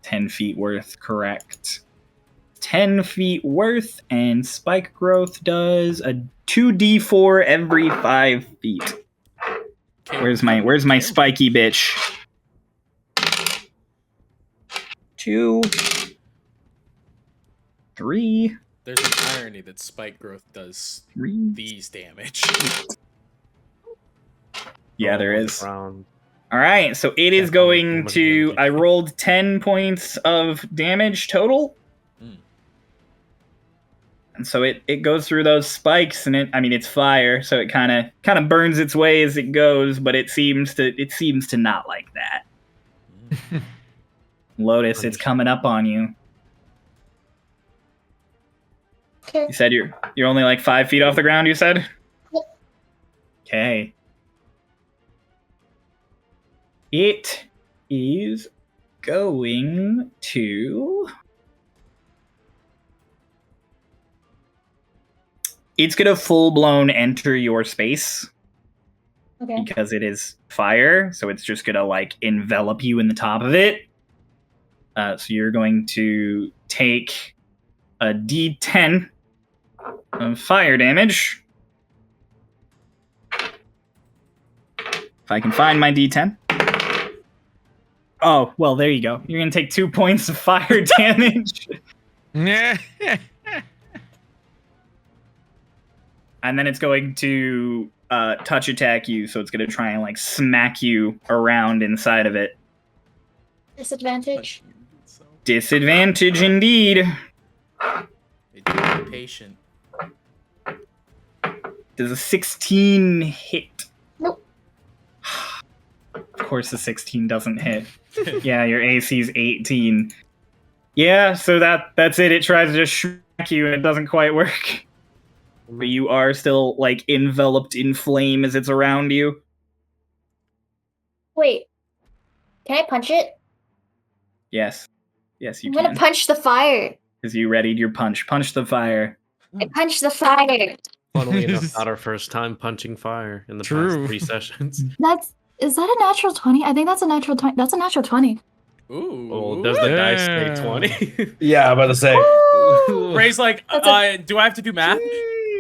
10 feet worth, correct. 10 feet worth, and spike growth does a 2d4 every 5 feet. Okay, Where's my spiky bitch? 2, 3, There's an irony that spike growth does 3. these damage. Yeah, there Oh, is. round. All right, so it is Yeah, going much to. damage. I rolled 10 points of damage total. Mm. And so it goes through those spikes, and it's fire, so it kind of burns its way as it goes, but it seems to not like that. Mm. Lotus, it's coming up on you. Okay. You said you're only like 5 feet off the ground. You said. Yep. Okay. It is going to. It's gonna full blown enter your space Okay. because it is fire, so it's just gonna like envelop you in the top of it. So you're going to take a D10 of fire damage. If I can find my D10. Oh, well, there you go. You're going to take 2 points of fire damage. Yeah. And then it's going to touch attack you, so it's going to try and like smack you around inside of it. Disadvantage. Disadvantage indeed. They do be patient. Does a 16 hit? Nope. Of course the 16 doesn't hit. Yeah, your AC's 18. Yeah, so that's it. It tries to just smack you and it doesn't quite work. But you are still like enveloped in flame as it's around you. Wait. Can I punch it? Yes. Yes, you I'm gonna can. punch the fire. Because you readied your punch. Punch the fire. I punch the fire. Funnily enough, not our first time punching fire in the True. past 3 sessions. Is that a natural 20? I think that's a natural 20. That's a natural 20. Ooh. Oh, does the dice say Yeah. 20? Yeah, I'm about to say. Ray's like, That's do I have to do math?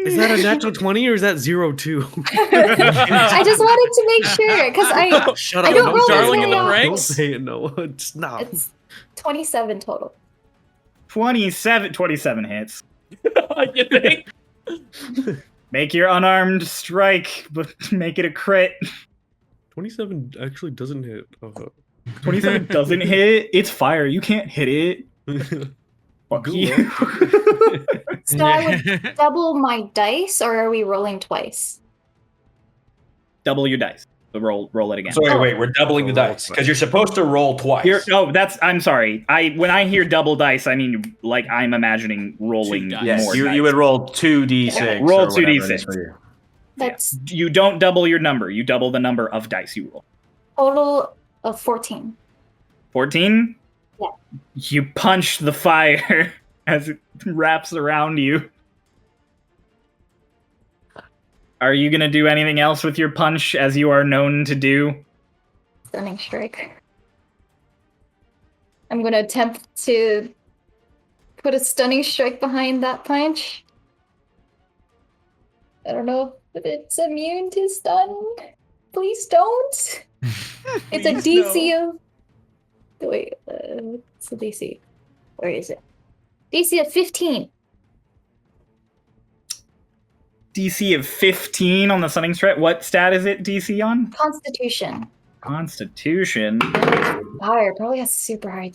Is that a natural 20 or is that 02? I just wanted to make sure because I Shut I up. don't Don't roll say Darling it, in the Noah. Don't ranks? say it, Noah. Stop. it's 27 total. 27 hits. You think? Make your unarmed strike, but make it a crit. 27 actually doesn't hit. 27 doesn't hit. It's fire. You can't hit it. Fuck Good you. So I would double my dice, or are we rolling twice? Double your dice. Roll it again. So wait, we're doubling the dice because you're supposed to roll twice. I'm sorry. When I hear double dice, I mean like I'm imagining rolling Two more. dice. Yes, dice. you would roll 2d6. Roll or whatever it 2d6. is for you. That's You don't double your number. You double the number of dice you roll. total of 14. 14? Yeah. You punch the fire as it wraps around you. Are you going to do anything else with your punch as you are known to do? Stunning strike. I'm going to attempt to put a stunning strike behind that punch. I don't know if it's immune to stun. Please don't. It's a Please DC of... Wait, what's the DC? Where is it? DC of 15. DC of 15 on the stunning strike. What stat is it DC on? Constitution. Constitution. Fire probably has super high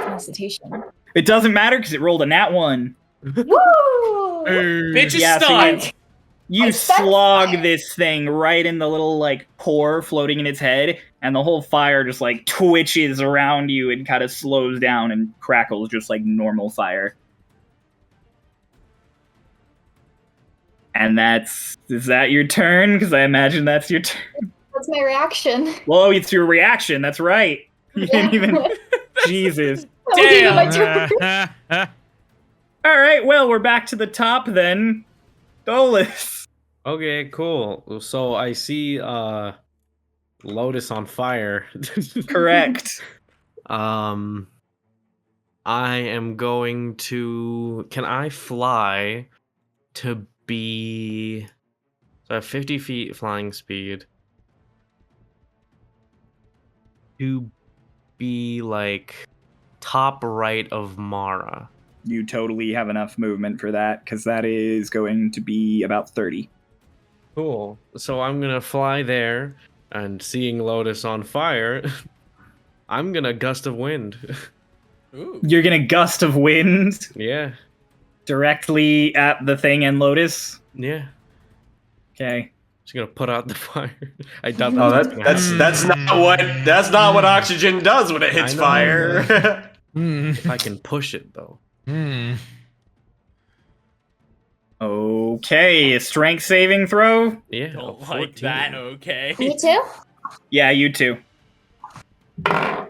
Constitution. It doesn't matter because it rolled a nat 1. Woo! Bitch is Yeah, so stunned. You I spent slog fire. this thing right in the little like core floating in its head, and the whole fire just like twitches around you and kind of slows down and crackles just like normal fire. And is that your turn? Because I imagine that's your turn. That's my reaction. Whoa, it's your reaction. That's right. You didn't even. Jesus. That wasn't even my turn. All right. Well, we're back to the top then. Dolis. Okay, cool. So I see Lotus on fire. Correct. I am going to... Can I fly to be... So I have 50 feet flying speed. To be like top right of Mara. You totally have enough movement for that because that is going to be about 30. Cool. So I'm gonna fly there, and seeing Lotus on fire, I'm gonna gust of wind. Ooh. You're gonna gust of wind Yeah, directly at the thing and Lotus. yeah. Okay. Just gonna put out the fire. I doubt Oh, that's gonna happen. that's not what oxygen does when it hits I know. fire. If I can push it though. Okay, a strength saving throw. Yeah. Don't a like 14. that, okay. Me too? Yeah, you too. Come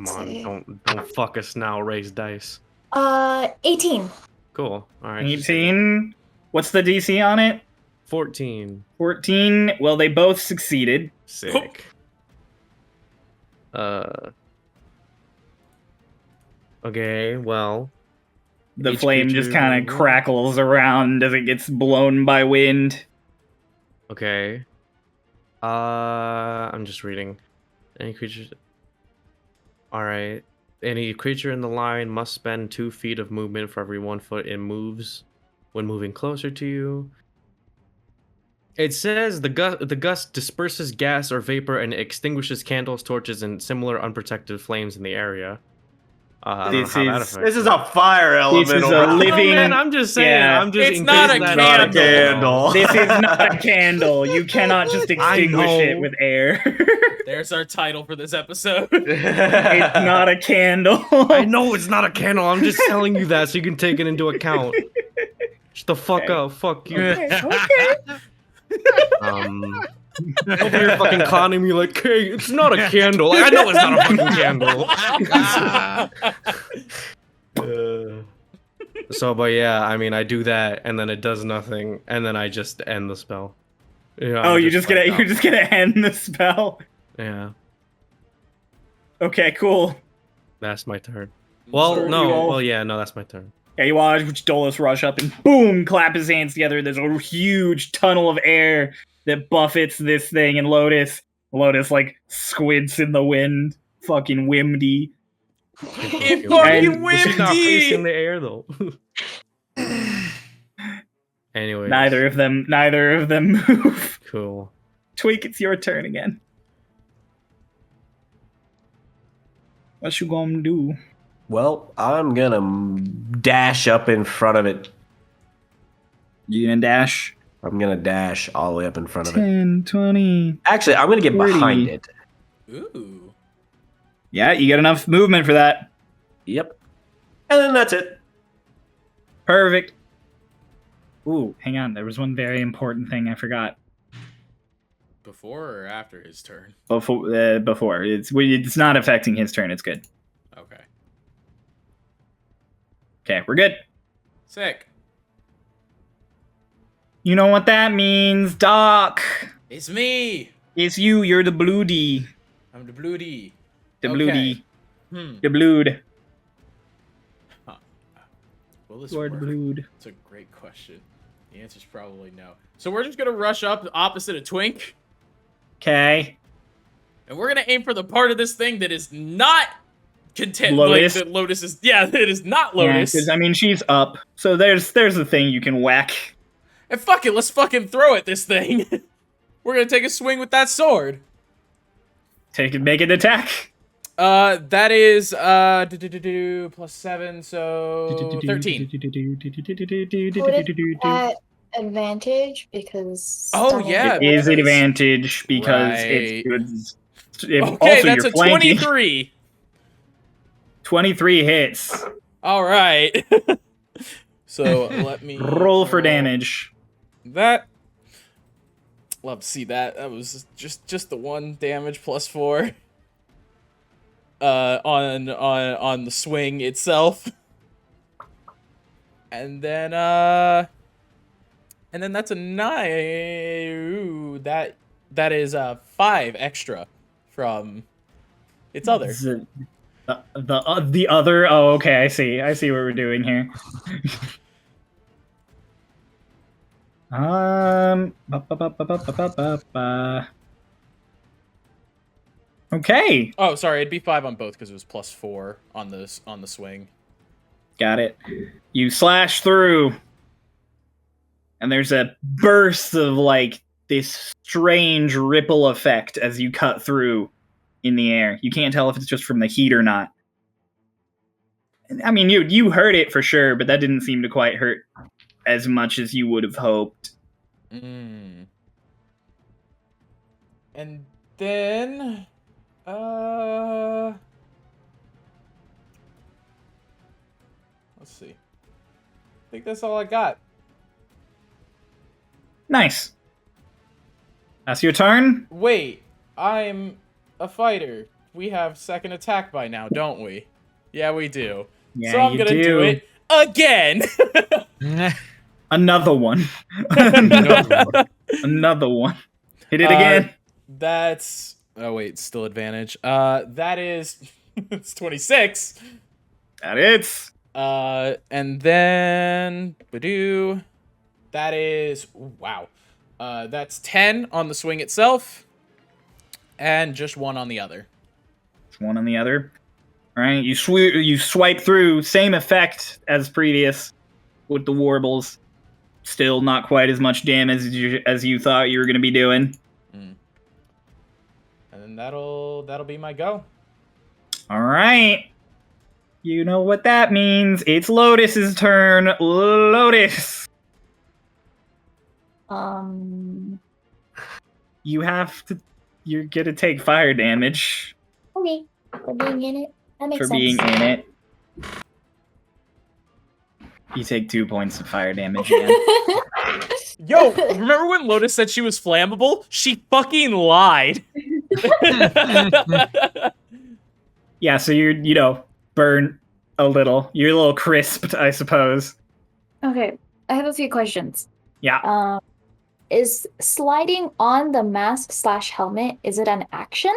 on, don't fuck us now. Raise dice. 18. Cool. All right. 18. What's the DC on it? 14. 14. Well, they both succeeded. Sick. Okay. Well. The Each flame just creature- kind of crackles around as it gets blown by wind. Okay. I'm just reading. Any creatures. Alright. Any creature in the line must spend 2 feet of movement for every 1 foot it moves when moving closer to you. It says the gust disperses gas or vapor and extinguishes candles, torches, and similar unprotected flames in the area. I don't know how that affects This is it. a fire element. This is over a here. living- Oh, man, I'm just saying. Yeah. I'm just It's in not case a that- Not a candle. candle. This is not a candle. You cannot just extinguish it know. with air. There's our title for this episode. It's not a candle. I know it's not a candle. I'm just telling you that so you can take it into account. Shut the fuck up. Fuck you. Over here fucking clowning me like, hey, it's not a candle. Like, I know it's not a fucking candle. So, but yeah, I mean, I do that, and then it does nothing, and then I just end the spell. Yeah, Oh, I'm you're just gonna end the spell. Yeah, Okay, cool. that's my turn. Well, So no, you all- well, yeah, no, that's my turn. Yeah, you watch Dolus rush up and boom, clap his hands together. There's a huge tunnel of air that buffets this thing, and Lotus like squints in the wind, fucking windy. It And- fucking But she's not facing windy. the air though. Anyway, Neither of them move. cool. Tweak, it's your turn again. What you gonna do? Well, I'm gonna dash up in front of it. You gonna dash? I'm gonna dash all the way up in front of it. 10, 20. Actually, I'm gonna get 30. behind it. Ooh. Yeah, you get enough movement for that. Yep. And then that's it. Perfect. Ooh, hang on. There was one very important thing I forgot. Before or after his turn? Before. It's not affecting his turn. It's good. Okay. Okay, we're good. Sick. You know what that means, Doc. It's me. It's you. You're the Bloody. I'm the Bloody. The Okay. Bloody. Hmm. The Blood. Will this Lord work? Blood. It's a great question. The answer's probably no. So we're just gonna rush up opposite of Twink, Okay. and we're gonna aim for the part of this thing that is not content. Lotus? Like that Lotus is. Yeah, it is not Yeah, Lotus. because I mean she's up, so there's a thing you can whack. And fuck it, let's fucking throw at this thing. We're gonna take a swing with that sword. Make an attack. That is plus 7, so 13. Would it at advantage because Oh, yeah, It is an because- advantage because Right. it's Okay, also that's you're a flanking. 23. 23 hits. All right. So let me Roll for damage. That. Love to see that. That was just the 1 damage plus 4. On the swing itself. And then that's a 9. Ooh, that is 5 extra from its other. The other. Oh, okay. I see what we're doing here. Okay, Oh, sorry, it'd be 5 on both because it was plus 4 on the swing. got it. You slash through, and there's a burst of like this strange ripple effect as you cut through in the air. You can't tell if it's just from the heat or not. I mean, you heard it for sure, but that didn't seem to quite hurt as much as you would have hoped. Mm. And then, let's see. I think that's all I got. Nice. That's your turn? Wait, I'm a fighter. We have second attack by now, don't we? Yeah, we do. Yeah, So I'm you gonna do it again. Another one. Another one. Hit it again. That's. Oh wait, still advantage. That is. It's 26. That it's. And then Badoo. That is wow. That's 10 on the swing itself, and just 1 on the other. One on the other. All right, you swipe through, same effect as previous with the warbles. Still not quite as much damage as you thought you were going to be doing. And then that'll be my go. All right. You know what that means. It's Lotus's turn. Lotus. You have to. You're going to take fire damage Okay, for being in it. That makes for sense. being in it. You take 2 points of fire damage again. Yo, remember when Lotus said she was flammable? She fucking lied. Yeah, so you're, burnt a little. You're a little crisped, I suppose. Okay, I have a few questions. Yeah. Is sliding on the mask/helmet, is it an action?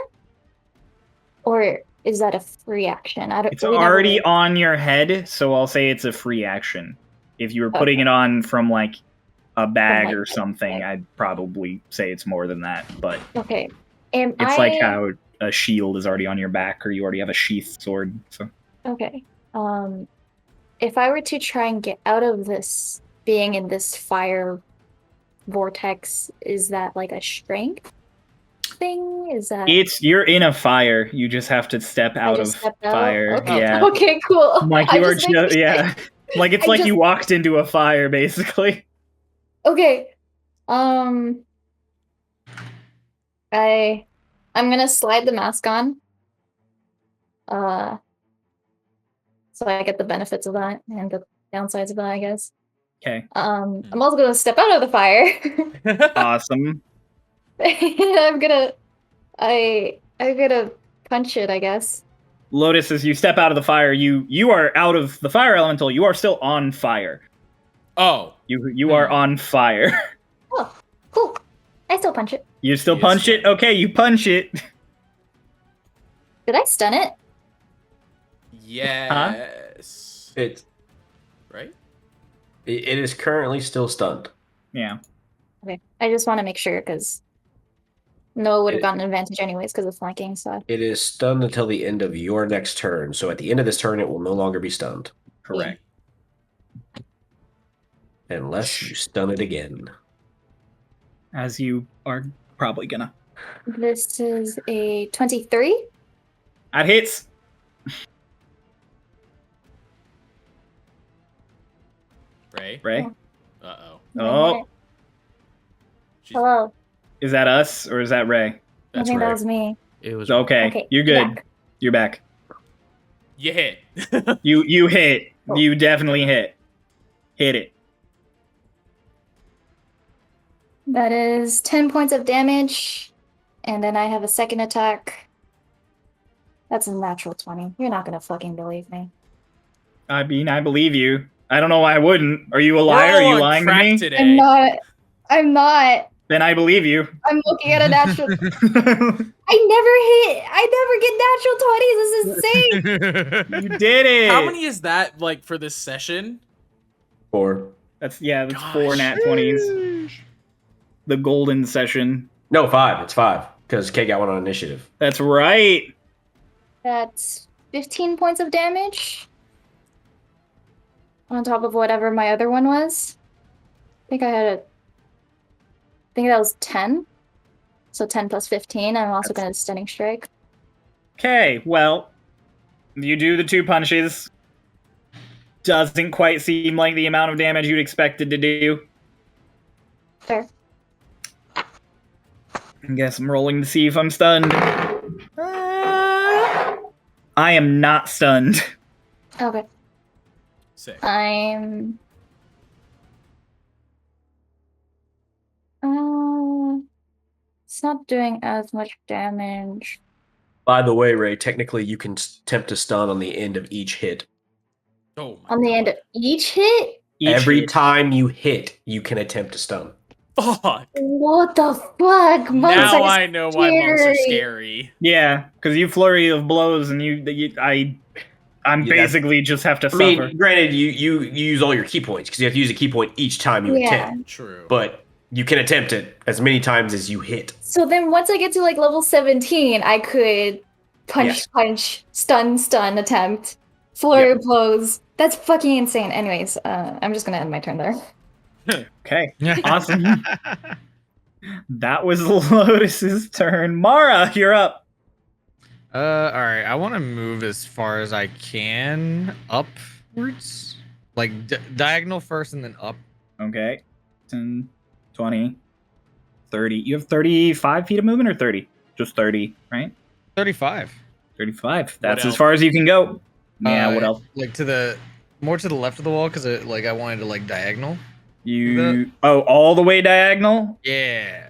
Or is that a free action? It's already on your head, so I'll say it's a free action. If you were putting it on from like a bag or something, I'd probably say it's more than that. But Okay. it's like how a shield is already on your back, or you already have a sheathed sword. So Okay. If I were to try and get out of this, being in this fire vortex, is that like a strength thing? Is that you're in a fire. You just have to step out of stepped out? fire. Okay. Yeah. Okay, cool. Like I you are just making yeah. Like it's I like just- you walked into a fire, basically. Okay. I'm gonna slide the mask on. So I get the benefits of that and the downsides of that, I guess. Okay. I'm also gonna step out of the fire. Awesome. I'm gonna punch it, I guess. Lotus, as you step out of the fire, you are out of the fire elemental. You are still on fire. Oh. You are on fire. Oh, cool. I still punch it. You still He is punch it? fine. Okay, you punch it. Did I stun it? Yes. It Right? it is currently still stunned. Yeah. Okay. I just want to make sure because Noah would have gotten an advantage anyways because of flanking. So It is stunned until the end of your next turn. So at the end of this turn, it will no longer be stunned. Correct. Unless you stun it again. As you are probably gonna. this is a 23. That hits. Ray. Ray. Uh-oh. Oh, Hello. is that us or is that Ray? I That's think that right. was me. It was Okay, Okay, you're good. back. You're back. You hit. You hit. Oh. You definitely hit. Hit it. That is 10 points of damage. And then I have a second attack. That's a natural 20. You're not gonna fucking believe me. I mean, I believe you. I don't know why I wouldn't. Are you a liar? Are We're all you on lying to crack me? today. I'm not. I'm not. Then I believe you. I'm looking at a natural. You I never get natural 20s. This is insane. did it. How many is that, like, for this session? 4. That's 4 Gosh. nat 20s. The golden session. No, 5. It's 5 because K got one on initiative. That's right. That's 15 points of damage. On top of whatever my other one was. I think that was 10. So 10 plus 15. I'm also going to stunning strike. Okay, well, you do the 2 punches. Doesn't quite seem like the amount of damage you'd expected to do. Fair. I guess I'm rolling to see if I'm stunned. I am not stunned. Okay. Sick. I'm. It's not doing as much damage. By the way, Ray, technically you can attempt to stun on the end of each hit. Oh my On the end of each hit? Every hit. time you hit, you can attempt to stun. Fuck. What the fuck? Monks Now are I know why monks are scary. scary. Yeah, because you flurry of blows and I'm Yeah, basically just have to I suffer. mean, granted, you use all your key points because you have to use a key point each time you Yeah. attempt. True. But you can attempt it as many times as you hit. So then once I get to like level 17, I could punch, stun, attempt, flurry of blows. That's fucking insane. Anyways, I'm just gonna end my turn there. Okay, awesome. That was Lotus's turn. Mara, you're up. All right. I want to move as far as I can upwards, like diagonal first and then up. Okay. 10, 20, 30. You have 35 feet of movement or 30? Just 30, right? 35. 35. That's as else? far as you can go. Yeah, what else? Like more to the left of the wall because I wanted to like diagonal. All the way diagonal? Yeah.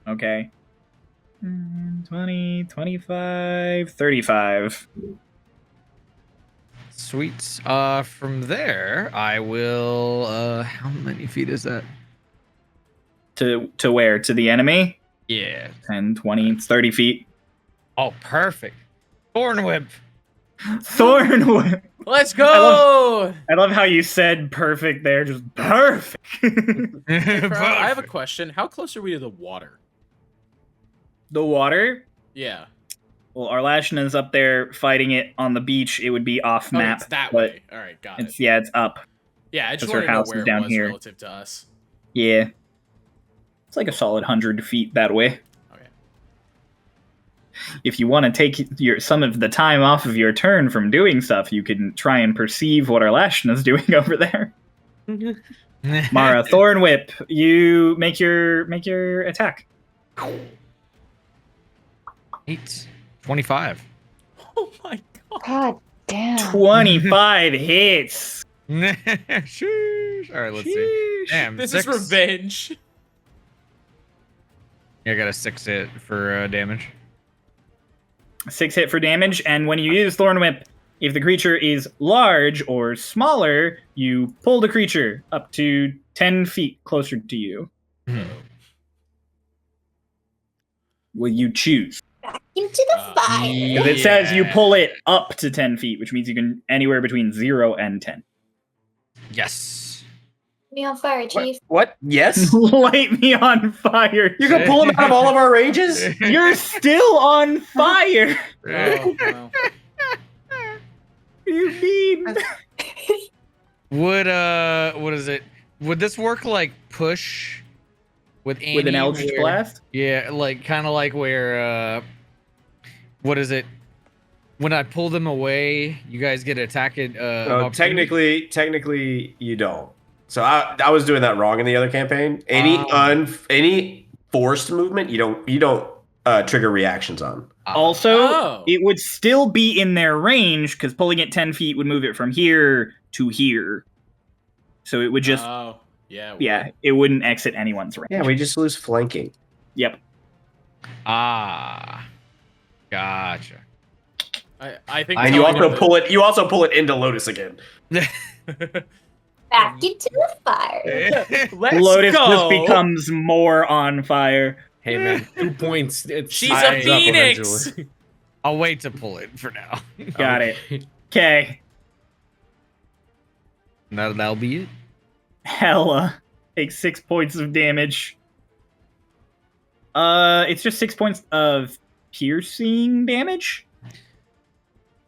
Okay. 20, 25, 35. Sweet. From there, I will. How many feet is that? To where? To the enemy? Yeah. 10, 20, it's 30 feet. Oh, perfect. Thorn whip. Thorn whip. Let's go. I love how you said perfect there. Just perfect. I have a question. How close are we to the water? The water? Yeah. Well, Arlashna's up there fighting it on the beach. It would be off Oh, map. it's that but way. All right, got it. it's up. Yeah, I just because her wanted to know house where is it down was here. relative to us. Yeah. It's like a solid 100 feet that way. Okay. If you want to take some of the time off of your turn from doing stuff, you can try and perceive what Arlashna's doing over there. Mara, Thorn Whip. You make your attack. 8, 25. Oh my god. God damn. 25 hits. Sheesh. All right, let's see. Damn, This 6. is revenge. Yeah, I got a 6 hit for damage. 6 hit for damage, and when you use Thorn Whip, if the creature is large or smaller, you pull the creature up to 10 feet closer to you. Will you choose? Into the fire. Because it says you pull it up to 10 feet, which means you can anywhere between 0 and 10. Yes. Me on fire, Chief. What? Yes? Light me on fire. You can pull them out of all of our ranges? You're still on fire. Oh, no. What do you mean? Would what is it? Would this work like push with Annie? With an Eldritch where- Blast? Yeah, like kind of like where what is it? When I pull them away, you guys get attacked. No, technically, you don't. So I was doing that wrong in the other campaign. Any forced movement, you don't trigger reactions on. Also, it would still be in their range because pulling it 10 feet would move it from here to here. So it would just, Oh, yeah. it wouldn't exit anyone's range. Yeah, we just lose flanking. Yep. Ah, gotcha. I think. And you also pull it. You also pull it into Lotus again. Back into the fire. Let's Lotus go. just becomes more on fire. Hey man, 2 points. She's adds a up phoenix. eventually. I'll wait to pull it for now. Got it. Okay. That'll be it. Hella takes 6 points of damage. It's just 6 points of piercing damage.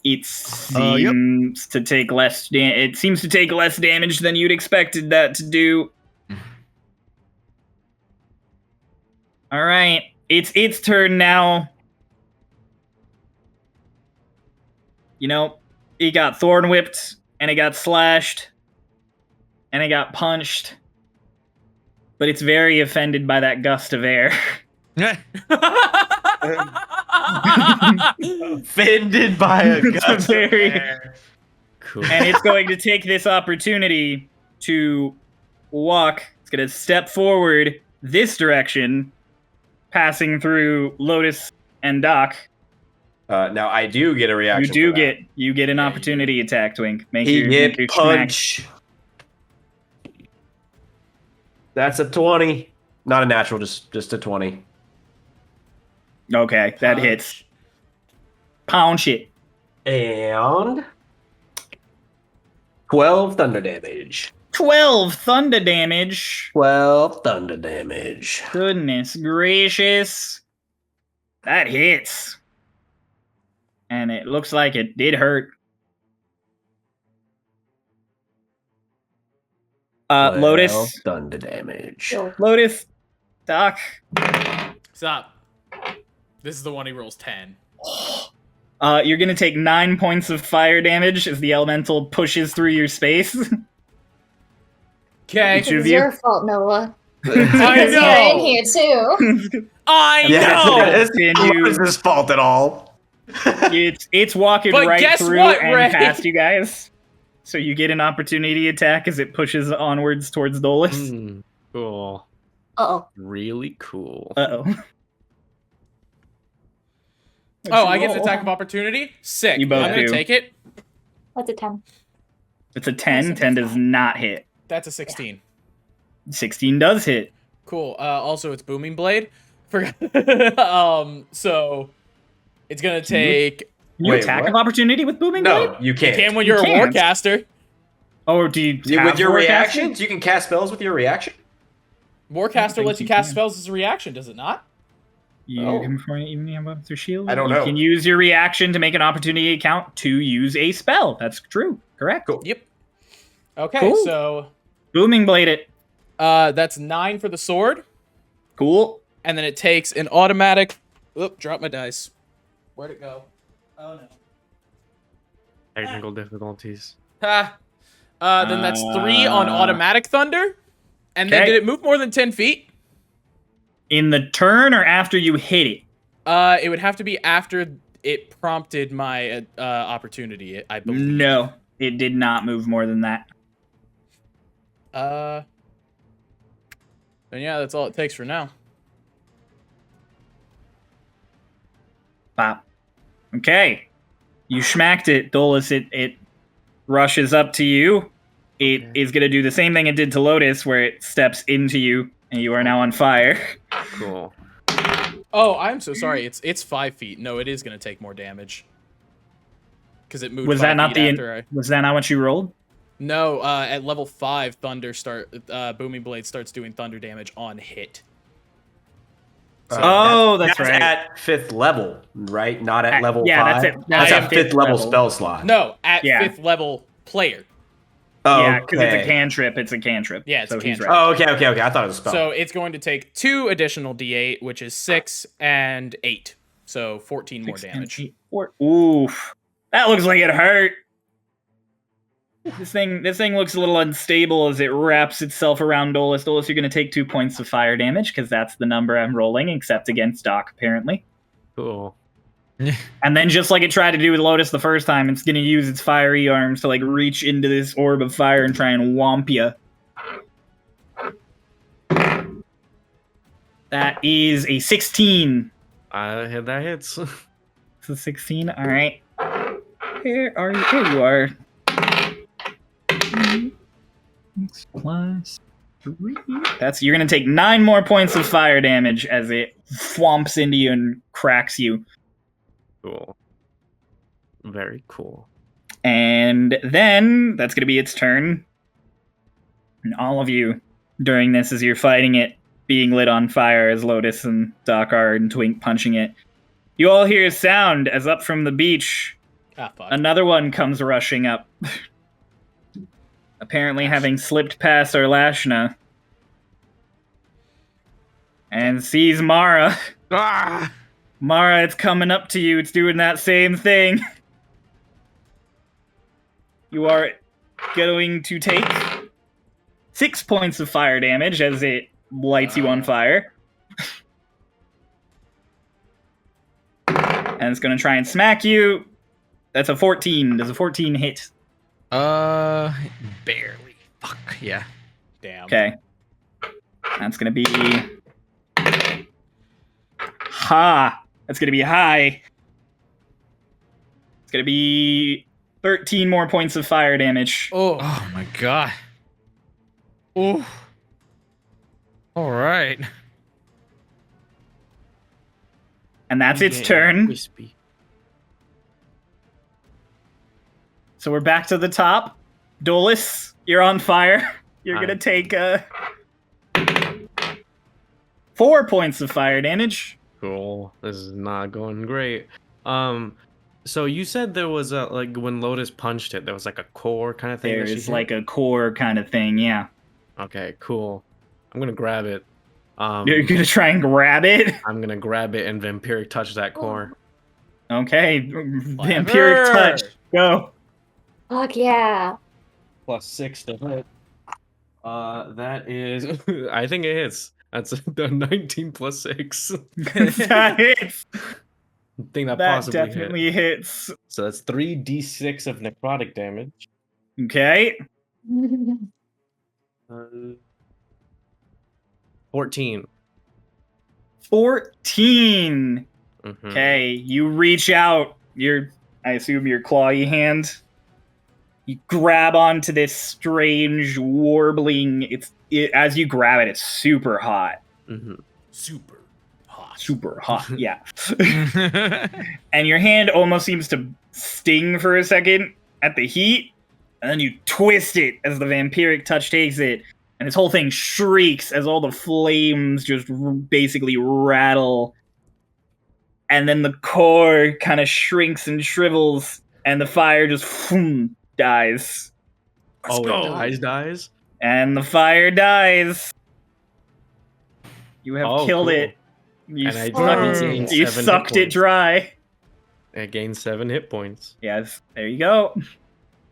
It seems to take less. It seems to take less damage than you'd expected that to do. All right, it's its turn now. You know, it got thorn whipped, and it got slashed, and it got punched. But it's very offended by that gust of air. Offended by a It's gust of very- air. Cool. And it's going to take this opportunity to walk. It's going to step forward this direction, passing through Lotus and Doc. Now I do get a reaction. You for that. get an opportunity attack, Twink. Make He your get smack. punch. That's a 20. Not a natural, just a 20. Okay, that hits. Pound shit. And 12 thunder damage. 12 thunder damage. 12 thunder damage. Goodness gracious. That hits. And it looks like it did hurt. Lotus. 12 thunder damage. Lotus. Doc. Stop. This is the one he rolls 10. You're gonna take 9 points of fire damage as the elemental pushes through your space. Okay. Each of It's you. your fault, Noah. I Because you're in know. here too. I Yeah, know. it's Continue. not his fault at all. It's walking But right guess through what, and Ray? past you guys. So you get an opportunity attack as it pushes onwards towards Dolis. Cool. Uh-oh. Really cool. Uh-oh. Oh, I get an attack of opportunity? Sick. You both I'm going do. to take it. What's a 10? It's a 10. 10 does not hit. That's a 16. 16 does hit. Cool. Also, it's Booming Blade. Forgot. So it's going to take... Can you Wait, attack what? of opportunity with Booming Blade? No, you can't. Can when you're a can't. Warcaster. Or do you have With your Warcaster? reactions, you can cast spells with your reaction. Warcaster think lets you you cast can. spells as a reaction, does it not? You Oh. can perform even have weapons or shield. I don't You know. can use your reaction to make an opportunity count to use a spell. That's true. Correct. Cool. Yep. Okay, Cool. so Booming Blade it. that's 9 for the sword, Cool. and then it takes an automatic... Oop, drop my dice. Where'd it go? Oh, no. Technical difficulties. Ha. Then that's 3 on automatic thunder. And then Okay. did it move more than 10 feet? In the turn or after you hit it? It would have to be after it prompted my opportunity, I believe. No, it did not move more than that. Then yeah, that's all it takes for now. Pop. Okay. You smacked it, Dolis. It rushes up to you. It is going to do the same thing it did to Lotus, where it steps into you, and you are now on fire. Cool. Oh, I'm so sorry. It's 5 feet. No, it is going to take more damage. Because it moved Was 5 that not feet the? after I... Was that not what you rolled? No, at level 5, Booming Blade starts doing thunder damage on hit. Oh, that's right. At 5th level, right? Not at level 5. That's it. That's I a am 5th level spell slot. No, at Yeah. 5th level player. Oh, Yeah, because it's a okay. cantrip. It's a cantrip. Yeah, it's a he's cantrip. right. Oh, okay. I thought it was a spell. So it's going to take 2 additional d8, which is 6 and 8. So 14 more 6 and damage. 8, 4. Oof. That looks like it hurt. This thing looks a little unstable as it wraps itself around Dolis. Dolis, you're going to take 2 points of fire damage because that's the number I'm rolling, except against Doc, apparently. Cool. And then, just like it tried to do with Lotus the first time, it's going to use its fiery arms to like reach into this orb of fire and try and whomp you. That is a 16. That hits. It's a 16. All right. Here are you? Here you are. Plus 3. You're gonna take 9 more points of fire damage as it thwomps into you and cracks you. Cool. Very cool. And then that's gonna be its turn. And all of you, during this, as you're fighting it, being lit on fire as Lotus and Doc are and Twink punching it, you all hear a sound as up from the beach, Ah, fuck. another one comes rushing up. Apparently having slipped past Arlashna. And sees Mara. Ah! Mara, it's coming up to you. It's doing that same thing. You are going to take 6 points of fire damage as it lights you on fire. And it's going to try and smack you. That's a 14. Does a 14 hit? Barely. Fuck, yeah. Damn. Okay. That's going to be... Ha! That's going to be high. It's going to be 13 more points of fire damage. Oh. Oh my god. Ooh. Alright. And that's its turn. Crispy. So we're back to the top. Dolis, you're on fire. You're going to take 4 points of fire damage. Cool. This is not going great. So you said there was a, like, when Lotus punched it, there was like a core kind of thing. There that she is hit? like a core kind of thing, yeah. Okay, cool. I'm gonna grab it. You're going to try and grab it? I'm gonna grab it and vampiric touch that core. Okay. Vampiric touch. Go. Fuck yeah. +6 to hit. That is, I think it hits. That's the 19 plus 6. That hits. I think that That possibly hit. definitely hits. So that's 3d6 of necrotic damage. Okay. 14. 14. Mhm. Okay, you reach out I assume your clawy hand. You grab onto this strange warbling. As you grab it, it's super hot. Mhm. Super hot. Super hot, yeah. And your hand almost seems to sting for a second at the heat, and then you twist it as the vampiric touch takes it, and this whole thing shrieks as all the flames just basically rattle. And then the core kind of shrinks and shrivels, and the fire just dies. Oh, it dies? And the fire dies. You have killed cool. it. You, And I gained you 7 hit sucked it points. dry. It gains 7 hit points. Yes, there you go.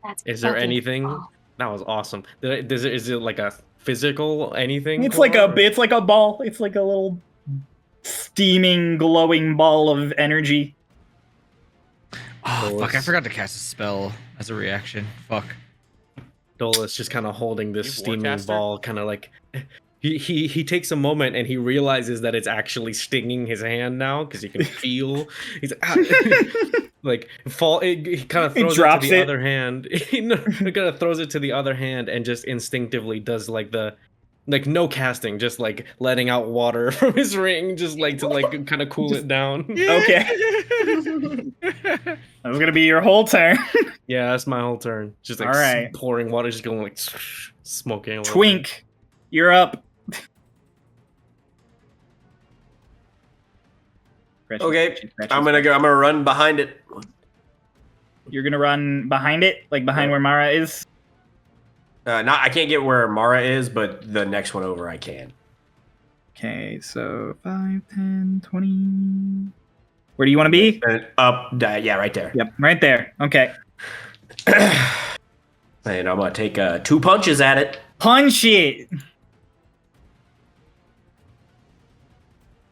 That's Is there fucking anything awful. That was awesome. Is it like a physical anything? It's like core, a it's like a ball. It's like a little steaming, glowing ball of energy. Oh, fuck, I Dolis. forgot to cast a spell as a reaction. Fuck. Dolis just kind of holding this You steaming Warcaster? ball, kind of like he takes a moment and he realizes that it's actually stinging his hand now because he can feel. He's like fall. He kind of He throws it to drops the it. other hand. He kind of throws it to the other hand and just instinctively does like no casting, just like letting out water from his ring, just like to like kind of cool it down. Okay. That was gonna be your whole turn. Yeah, that's my whole turn. Just like All right. pouring water, just going like smoking. a little bit. Twink, you're up. Okay, I'm gonna run behind it. You're gonna run behind it, like behind Yeah. where Mara is. I can't get where Mara is, but the next one over I can. Okay, so 5, 10, 20. Where do you want to be? Up, yeah, right there. Yep, right there. Okay. And I'm gonna take 2 punches at it. Punch it.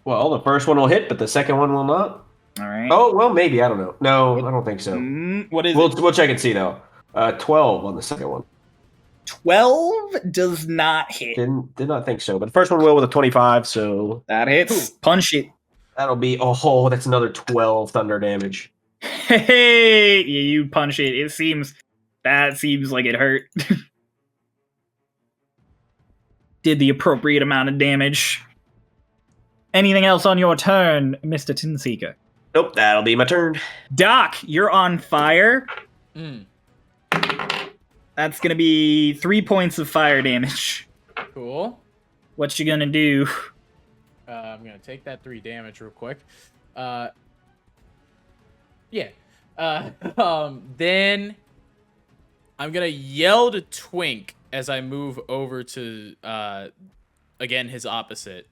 Well, the first one will hit, but the second one will not. All right. Oh, well, maybe. I don't know. No, I don't think so. What is We'll it? check and see though. 12 on the second one. 12 does not hit. Did not think so, but the first one will with a 25, so That hits. Punch it. that'll be that's another 12 thunder damage. Hey, yeah, you punch it. That seems like it hurt. Did the appropriate amount of damage. Anything else on your turn, Mr. Tinseeker? Nope, that'll be my turn. Doc, you're on fire. Mm, That's gonna be 3 points of fire damage. cool. What you gonna do? I'm gonna take that 3 damage real quick. Yeah. Then I'm gonna yell to Twink as I move over to again his opposite.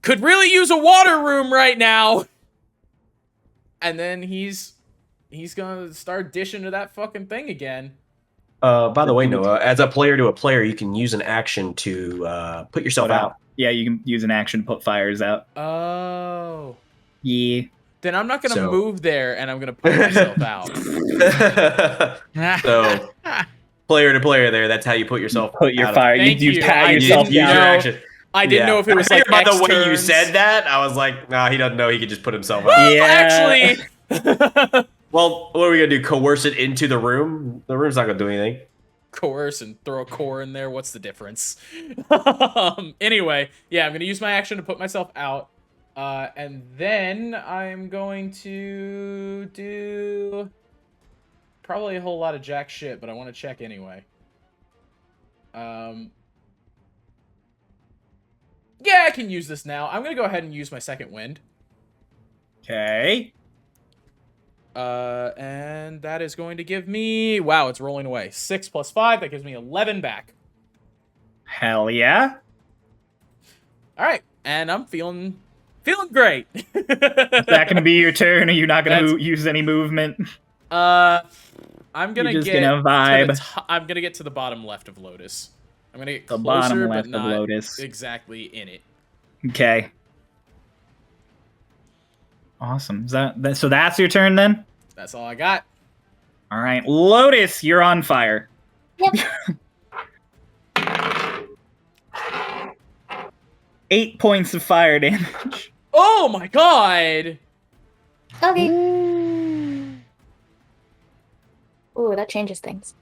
Could really use a water room right now. And then he's gonna start dishing to that fucking thing again. By the way, Noah, as a player to a player, you can use an action to put yourself Put out. Yeah, you can use an action to put fires out. Oh. Yeah. Then I'm not gonna So- move there, and I'm gonna put myself out. So, player to player there, that's how you put yourself Put your out. fire. Thank You you. pat I yourself didn't Use your down. know. action. I didn't know if it was I like figured about the way you turns. said that. I was like, nah, he doesn't know. He could just put himself out. Yeah. Actually, Well, what are we gonna do? Coerce it into the room? The room's not gonna do anything. coerce and throw a core in there. What's the difference? Anyway, yeah, I'm gonna use my action to put myself out, and then I'm going to do probably a whole lot of jack shit, but I want to check anyway. Yeah, I can use this now. I'm gonna go ahead and use my second wind. Okay. And that is going to give me, wow, it's rolling away. 6 plus 5, that gives me 11 back. Hell yeah. All right, and I'm feeling great. Is that gonna be your turn? Are you not gonna That's- use any movement? I'm gonna You're just get gonna to vibe. the I'm gonna get to the bottom left of Lotus. I'm gonna get The closer, bottom but left of not Lotus. exactly in it. Okay. Awesome. So that's your turn then? That's all I got. All right. Lotus, you're on fire. Yep. 8 points of fire damage. Oh my god! Okay. Ooh, that changes things.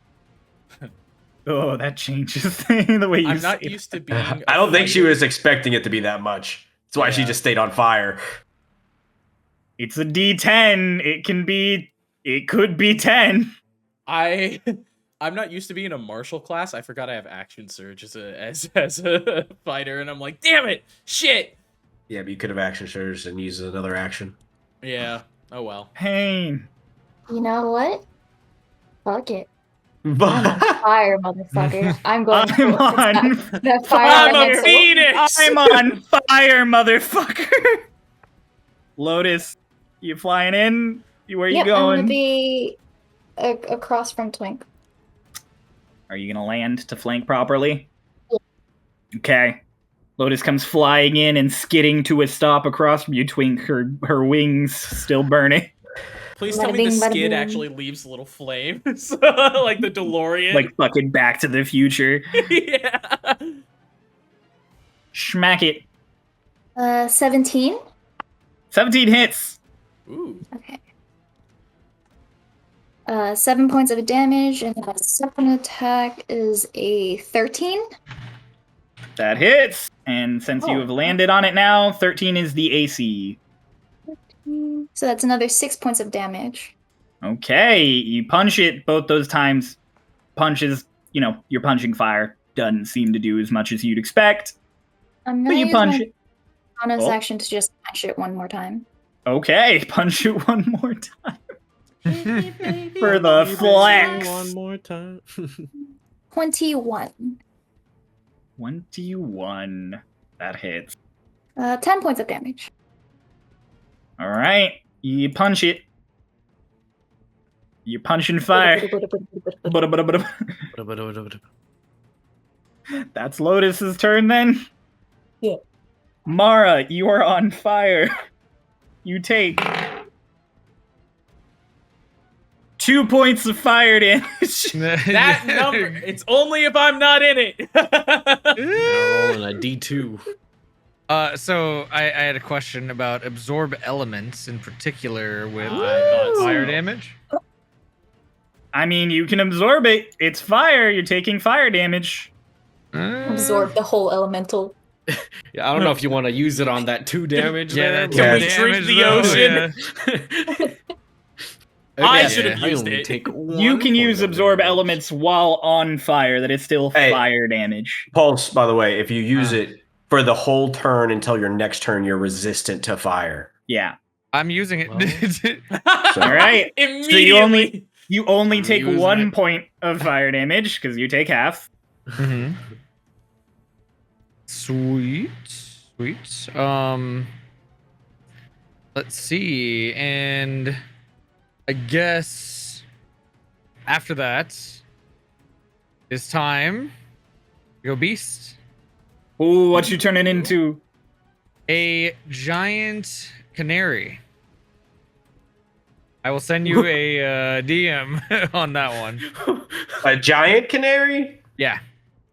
Oh, that changes the way you I'm not say used to being. I don't think she fighter. was expecting it to be that much. That's why she Yeah. just stayed on fire. It's a D10. It could be 10. I'm not used to being a martial class. I forgot I have action surge as a fighter, and I'm like, damn it, shit. Yeah, but you could have action surged and used another action. Yeah. Oh well. Pain. You know what? Fuck it. I'm on But fire, motherfucker. I'm going to I'm on that fire I'm a against the- phoenix. I'm on fire, motherfucker. Lotus, you flying in? Where you Yep, I'm going? gonna be across from Twink. Are you gonna land to flank properly? Yeah. Okay. Lotus comes flying in and skidding to a stop across from you, Twink, her wings still burning. Please tell me the Bada bing, bada skid boom. actually leaves little flames, like the DeLorean. Like fucking Back to the Future. Yeah. Schmack it. 17. 17 hits. Ooh. Okay. 7 points of damage, and my second attack is a 13. That hits. And since you Oh. have landed on it now, 13 is the AC. So that's another 6 points of damage. Okay, you punch it both those times. Punches, you're punching fire. Doesn't seem to do as much as you'd expect, I'm but gonna you use punch my it. bonus Oh. action to just punch it one more time. Okay, punch it one more time. For the flex. One more time. 21. 21. That hits. 10 points of damage. All right, you punch it. You're punching fire. That's Lotus's turn then? Yeah. Mara, you are on fire. You take 2 points of fire damage. That number. It's only if I'm not in it. Now rolling a D2. So I had a question about absorb elements in particular with thought fire so. damage. I mean, you can absorb it. It's fire. You're taking fire damage. Absorb the whole elemental. Yeah, I don't know if you want to use it on that 2 damage. Yeah, there, that Yeah. two We drink damage, the though, ocean. yeah. I Yeah, should have I used only it. take You one can use point of absorb damage. elements while on fire. That is still Hey. fire damage. Pulse, by the way, if you use it for the whole turn until your next turn, you're resistant to fire. Yeah. I'm using it. So- All right. Immediately. You only I'm take using 1 it. point of fire damage because you take half. Mhm. Sweet. Let's see, and I guess after that, it's time to go beast. Ooh, what you turning into? A giant canary. I will send you a DM on that one. A giant canary? Yeah.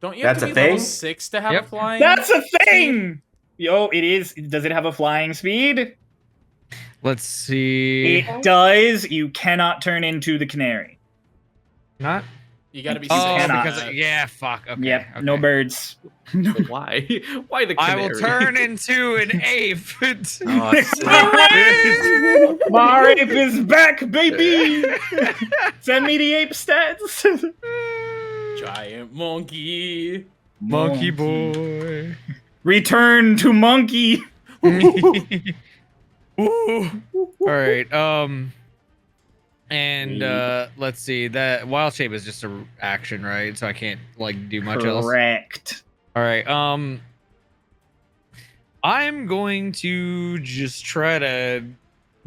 Don't you have That's to a be level thing? 6 to have Yep. a flying? That's a thing! Yo, it is. Does it have a flying speed? Let's see. It does. You cannot turn into the canary. Not. You gotta be You 6. Oh, cannot. because yeah. Fuck. Okay. Yep, okay. no birds. Why? Why the I canary? will turn into an ape. Oh, My ape is back, baby! Send me the ape stats. Giant monkey. Monkey boy. Return to monkey. Ooh. All right. And let's see. That wild shape is just a action, right? So I can't like do much else. Correct. All right. I'm going to just try to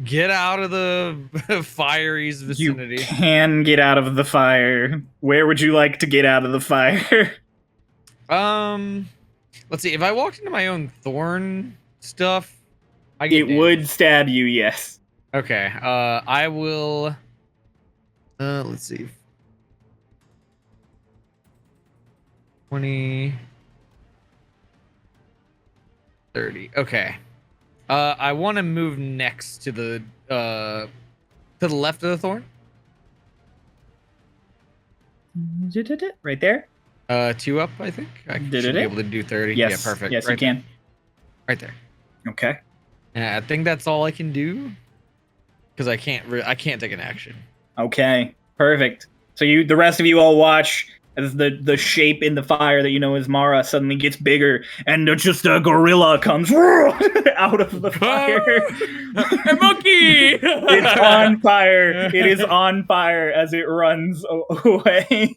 get out of the fire's vicinity. You can get out of the fire. Where would you like to get out of the fire? Let's see. If I walked into my own thorn stuff, I get It damage. would stab you, yes. Okay. I will. Let's see. 20. 30. Okay. I want to move next to the left of the thorn. Right there? 2 up, I think. I should Did it? be able to do 30. Yes. Yeah, perfect. Yes, right you can. Right there. Okay. Yeah, I think that's all I can do. Because I can't take an action. Okay. Perfect. So the rest of you all watch as the shape in the fire that you know as Mara suddenly gets bigger, and just a gorilla comes out of the fire. A monkey! It's on fire. It is on fire as it runs away.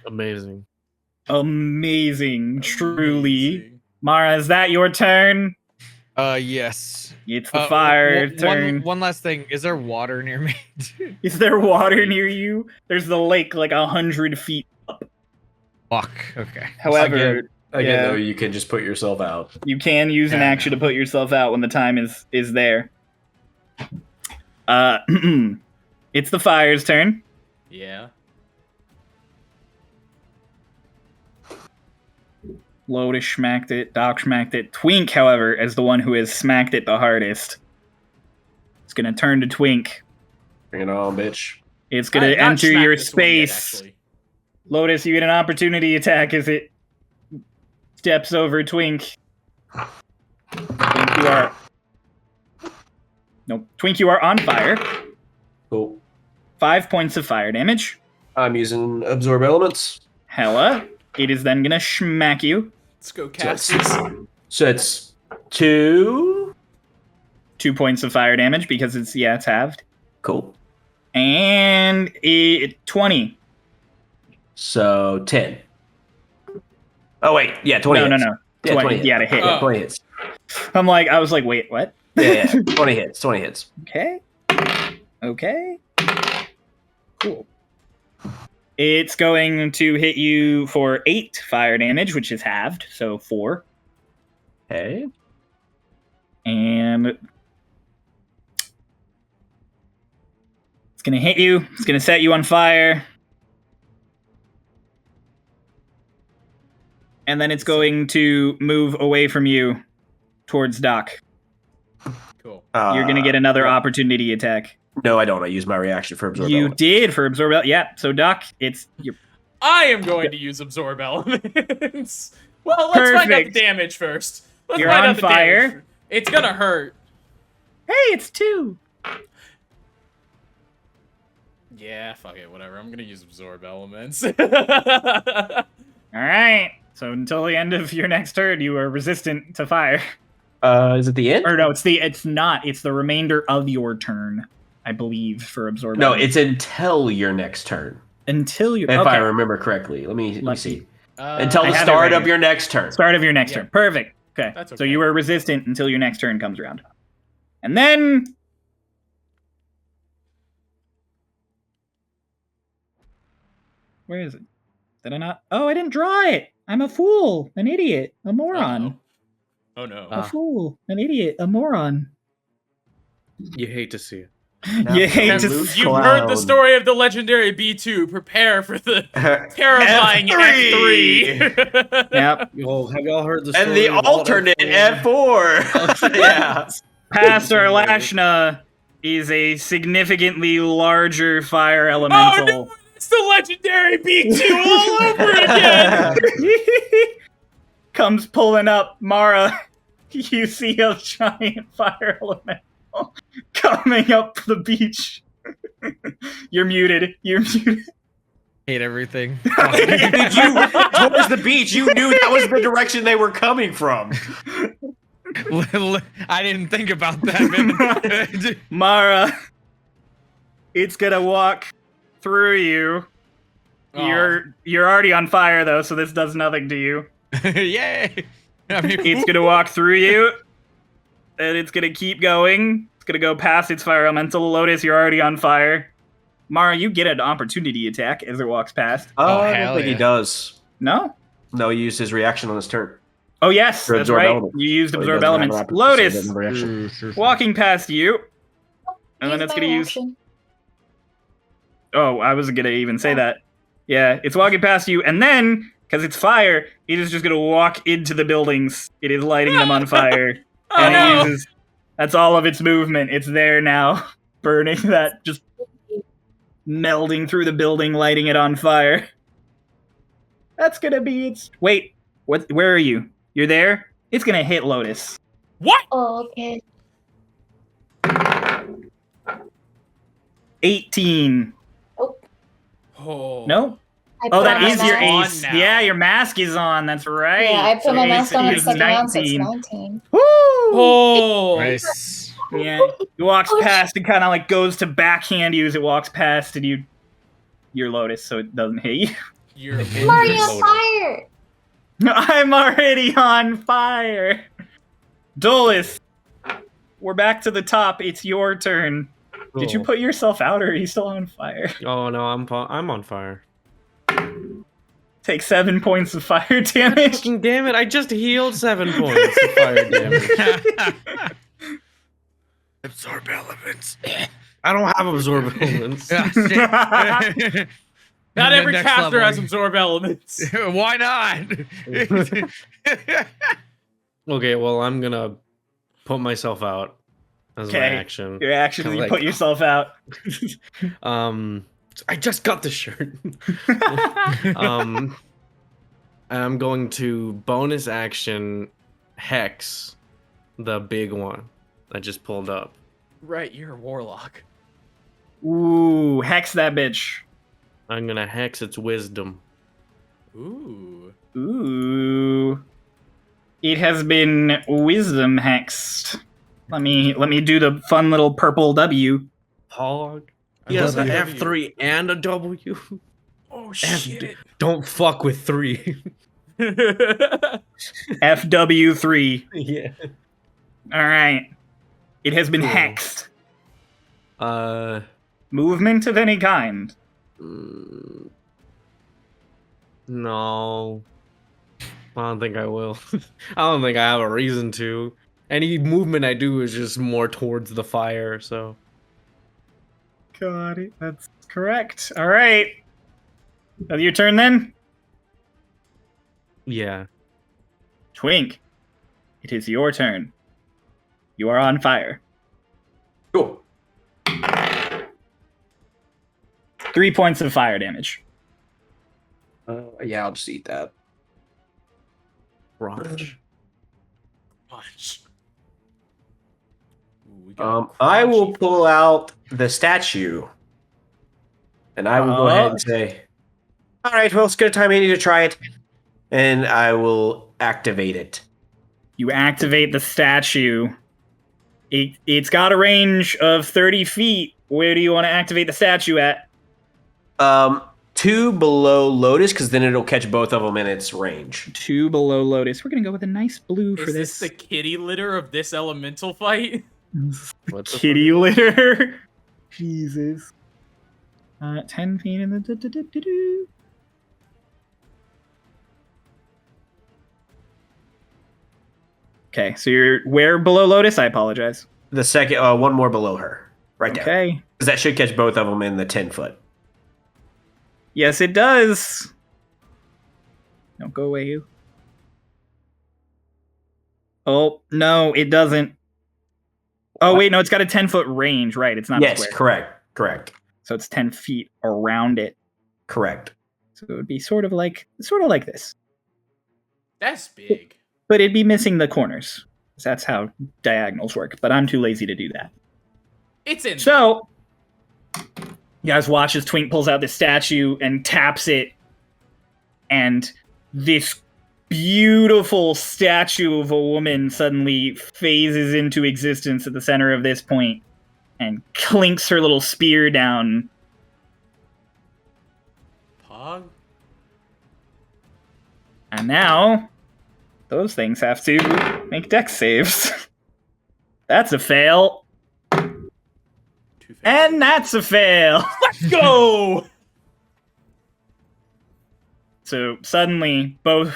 Amazing. Amazing, truly. Mara, is that your turn? Yes. It's the fire turn. One last thing. Is there water near me? Is there water near you? There's the lake like 100 feet up. Fuck. Okay. However, Again, though, you can just put yourself out. you can use an Yeah, I action to know. put yourself out when the time is there. It's the fire's turn. Yeah. Lotus smacked it. Doc smacked it. Twink, however, as the one who has smacked it the hardest, it's gonna turn to Twink. Bring it on, bitch. It's gonna I have not enter smacked your this one yet, space. actually. Lotus, you get an opportunity attack as it steps over Twink. Twink, you are... Nope. Twink, you are on fire. Cool. 5 points of fire damage. I'm using absorb elements. Hella. It is then gonna smack you. Let's go cast this. So it's 2. 2 points of fire damage because it's halved. Cool. And 20. So 10. Oh wait, yeah, 20. No, hits. no. Yeah, 20. 20 hits. Yeah, to hit. Oh. 20 hits. I was like, wait, what? Yeah, 20 hits. 20 hits. Okay. Okay. Cool. It's going to hit you for 8 fire damage, which is halved, so 4. Okay. And it's going to hit you. It's going to set you on fire. And then it's going to move away from you towards Doc. Cool. You're going to get another opportunity attack. No, I don't. I use my reaction for absorb You element. did for absorb. Yeah, so Doc, it's your I am going to use absorb elements. Well, let's find out the Perfect. damage first. Let's You're find on out the fire. damage. It's gonna hurt. Hey, it's 2. Yeah, fuck it, whatever. I'm gonna use absorb elements. All right. So until the end of your next turn, you are resistant to fire. Is it the end? Or no, it's not. It's the remainder of your turn, I believe, for absorb. No, element. it's until your next turn. until you. If Okay. I remember correctly. Let me Let's see. Uh, Until I the have it start right of here. your next turn. Start of your next Yeah. turn. Perfect. Okay. That's So okay. you are resistant until your next turn comes around. And then where is it? Did I not? Oh, I didn't draw it. I'm a fool, an idiot, a moron. Oh no. A fool, an idiot, a moron. You hate to see it. You hate Have to you heard the story of the legendary B2. Prepare for the terrifying F3. Yep. Well, have y'all heard the story? And the of alternate F4. Yeah. Past Arlashna is a significantly larger fire elemental. Oh no! It's the legendary B2 all over again! Comes pulling up, Mara. You see a giant fire elemental coming up the beach. You're muted. You're muted. Hate everything. Did you towards the beach? You knew that was the direction they were coming from. I didn't think about that, man. Mara, it's gonna walk through you. Oh. You're already on fire though, so this does nothing to you. Yay! I mean, It's gonna walk through you, and it's gonna keep going. It's gonna go past its fire elemental. Lotus, you're already on fire. Mara, you get an opportunity attack as it walks past. I hell don't think he yeah. does. No? No, he used his reaction on his turn. Oh yes, For that's absorb right. elements. You used So he absorb doesn't have elements. an opportunity, so he Lotus, doesn't have a reaction. walking past you, and then Use it's my gonna use. reaction. Oh, I wasn't gonna even say that. Yeah, it's walking past you, and then because it's fire, it is just gonna walk into the buildings. It is lighting them on fire. Oh And no! it uses, that's all of its movement. It's there now, burning that, just melding through the building, lighting it on fire. That's gonna be its. Wait, what? Where are you? You're there. It's gonna hit Lotus. What? Oh, okay. 18. Oh. No. I Oh, put that on is my your mask. ace. now. Yeah, your mask is on. That's right. Yeah, I put my mask on in the It's second round, so it's 19. 19. Woo! Oh. nice. Yeah, he walks past and kind of like goes to backhand you as it walks past, and you're Lotus, so it doesn't hit you. You're I'm already on fire! I'm already on fire. Dolis, we're back to the top. It's your turn. Did you Cool. put yourself out, or are you still on fire? Oh no, I'm on fire. Take 7 points of fire damage. Fucking damn it! I just healed 7 points of fire damage. Absorb elements. I don't have absorb elements. Ah, shit. Not The every next caster level. has absorb elements. Why not? Okay, well I'm gonna put myself out as my Okay. action. Your action, Kinda you like- put yourself out. I just got the shirt. I'm going to bonus action hex the big one I just pulled up. Right, you're a warlock. Ooh, hex that bitch. I'm gonna hex its wisdom. Ooh. Ooh. It has been wisdom hexed. Let me do the fun little purple W. Hog. I He has love an that F3 and a W. Oh shit. Don't fuck with 3. FW3. Yeah. Alright. It has been Cool. hexed. Uh. Movement of any kind. No. I don't think I will. I don't think I have a reason to. Any movement I do is just more towards the fire, so. Got it. That's correct. Alright. Is it your turn then? Yeah. Twink. It is your turn. You are on fire. Cool. 3 points of fire damage. Yeah, I'll just eat that. Crunch. Punch. Ooh, we got a I will crunchy- pull out the statue, and I will go ahead and say, "All right, well, it's good time I need to try it," and I will activate it. You activate the statue. It's got a range of 30 feet. Where do you want to activate the statue at? 2 below Lotus, because then it'll catch both of them in its range. 2 below Lotus. We're going to go with a nice blue for Is this. this the kitty litter of this elemental fight? What the Kitty litter. Jesus. 10 feet in the... Okay, so you're where below Lotus? I apologize. The second, one more below her, right there. Okay. Because that should catch both of them in the 10-foot. Yes, it does. Don't go away, you. Oh, no, it doesn't. Oh, wait, no, it's got a 10-foot range, right? It's not Yes, square. correct. So it's 10 feet around it. Correct. So it would be sort of like this. That's big. But it'd be missing the corners. That's how diagonals work, but I'm too lazy to do that. It's in. So, you guys watch as Twink pulls out this statue and taps it, and this beautiful statue of a woman suddenly phases into existence at the center of this point and clinks her little spear down. Pog. And now, those things have to make dex saves. That's a fail. 2 fails. And that's a fail. Let's go. So suddenly, both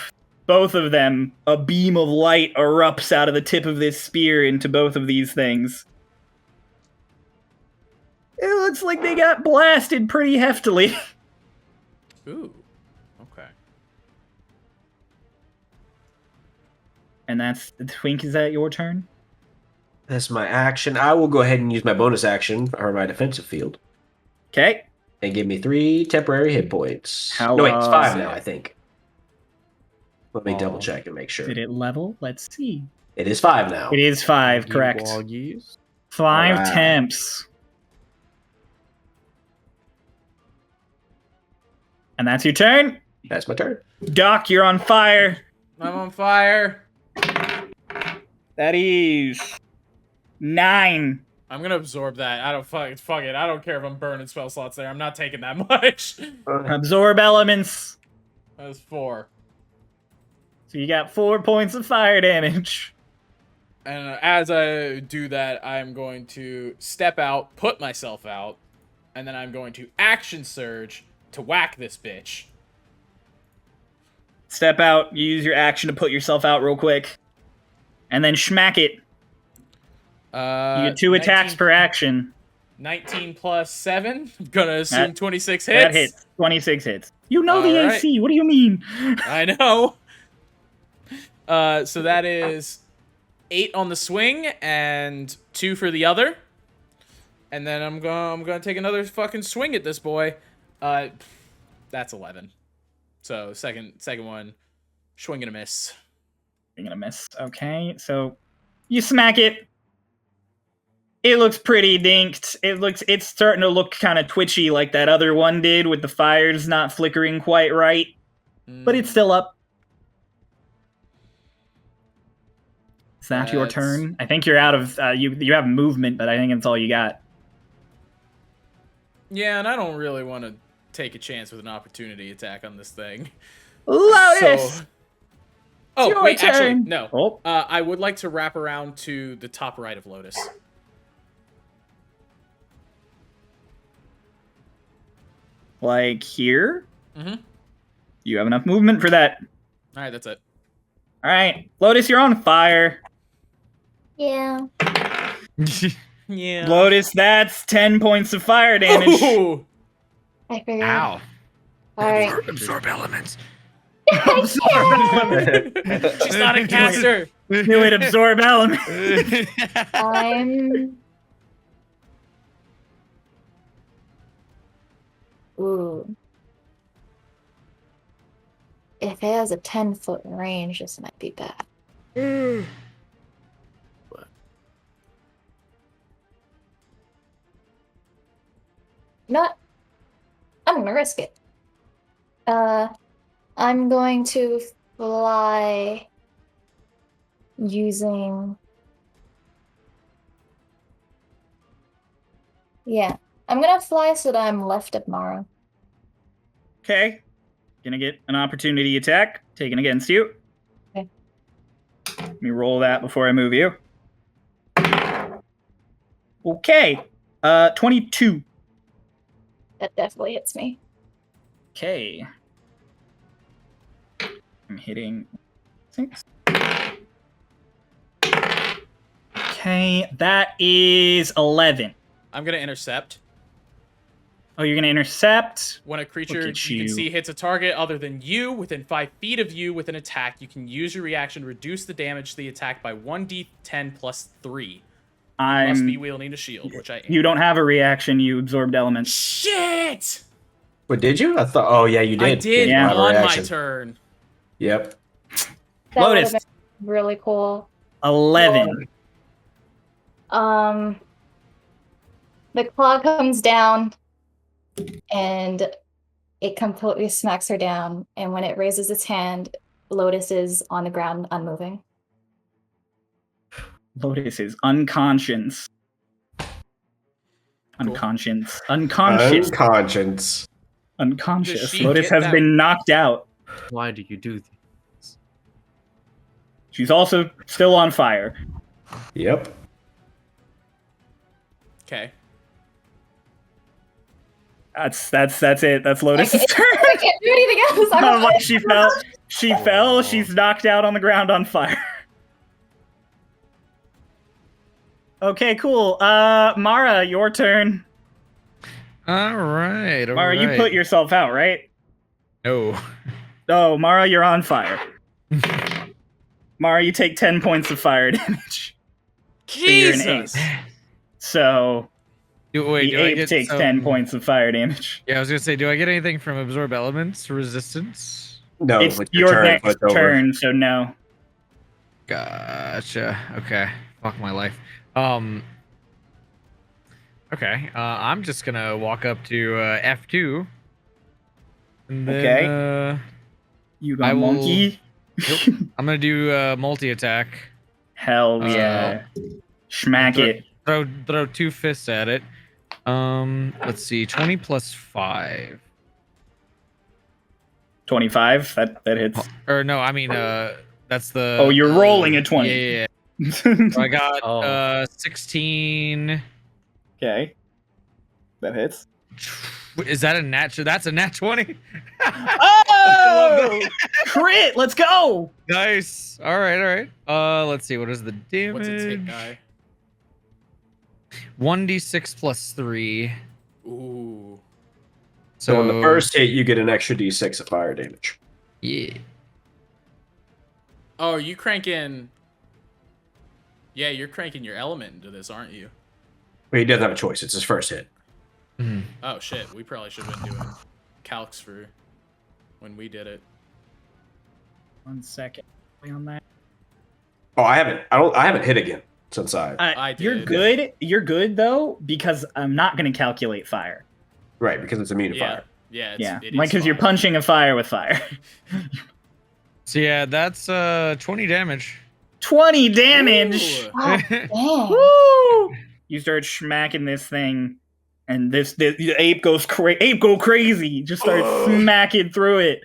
of them, a beam of light erupts out of the tip of this spear into both of these things. It looks like they got blasted pretty heftily. Ooh. Okay. And that's Twink. Is that your turn? That's my action. I will go ahead and use my bonus action or my defensive field Okay. and give me 3 temporary hit points. How, no, wait, it's 5 uh, now, I think. Let me double check and make sure. Did it level? Let's see. It is 5 now. It is 5, correct. Woggies. 5 Alright. temps. And that's your turn. That's my turn. Doc, you're on fire. I'm on fire. That is 9. I'm gonna absorb that. I don't fuck it. I don't care if I'm burning spell slots there. I'm not taking that much. Absorb elements. That's 4. So you got 4 points of fire damage. And as I do that, I'm going to step out, put myself out, and then I'm going to action surge to whack this bitch. Step out, you use your action to put yourself out real quick. And then schmack it. You get 2 attacks per action. 19 plus 7. I'm gonna assume 26 hits. That hits. 26 hits. You know the Alright. AC. What do you mean? I know. So that is 8 on the swing and 2 for the other. And then I'm gonna take another fucking swing at this boy. That's 11. So second one, swing and a miss. You're gonna miss. Okay, so you smack it. It looks pretty dinked. It's starting to look kind of twitchy like that other one did with the fires not flickering quite right. But it's still up. Is that your turn? I think you're out of you have movement, but I think that's all you got. Yeah, and I don't really want to take a chance with an opportunity attack on this thing. Lotus! So... Oh, your wait, turn. actually, no. Oh. I would like to wrap around to the top right of Lotus. Like here? Mm-hmm. You have enough movement for that. Alright, that's it. Alright. Lotus, you're on fire. Yeah. Yeah. Lotus, that's 10 points of fire damage. Ooh. I figured. Ow. Alright. Absorb elements. She's not a caster. Do it, absorb element. I'm. Ooh. If it has a 10-foot range, this might be bad. Not. I'm gonna risk it. I'm going to fly using. Yeah, I'm gonna fly so that I'm left of Mara. Okay. Gonna get an opportunity attack taken against you. Okay. Let me roll that before I move you. Okay. 22. That definitely hits me. Okay. I'm hitting 6. Okay, that is 11. I'm gonna intercept. Oh, you're gonna intercept? When a creature Look at you can you. see hits a target other than you within 5 feet of you with an attack, you can use your reaction to reduce the damage to the attack by 1d10 plus 3. Must be wielding a shield, which I am. You don't have a reaction, you absorbed elements. Shit! Wait, did you? I thought. Oh yeah, you did. I did Yeah. on my Reaction. turn. Yep. That Lotus. would've been really cool. 11. The claw comes down and it completely smacks her down. And when it raises its hand, Lotus is on the ground, unmoving. Lotus is unconscious. Cool. Unconscious. Unconscious. Unconscious. Does she Lotus get has that- been knocked out. Why do you do this? She's also still on fire. Yep. Okay. That's it. That's Lotus's turn. I can't do anything else. I'm Oh, alive. she fell. She fell. She's knocked out on the ground on fire. Okay, cool. Mara, your turn. All right. Mara, you put yourself out, right? No. Oh, Mara, you're on fire. Mara, you take 10 points of fire damage. You're an Jesus! ape. So Wait, the do I ape get takes some... 10 points of fire damage. Yeah, I was gonna say, do I get anything from absorb elements resistance? No, It's with your turn, next it's over. turn, so no. Gotcha. Okay. Fuck my life. Okay. I'm just gonna walk up to F2. And then, Okay. You got I will- monkey? I'm gonna do multi attack. Hell yeah. Schmack it. Throw 2 fists at it. Let's see, 20 plus 5. 25. That hits. Or no, I mean that's the. Oh, you're rolling a 20. Yeah. So I got Oh. 16. Okay. That hits. Is that a nat? That's a nat 20. Oh! Crit! Let's go! Nice. All right, all right. Let's see. What is the damage? What's its hit die? 1d6 plus 3. Ooh. So on the first hit, you get an extra d6 of fire damage. Yeah. Oh, are you cranking? Yeah, you're cranking your element into this, aren't you? But he doesn't have a choice. It's his first hit. Mhm. Oh shit, we probably should have been doing calcs for when we did it. 1 second. On that. Oh, I haven't hit again since I You're did. good. You're good though, because I'm not going to calculate fire. right, because it's immune to Yeah, fire. yeah, Yeah, it like is because you're fire. punching a fire with fire. So yeah, that's 20 damage. 20 damage. Ooh. Oh, damn. Woo! You start smacking this thing, and the ape goes crazy. Just start smacking through it,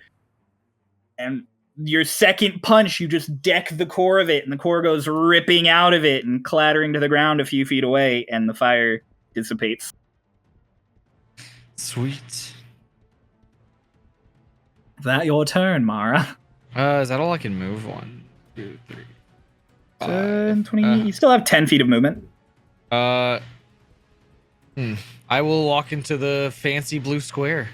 and your second punch, you just deck the core of it, and the core goes ripping out of it and clattering to the ground a few feet away, and the fire dissipates. Sweet. Is that your turn, Mara? Is that all I can move? 1, 2, 3, 5. 20. You still have 10 feet of movement. I will walk into the fancy blue square.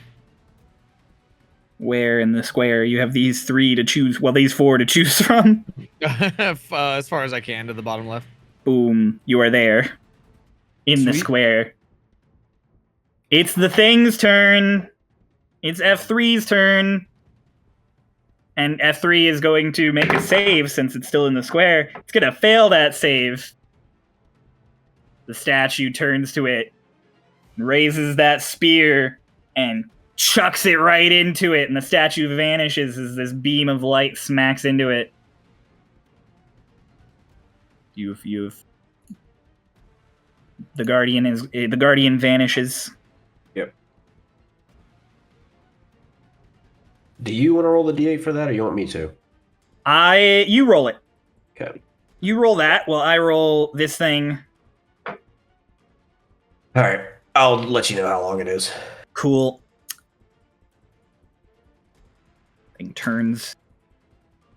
Where in the square you have these 3 to choose? Well, these 4 to choose from. As far as I can to the bottom left. Boom! You are there, in the Sweet. square. It's the thing's turn. It's F3's turn. And F3 is going to make a save since it's still in the square. It's going to fail that save. The statue turns to it, raises that spear, and chucks it right into it. And the statue vanishes as this beam of light smacks into it. You've the guardian vanishes. Yep. Do you want to roll the d8 for that, or you want me to? You roll it. Okay. You roll that while I roll this thing. All right. I'll let you know how long it is. Cool. Thing turns.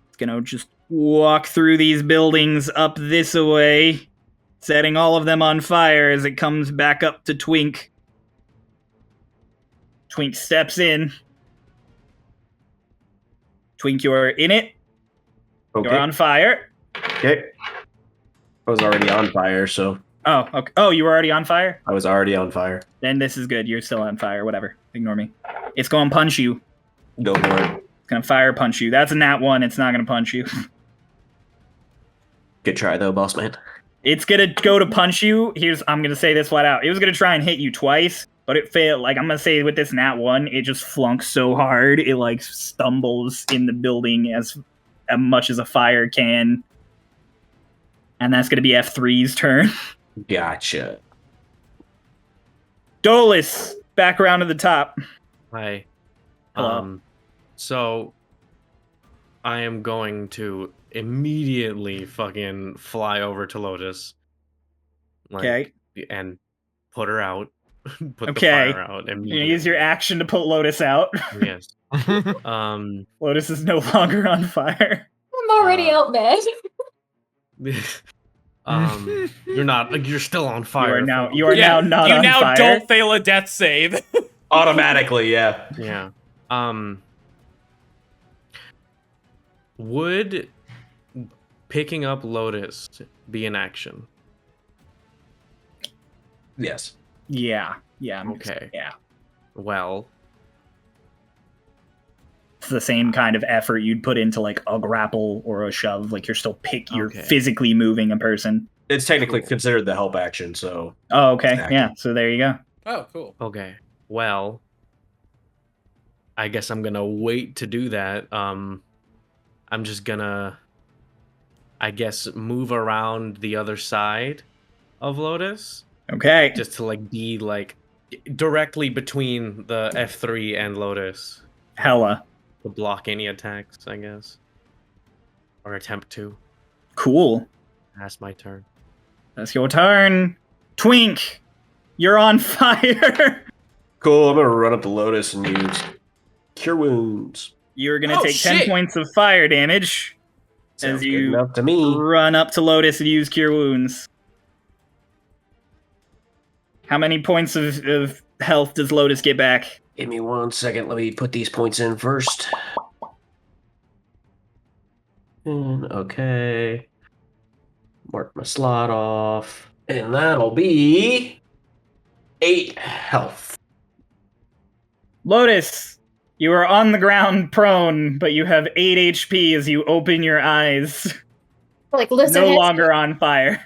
It's gonna just walk through these buildings up this way, setting all of them on fire as it comes back up to Twink. Twink steps in. Twink, you're in it. Okay. You're on fire. Okay. I was already on fire, so Oh, okay. Oh, you were already on fire? I was already on fire. Then this is good. You're still on fire. Whatever. Ignore me. It's going to punch you. Go for it. It's going to fire punch you. That's a nat 1. It's not going to punch you. Good try, though, boss man. It's going to go to punch you. I'm going to say this flat out. It was going to try and hit you twice, but it failed. Like, I'm going to say with this nat 1, it just flunks so hard, it, like, stumbles in the building as much as a fire can. And that's going to be F3's turn. Gotcha. Dolis, back around to the top. Hi. Hello. So I am going to immediately fucking fly over to Lotus. Okay. And put her out. Put Okay. the fire out. You're going to use your action to put Lotus out. Yes. Lotus is no longer on fire. I'm already out mad. You're still on fire. You are now not you on now fire. don't fail a death save. Automatically, yeah. Yeah. Would picking up Lotus be an action? Yes. Yeah. Okay. Yeah. Well, It's the same kind of effort you'd put into like a grapple or a shove. Like you're Okay. physically moving a person. It's technically Cool. considered the help action, so Oh, okay. Exactly. Yeah. So there you go. Oh, cool. okay. Well, I guess I'm gonna wait to do that. I'm just gonna, I guess, move around the other side of Lotus, Okay. just to like be like directly between the F3 and Lotus Hella. to block any attacks, I guess, or attempt to. Cool. That's my turn. That's your turn. Twink, you're on fire. Cool. I'm gonna run up to Lotus and use Cure Wounds. You're gonna Oh, take 10 shit. points of fire damage Sounds as good you enough to me. run up to Lotus and use Cure Wounds. How many points of health does Lotus get back? Give me 1 second. Let me put these points in first. Okay. Mark my slot off. And that'll be 8 health. Lotus, you are on the ground prone, but you have 8 HP as you open your eyes. Like lizard No heads. longer on fire.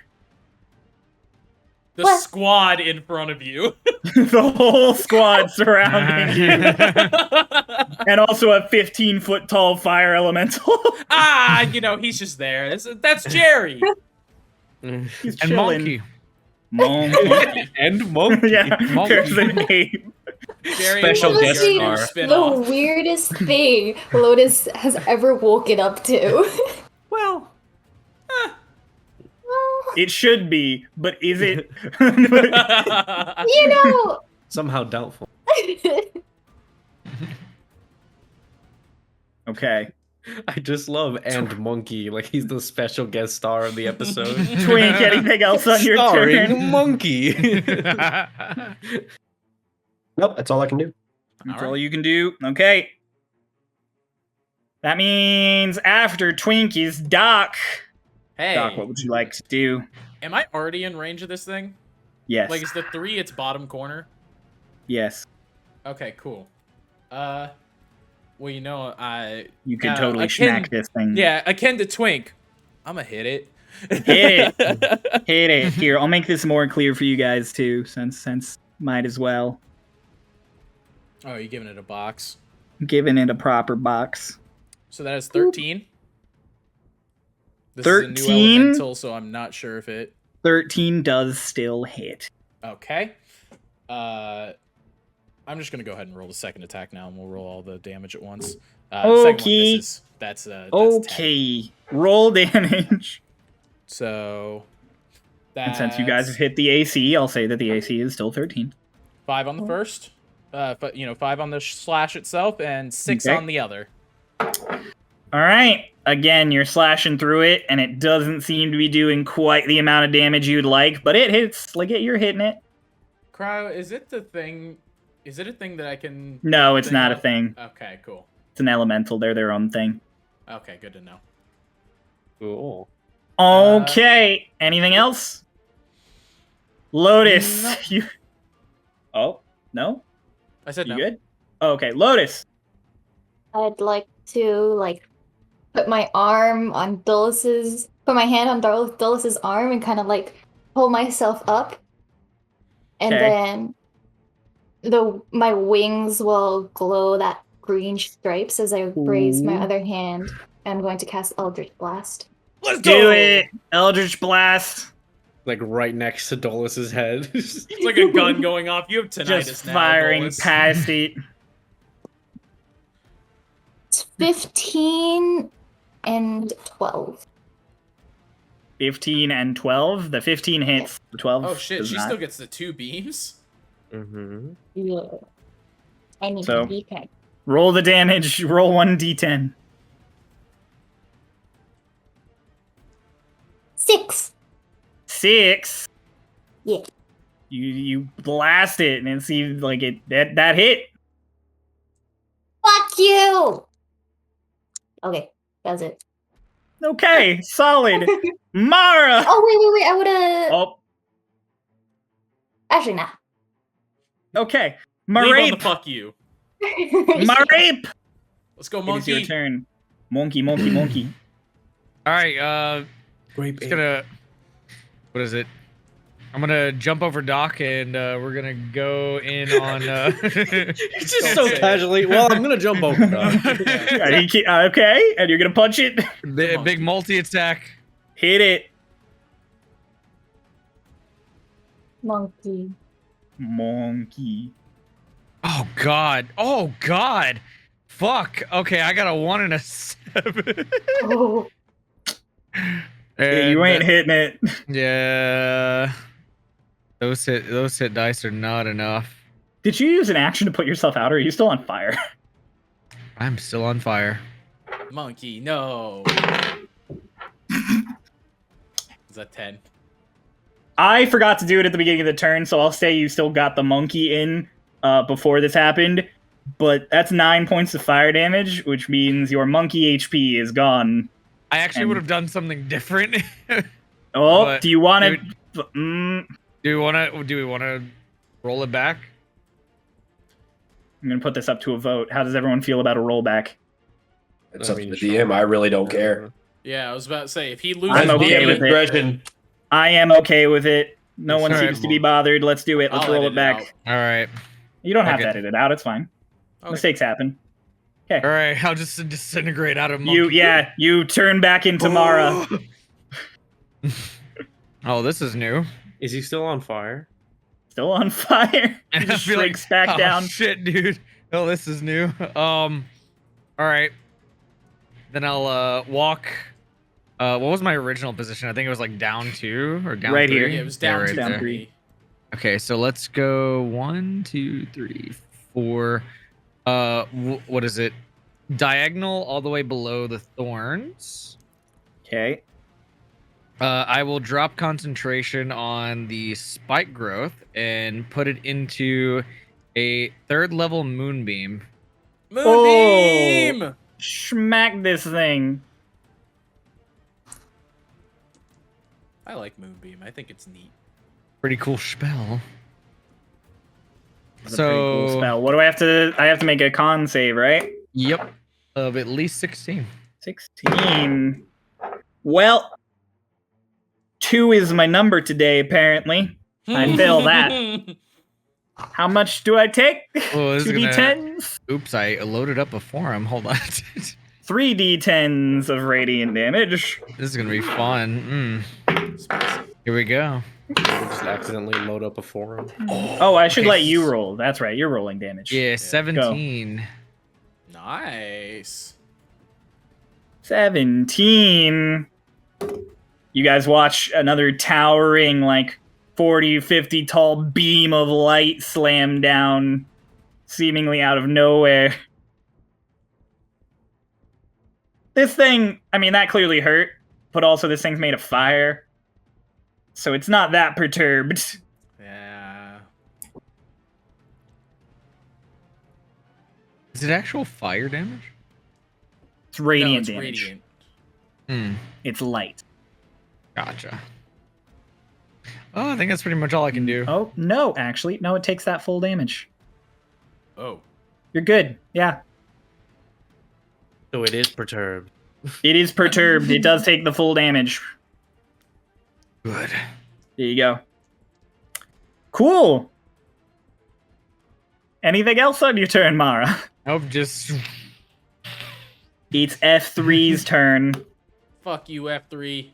The What? squad in front of you. The whole squad surrounding you. And also a 15-foot tall fire elemental. He's just there. That's Jerry. He's And chilling. Monkey. And monkey. Yeah, Monkey. there's a name. Jerry Special will be guest your star. new The spin-off. weirdest thing Lotus has ever woken up to. Well, It should be, but is it? You know. Somehow doubtful. Okay. I just love and monkey. Like he's the special guest star of the episode. Twink, anything else on your Starring turn? monkey. nope, that's all I can do. That's All all right. you can do. Okay. That means after Twink is Doc. Hey, Doc, what would you like to do? am I already in range of this thing? Yes. Like, is the 3 its bottom corner? Yes. Okay, cool. Well, You could Uh, totally akin- schmack this thing. yeah, akin to Twink. I'ma hit it. Hit it. Hit it. Here, I'll make this more clear for you guys too, since might as well. Oh, you giving it a box? Giving it a proper box. So that is 13. This is a 13? new elemental, so I'm not sure if it. 13 does still hit. Okay. I'm just gonna go ahead and roll the second attack now, and we'll roll all the damage at once. The second one Okay. misses. That's 10. Okay. Roll damage. So And that's since you guys have hit the AC, I'll say that the AC is still 13. 5 on the first, 5 on the slash itself, and 6 Okay. on the other. All right. Again, you're slashing through it, and it doesn't seem to be doing quite the amount of damage you'd like, but it hits. Like you're hitting it. Cryo, is it the thing? Is it a thing that I can? No, it's think not a of? thing. Okay, cool. It's an elemental. They're their own thing. Okay, good to know. Cool. Okay. Anything else? Lotus. No. You. Oh no. I said You no. good? Okay, Lotus. I'd like to put my arm on Dolis's, put my hand on Dolis's arm and kind of pull myself up, and Okay. then my wings will glow that green stripes as I raise my Ooh. other hand. I'm going to cast Aldrich Blast. Let's Do it. Eldritch Blast. Like right next to Dolus's head. It's like a gun going off. You have tinnitus Just now. firing Dolis. past it. It's 15 and 12. 15 and 12. The 15 hits. The 12 Oh shit! does She not. still gets the 2 beams. Mm-hmm. Yeah. I need So- to D10. Roll the damage. Roll 1d10. 6. 6. Yeah. You blast it, and it seems like that hit. Fuck you! Okay, that's it. Okay, solid. Mara. Oh, wait. I would've... Oh, Actually, nah. okay. Leave on the Marape. fuck you. Marape. Let's go, It is your monkey. turn. Monkey. All right, Grape just gonna. What is it? I'm gonna jump over Doc, and we're gonna go in on. Just so casually. Well, I'm gonna jump over that. Okay, and you're gonna punch it. the big multi attack. Hit it. Monkey. Monkey. Oh God! Fuck. Okay, I got a 1 and a 7. Oh. Yeah, you ain't hitting it. Yeah. Those hit dice are not enough. Did you use an action to put yourself out, or are you still on fire? I'm still on fire. Monkey, no. Is that 10? I forgot to do it at the beginning of the turn, so I'll say you still got the monkey in before this happened. But that's 9 points of fire damage, which means your monkey HP is gone. I actually would have done something different. Oh, But, do you want to? Do we want to roll it back? I'm gonna put this up to a vote. How does everyone feel about a rollback? It's up to the DM. I really don't care. Yeah, I was about to say, if he loses I'm okay with it. Aggression. I am okay with it. No one All right, seems to be bothered. Let's do it. Let's I'll roll edit it back. out. All right. You don't have Okay. to edit it out. It's fine. Okay. Mistakes happen. All right. I'll just disintegrate out of monkey. You turn back into Mara. Oh, this is new. Is he still on fire? Still on fire. He I just feel shrinks back down. Shit, dude. Oh, this is new. All right. Then I'll walk. What was my original position? I think it was like down 2 or down Right 3. here. Yeah, it was down right to down there. 3. Okay, so let's go 1, 2, 3, 4. What is it? Diagonal all the way below the thorns. Okay. I will drop concentration on the spike growth and put it into a 3rd level moonbeam. Moonbeam! Smack this thing. I like Moonbeam. I think it's neat. Pretty cool spell. That's a pretty cool spell. What do I have to? I have to make a con save, right? Yep, of at least 16. 16. Well, 2 is my number today, apparently. I fail that. How much do I take? Oh, this is 2d10s? Oops, I loaded up a forum. Hold on. 3d10s of radiant damage. This is gonna be fun. Here we go. Just accidentally load up a forum. Oh, I should Okay. let you roll. That's right, you're rolling damage. Yeah, 17. Nice. 17. You guys watch another towering, like, 40, 50 tall beam of light slam down, seemingly out of nowhere. This thing, I mean, that clearly hurt, but also this thing's made of fire. So it's not that perturbed. Yeah. Is it actual fire damage? It's radiant No, it's damage. radiant. Hmm. It's light. Gotcha. Oh, I think that's pretty much all I can do. Oh, no, actually. No, it takes that full damage. Oh. You're good. Yeah. So it is perturbed. It is perturbed. It does take the full damage. Good. There you go. Cool. Anything else on your turn, Mara? Nope, just It's F3's turn. Fuck you, F3.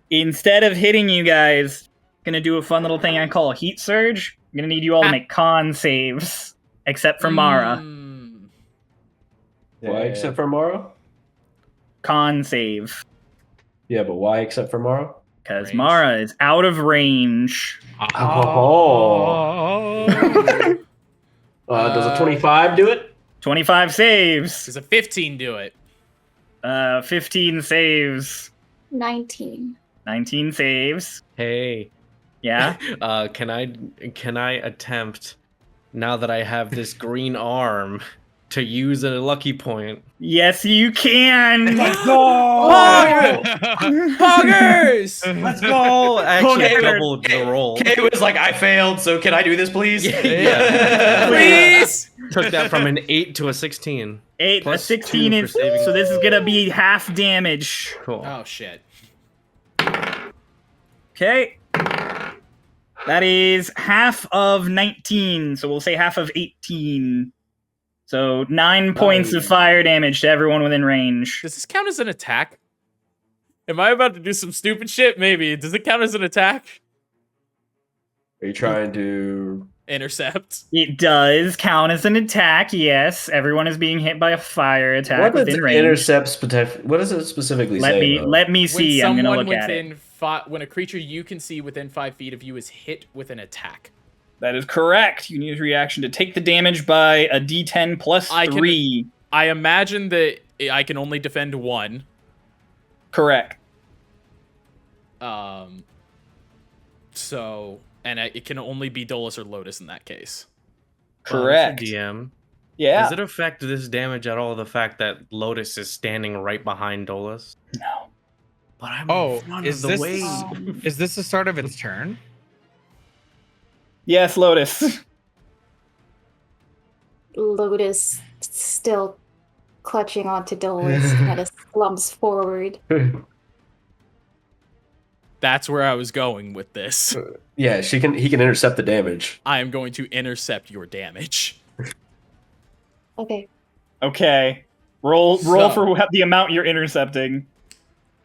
Instead of hitting you guys, gonna do a fun little thing I call a heat surge. I'm gonna need you all to make con saves, except for Mara. Why except for Mara? Con save, Yeah, but why except for Mara? because Range. Mara is out of range. Oh. Does a 25 do it? 25 saves. Does a 15 do it? 15 saves. 19. 19 saves. Hey, Yeah. can I attempt, now that I have this green arm, to use a lucky point? Yes, you can. Let's go! Poggers! Let's go! I actually Okay. doubled the roll. Kay was like, I failed, so can I do this, please? Yeah. Please! Took that from an 8 to a 16. 8, a Plus 16 2 for is, saving. so this is gonna be half damage. Cool. Oh, shit. Okay. That is half of 19, so we'll say half of 18. So 9 points of fire damage to everyone within range. Does this count as an attack? Am I about to do some stupid shit? Maybe. Does it count as an attack? Are you trying to intercept. It does count as an attack, yes. Everyone is being hit by a fire attack What does within range. intercept what does it specifically say? Let me see. I'm gonna look at it. When a creature you can see within 5 feet of you is hit with an attack. That is correct. You need a reaction to take the damage by a D10 plus 3. I imagine that I can only defend 1. Correct. So, and it can only be Dolis or Lotus in that case. Correct. DM. Yeah. Does it affect this damage at all? The fact that Lotus is standing right behind Dolis? No. But I'm Oh, in front is of the this wave. is this the start of its turn? Yes, Lotus. Lotus still clutching onto Dolis, kind of slumps forward. That's where I was going with this. Yeah, he can intercept the damage. I am going to intercept your damage. Okay. Okay. Roll for the amount you're intercepting.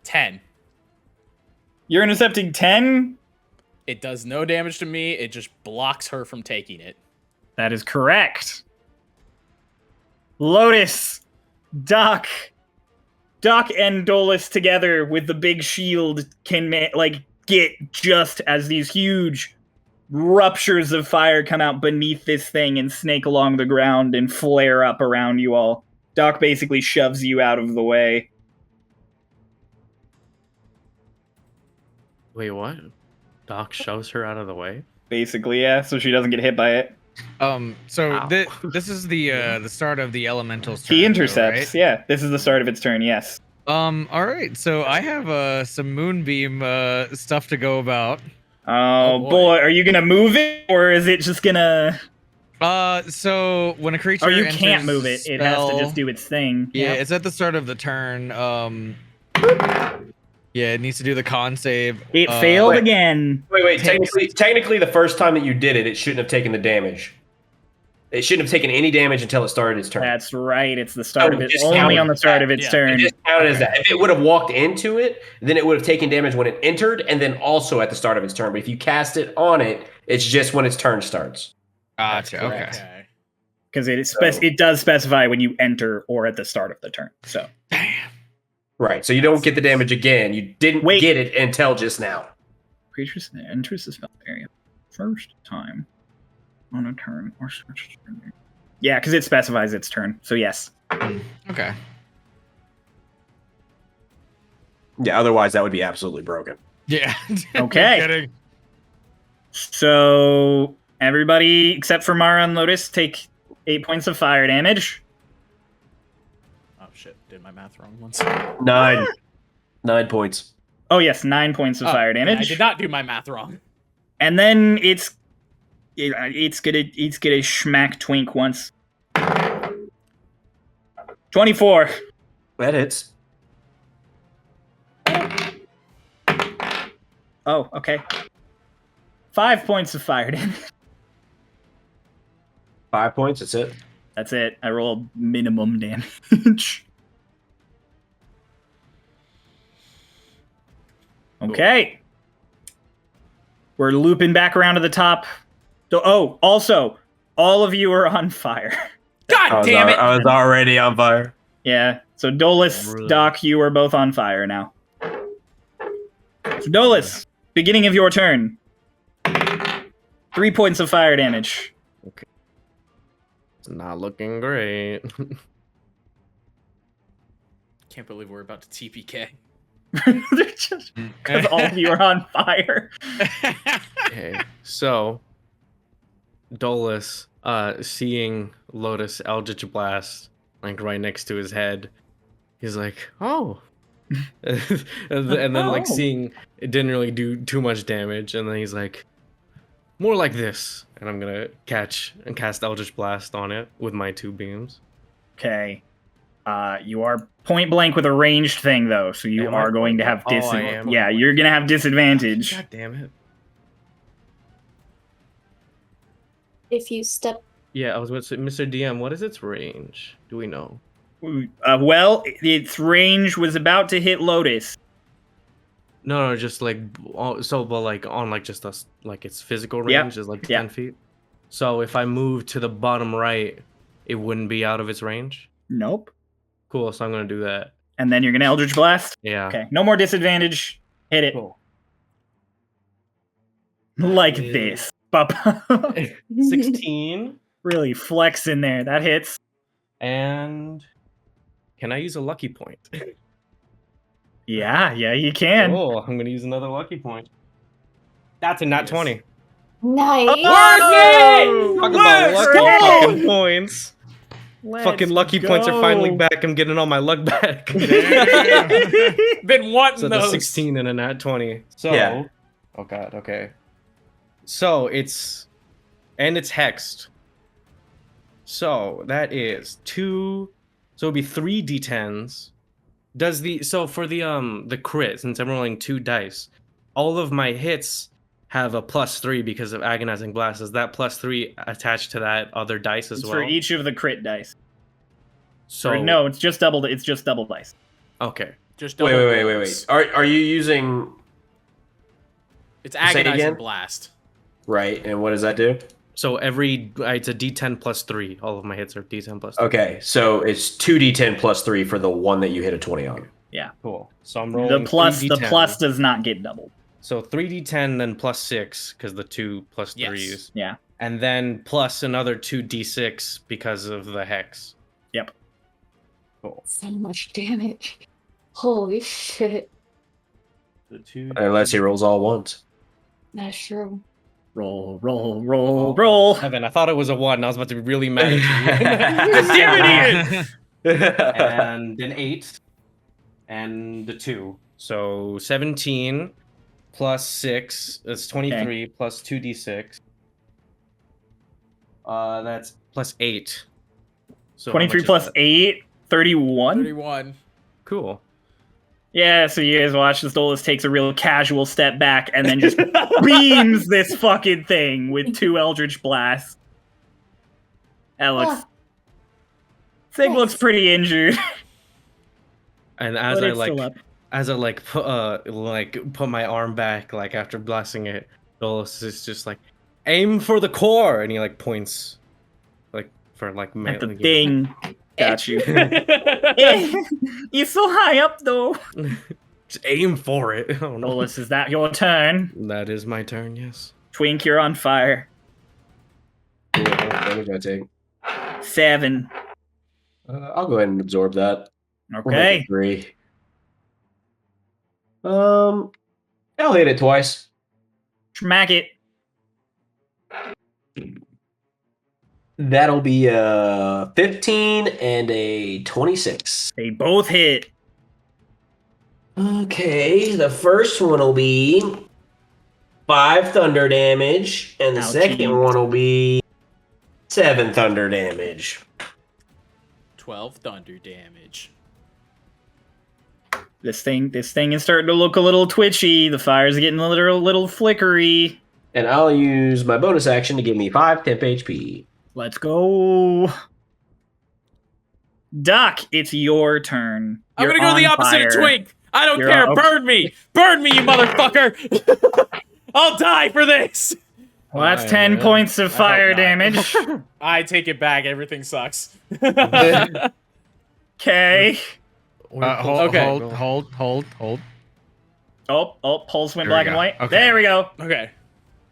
10. You're intercepting 10? It does no damage to me. It just blocks her from taking it. That is correct. Lotus, Doc and Dolis together with the big shield can get just as these huge ruptures of fire come out beneath this thing and snake along the ground and flare up around you all. Doc basically shoves you out of the way. Wait, what? Doc shoves her out of the way? Basically, yeah, so she doesn't get hit by it. So Ow. this is the start of the elemental's turn. He though, intercepts, right? yeah. This is the start of its turn, yes. All right. So I have some moonbeam stuff to go about. Oh, boy. boy, are you gonna move it, or is it just gonna... So when a creature Or you enters can't move it, it has to spell- just do its thing. Yeah, Yep. it's at the start of the turn. Yeah, it needs to do the con save. It failed wait. again. Wait. Technically, the first time that you did it, it shouldn't have taken the damage. It shouldn't have taken any damage until it started its turn. That's right, it's the start Oh, of it. just Only counted on the start of its Yeah. turn. It just counted as that. If it would have walked into it, then it would have taken damage when it entered, and then also at the start of its turn. But if you cast it on it, it's just when its turn starts. Gotcha. Okay. Okay. Because it does specify when you enter or at the start of the turn. So Right. So you don't get the damage again. You didn't Wait. get it until just now. creatures that enters the spell area first time on a turn or switch turn. Yeah, because it specifies its turn. So yes. Okay. Yeah. Otherwise, that would be absolutely broken. Yeah. Okay. No kidding. So everybody except for Mara and Lotus take 8 points of fire damage. Oh shit! Did my math wrong once. 9 points. Oh yes, 9 points of fire damage. I did not do my math wrong. And then it's gonna schmack Twink once. 24. That hits. Oh, okay. 5 points of fire damage. 5 points. That's it. That's it. I rolled minimum damage. Okay. We're looping back around to the top. So, also, all of you are on fire. God damn it! I was already on fire. Yeah. So Dolis, Really? Doc, you are both on fire now. So Dolis, beginning of your turn. 3 points of fire damage. It's not looking great. Can't believe we're about to TPK. Because all of you are on fire. Okay, so Dolis, seeing Lotus Eldritch Blast like right next to his head, he's like, "Oh," and then like Oh. seeing it didn't really do too much damage, and then he's like, "More like this," and I'm gonna catch and cast Eldritch Blast on it with my 2 beams. Okay. You are point blank with a ranged thing, though, so you Am I? are going to have Oh, I am. Yeah, you're going to have disadvantage. God damn it! If you step, Yeah, I was going to say, Mr. DM, what is its range? Do we know? Well, its range was about to hit Lotus. No, just like but like on like just us like its physical Yep, range is like yeah. 10 feet. So if I move to the bottom right, it wouldn't be out of its range? Nope. Cool, so I'm going to do that. And then you're gonna Eldritch Blast. Yeah. Okay. No more disadvantage. Hit it. Cool. Like Yeah. this. Bop. 16. Really flex in there. That hits. And can I use a lucky point? Yeah, you can. Oh, I'm going to use another lucky point. That's a nat Yes. 20. Nice. Oh! Talk about Let's lucky go! fucking points. Fucking lucky points are finally go. back. I'm getting all my luck back. Been wanting So the those. 16 and a nat 20. So, Yeah. oh god, okay. So it's hexed. So that is 2. So it'd be 3 d10s. So for the crit, since I'm rolling 2 dice, all of my hits have a +3 because of agonizing blast. Is that +3 attached to that other dice as It's well? for each of the crit dice. So Or no, it's just double. It's just double dice. Okay. Just Wait, double wait, wait, wait, rolls. wait. Are you using It's Say it agonizing again? blast. right? And what does that do? So it's a d10 +3. All of my hits are d10 +3. Okay, so it's 2d10 plus 3 for the one that you hit a 20 on. Cool. So I'm rolling The plus 3d10. does not get doubled. So 3d10, then +6 because the 2 plus Yes. 3s, Yeah. and then plus another 2d6 because of the hex. Yep. Cool. So much damage. Holy shit. The 2. Unless he rolls all ones. That's true. Roll, roll, roll, roll. 7. I thought it was a 1. I was about to be really mad at you. And then 8, and the 2. So 17 plus 6 is 23 plus 2d6. That's plus 8. So how 23 much is plus that? 8, 31. 31. Cool. Yeah, so you guys watch as Dolis takes a real casual step back and then just beams this fucking thing with 2 Eldritch Blasts. That looks... Ah. Sig looks pretty injured. And as but I it's still like up. as I put my arm back like after blasting it, Dolos is just like, aim for the core, and he like points like for like At the melee. thing. Got you. You're so high up, though. Just aim for it. Oh no. Dolis, is that your turn? That is my turn, yes. Twink, you're on fire. Cool. What damage I take? 7. I'll go ahead and absorb that. We'll make Okay. it 3. I'll hit it twice. Smack it. That'll be a 15 and a 26. They both hit. Okay, the first one will be 5 thunder damage, and the Ouchie. second one will be 7 thunder damage. 12 thunder damage. This thing is starting to look a little twitchy. The fire's getting a little flickery. And I'll use my bonus action to give me 5 temp HP. Let's go. Doc, it's your turn. I'm You're gonna go the on opposite fire. of Twink. I don't You're care. on- Burn me. Burn me, you motherfucker. I'll die for this. Well, that's Fine, 10 man. points of I fire hope not. damage. I take it back. Everything sucks. Okay. Okay. Hold. Oh, pulse went There we black and go. white. Okay. There we go. Okay.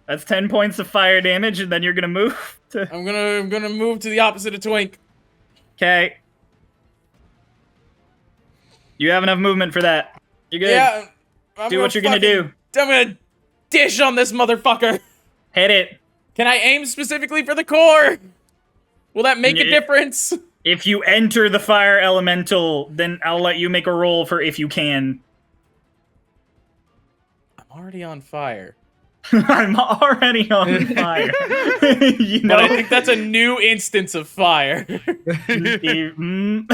That's 10 points of fire damage, and then you're gonna move to... I'm gonna move to the opposite of Twink. Okay. You have enough movement for that. You're good. Yeah. I'm Do what you're gonna do. I'm gonna dish on this motherfucker. Hit it. Can I aim specifically for the core? Will that make a Yeah. difference? If you enter the fire elemental, then I'll let you make a roll for if you can. I'm already on fire. I'm already on fire. You But know? I think that's a new instance of fire. Mm.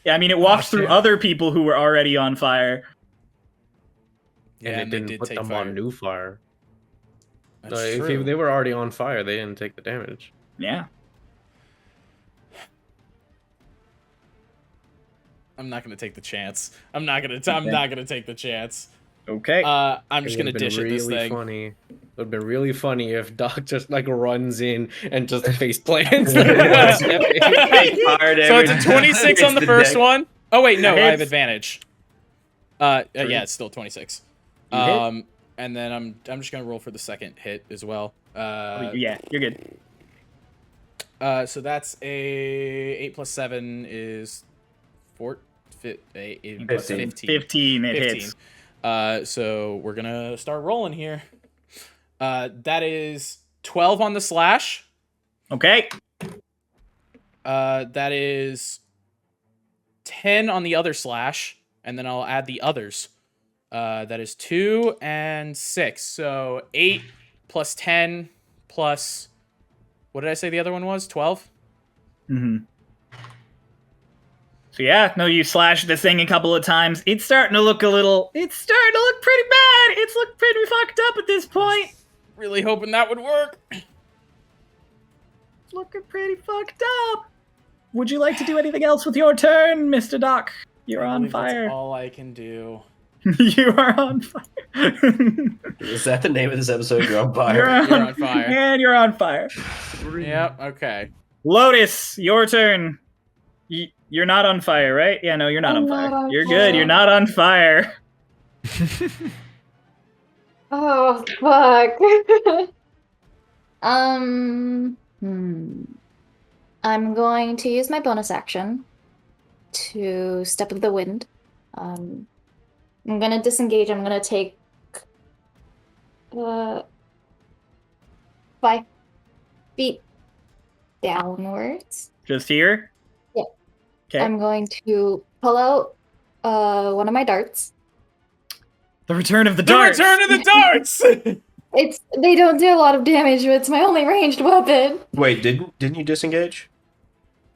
Yeah, I mean, it walked through shit. other people who were already on fire. Yeah, And they didn't put them on new fire. That's If true. they were already on fire, they didn't take the damage. Yeah. I'm not gonna take the chance. I'm not gonna take the chance. Okay. I'm just It gonna would've been dish at this really thing. funny. It would have been really funny if Doc just like runs in and just face plants. Fired So it's a every- 26 on the It's first deck. one. Oh wait, no, I have Hits. advantage. Yeah, it's still 26. You hit? And then I'm just gonna roll for the second hit as well. Yeah, you're good. So that's a 8 plus 7 is 8 plus 15. 15. 15, it hits. So we're gonna start rolling here. That is 12 on the slash. Okay. That is 10 on the other slash, and then I'll add the others. That is 2 and 6. So 8 plus 10 plus... What did I say the other one was? 12? Mm-hmm. So yeah, no, you slashed this thing a couple of times. It's starting to look pretty bad. It's looked pretty fucked up at this point. Really hoping that would work. It's looking pretty fucked up. Would you like to do anything else with your turn, Mr. Doc? You're I on believe that's fire. all I can do. You are on fire. Is that the name of this episode? You're on fire. You're on fire. And you're on fire. Yep, okay. Lotus, your turn. You're not on fire, right? Yeah, no, you're not I'm on not fire. on You're fire. good. You're not on fire. Oh fuck. I'm going to use my bonus action to step of the wind. I'm gonna disengage. I'm gonna take 5 feet downwards. Just here? Yeah. Okay. I'm going to pull out one of my darts. The return of the The darts. return of the darts! They don't do a lot of damage, but it's my only ranged weapon. Wait, didn't you disengage?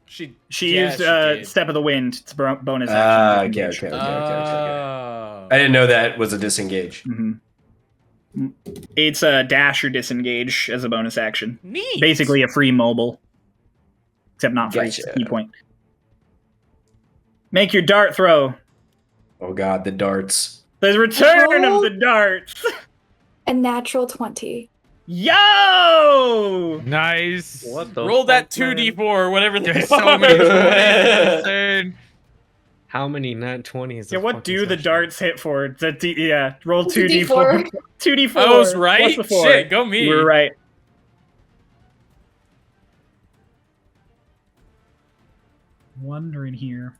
She used did. Step of the Wind. It's a bonus Ah, action. okay. Oh. I didn't know that was a disengage. Mm-hmm. It's a dash or disengage as a bonus action. Neat. Basically a free mobile. Except not free. Gotcha. Key point. Make your dart throw. Oh god, the darts. The return Oh. of the darts. A natural 20. Yo! Nice. What the Roll that fuck, man? 2d4 or whatever they There's so are. many 20s. Insane. How many nat 20s? Yeah, of what fucking do the session? darts hit for? It's a roll It's a 2d4. 2d4. I was right? What's the 4? Shit, go me. You were right. Wondering here.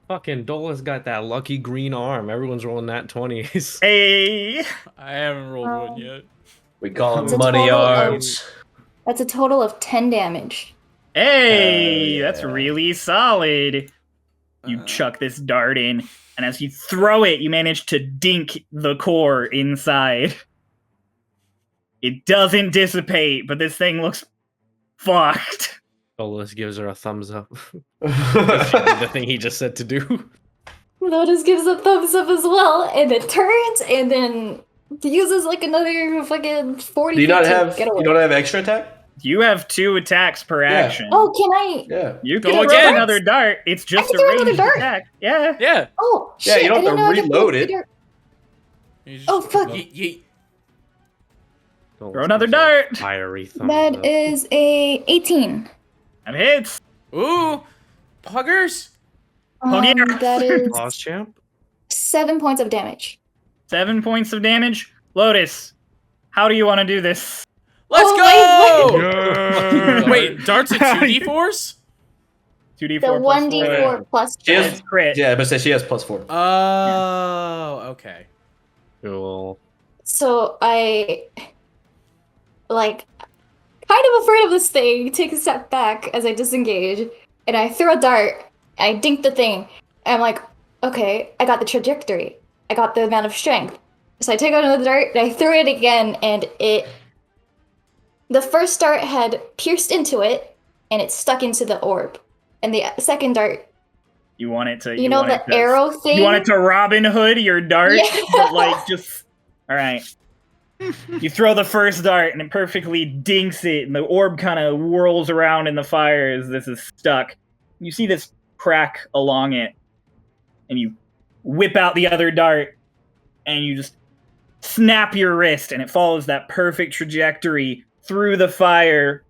Fucking Dolis got that lucky green arm. Everyone's rolling nat 20s. Hey! I haven't rolled one yet. We call It's a them money total of- arms. That's a total of 10 damage. Hey! Yeah. That's really solid. You Uh. chuck this dart in, and as you throw it, you manage to dink the core inside. It doesn't dissipate, but this thing looks fucked. Dolis gives her a thumbs up. The thing he just said to do. Lotus gives a thumbs up as well, and it turns and then uses like another fucking 40 Do you feet not to have get away. you don't have extra attack? You have 2 attacks per action. Oh, can I? Yeah. You Go can again. throw another dart. It's just can a throw another ranged dart. attack. Yeah. Yeah. Oh, Yeah, shit. you don't I didn't have to know I could reload pull it. through- You just- Oh, fuck. Yeet. Dolis Throw another gives her a dart. Fiery thumbs That up. is a 18. That hits. Ooh, puggers. Oh, yeah. That is Pause, champ. 7 points of damage. 7 points of damage. Lotus, how do you want to do this? Let's Oh, go. Yeah. Wait, darts are 2d4s? 2d4 The plus 1d4 plus She 4. has, crit. yeah, but say she has +4. Oh, okay. Cool. So I, like, kind of afraid of this thing, take a step back as I disengage, and I throw a dart, and I dink the thing, and I'm like, okay, I got the trajectory. I got the amount of strength. So I take out another dart, and I throw it again, and the first dart had pierced into it, and it stuck into the orb. And the second dart, You want it to. you know want the it to, arrow thing? You want it to Robin Hood your dart, Yeah. but like just. All right. You throw the first dart and it perfectly dinks it, and the orb kind of whirls around in the fire as this is stuck. You see this crack along it, and you whip out the other dart, and you just snap your wrist, and it follows that perfect trajectory through the fire,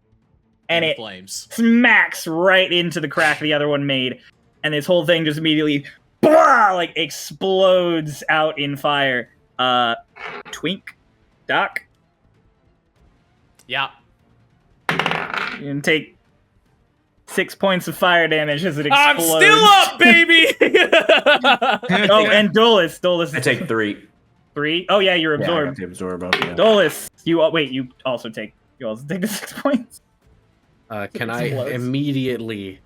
and it flames smacks right into the crack the other one made, and this whole thing just immediately blah, like explodes out in fire. Twink, Doc, Yeah. you can take 6 points of fire damage as it explodes. I'm still up, baby. Oh, and Dolis. I take 3. 3. Oh yeah, you're Yeah, I absorbed. got the absorb up. Yeah. Dolis, you also take the 6 points. Can I Explodes. immediately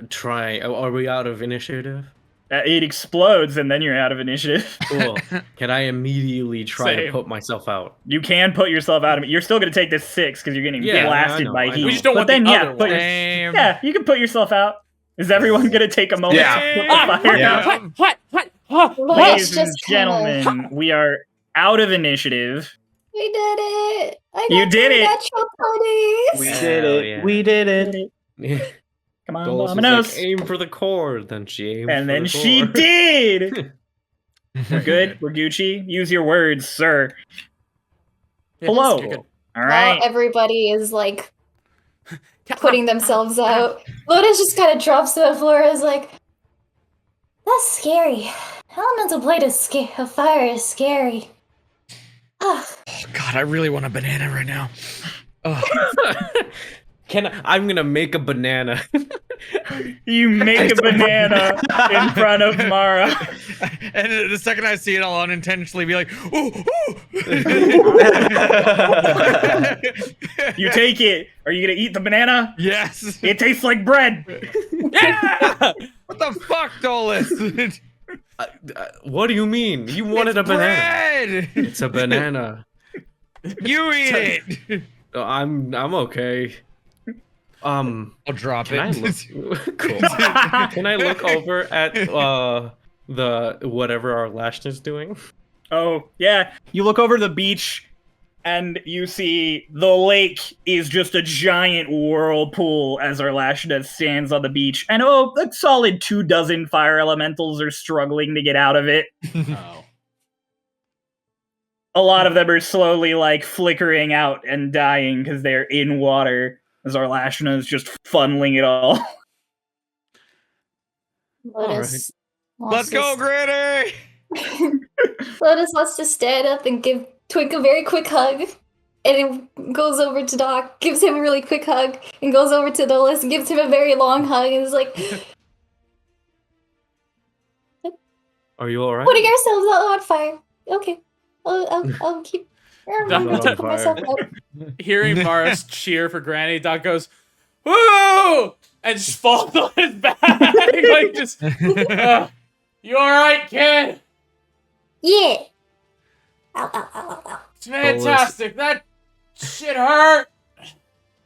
try? Are we out of initiative? It explodes, and then you're out of initiative. Cool. Can I immediately try Same. to put myself out? You can put yourself out of it. You're still going to take this 6 because you're getting Yeah, blasted I know, by I know. heat. We just don't But want then, the yeah, other put one. your- Same. yeah, you can put yourself out. Is everyone going to take a moment Yeah. to put Ah, the fire Yeah. out? Lotus Ladies and just kinda- gentlemen, we are out of initiative. We did it! I You got did three it. natural 20s! We Hell did it. yeah. We did it. Come on, Dolis was Dominoes. like, aim for the core. Then she aimed And for then the she core. did. We're good. We're Gucci. Use your words, sir. Hello. You're good. All While right. everybody is like putting themselves out, Lotus just kind of drops to the floor and is like, that's scary. Elemental blade of fire is scary. Ugh. Oh, God, I really want a banana right now. Oh. I'm gonna make a banana. You make a banana in front of Mara. And the second I see it, I'll unintentionally be like, ooh, ooh. You take it. Are you gonna eat the banana? Yes. It tastes like bread. Yeah. What the fuck, Dolis? What do you mean? You wanted a banana. Bread. It's a banana. You eat it. I'm okay. I'll drop Can I it. look? Cool. Can I look over at the whatever Arlashna's doing? Oh, yeah. You look over the beach and you see the lake is just a giant whirlpool as Arlashna stands on the beach. And a solid 24 fire elementals are struggling to get out of it. Oh. A lot of them are slowly like flickering out and dying because they're in water as Arlashna is just funneling it all. Lotus. Let's go, Gritty. Lotus wants to stand up and give Twink a very quick hug. And it goes over to Doc, gives him a really quick hug, and goes over to Dolis and gives him a very long hug, and is like, Are you alright? putting ourselves on fire. Okay. I'll keep. Not I'll on put myself fire. out. Hearing Mara's cheer for Granny, Doc goes, woo! And just falls on his back. Like, just, you alright, kid? Yeah. Ow, ow, ow, ow, It's fantastic. That shit hurt.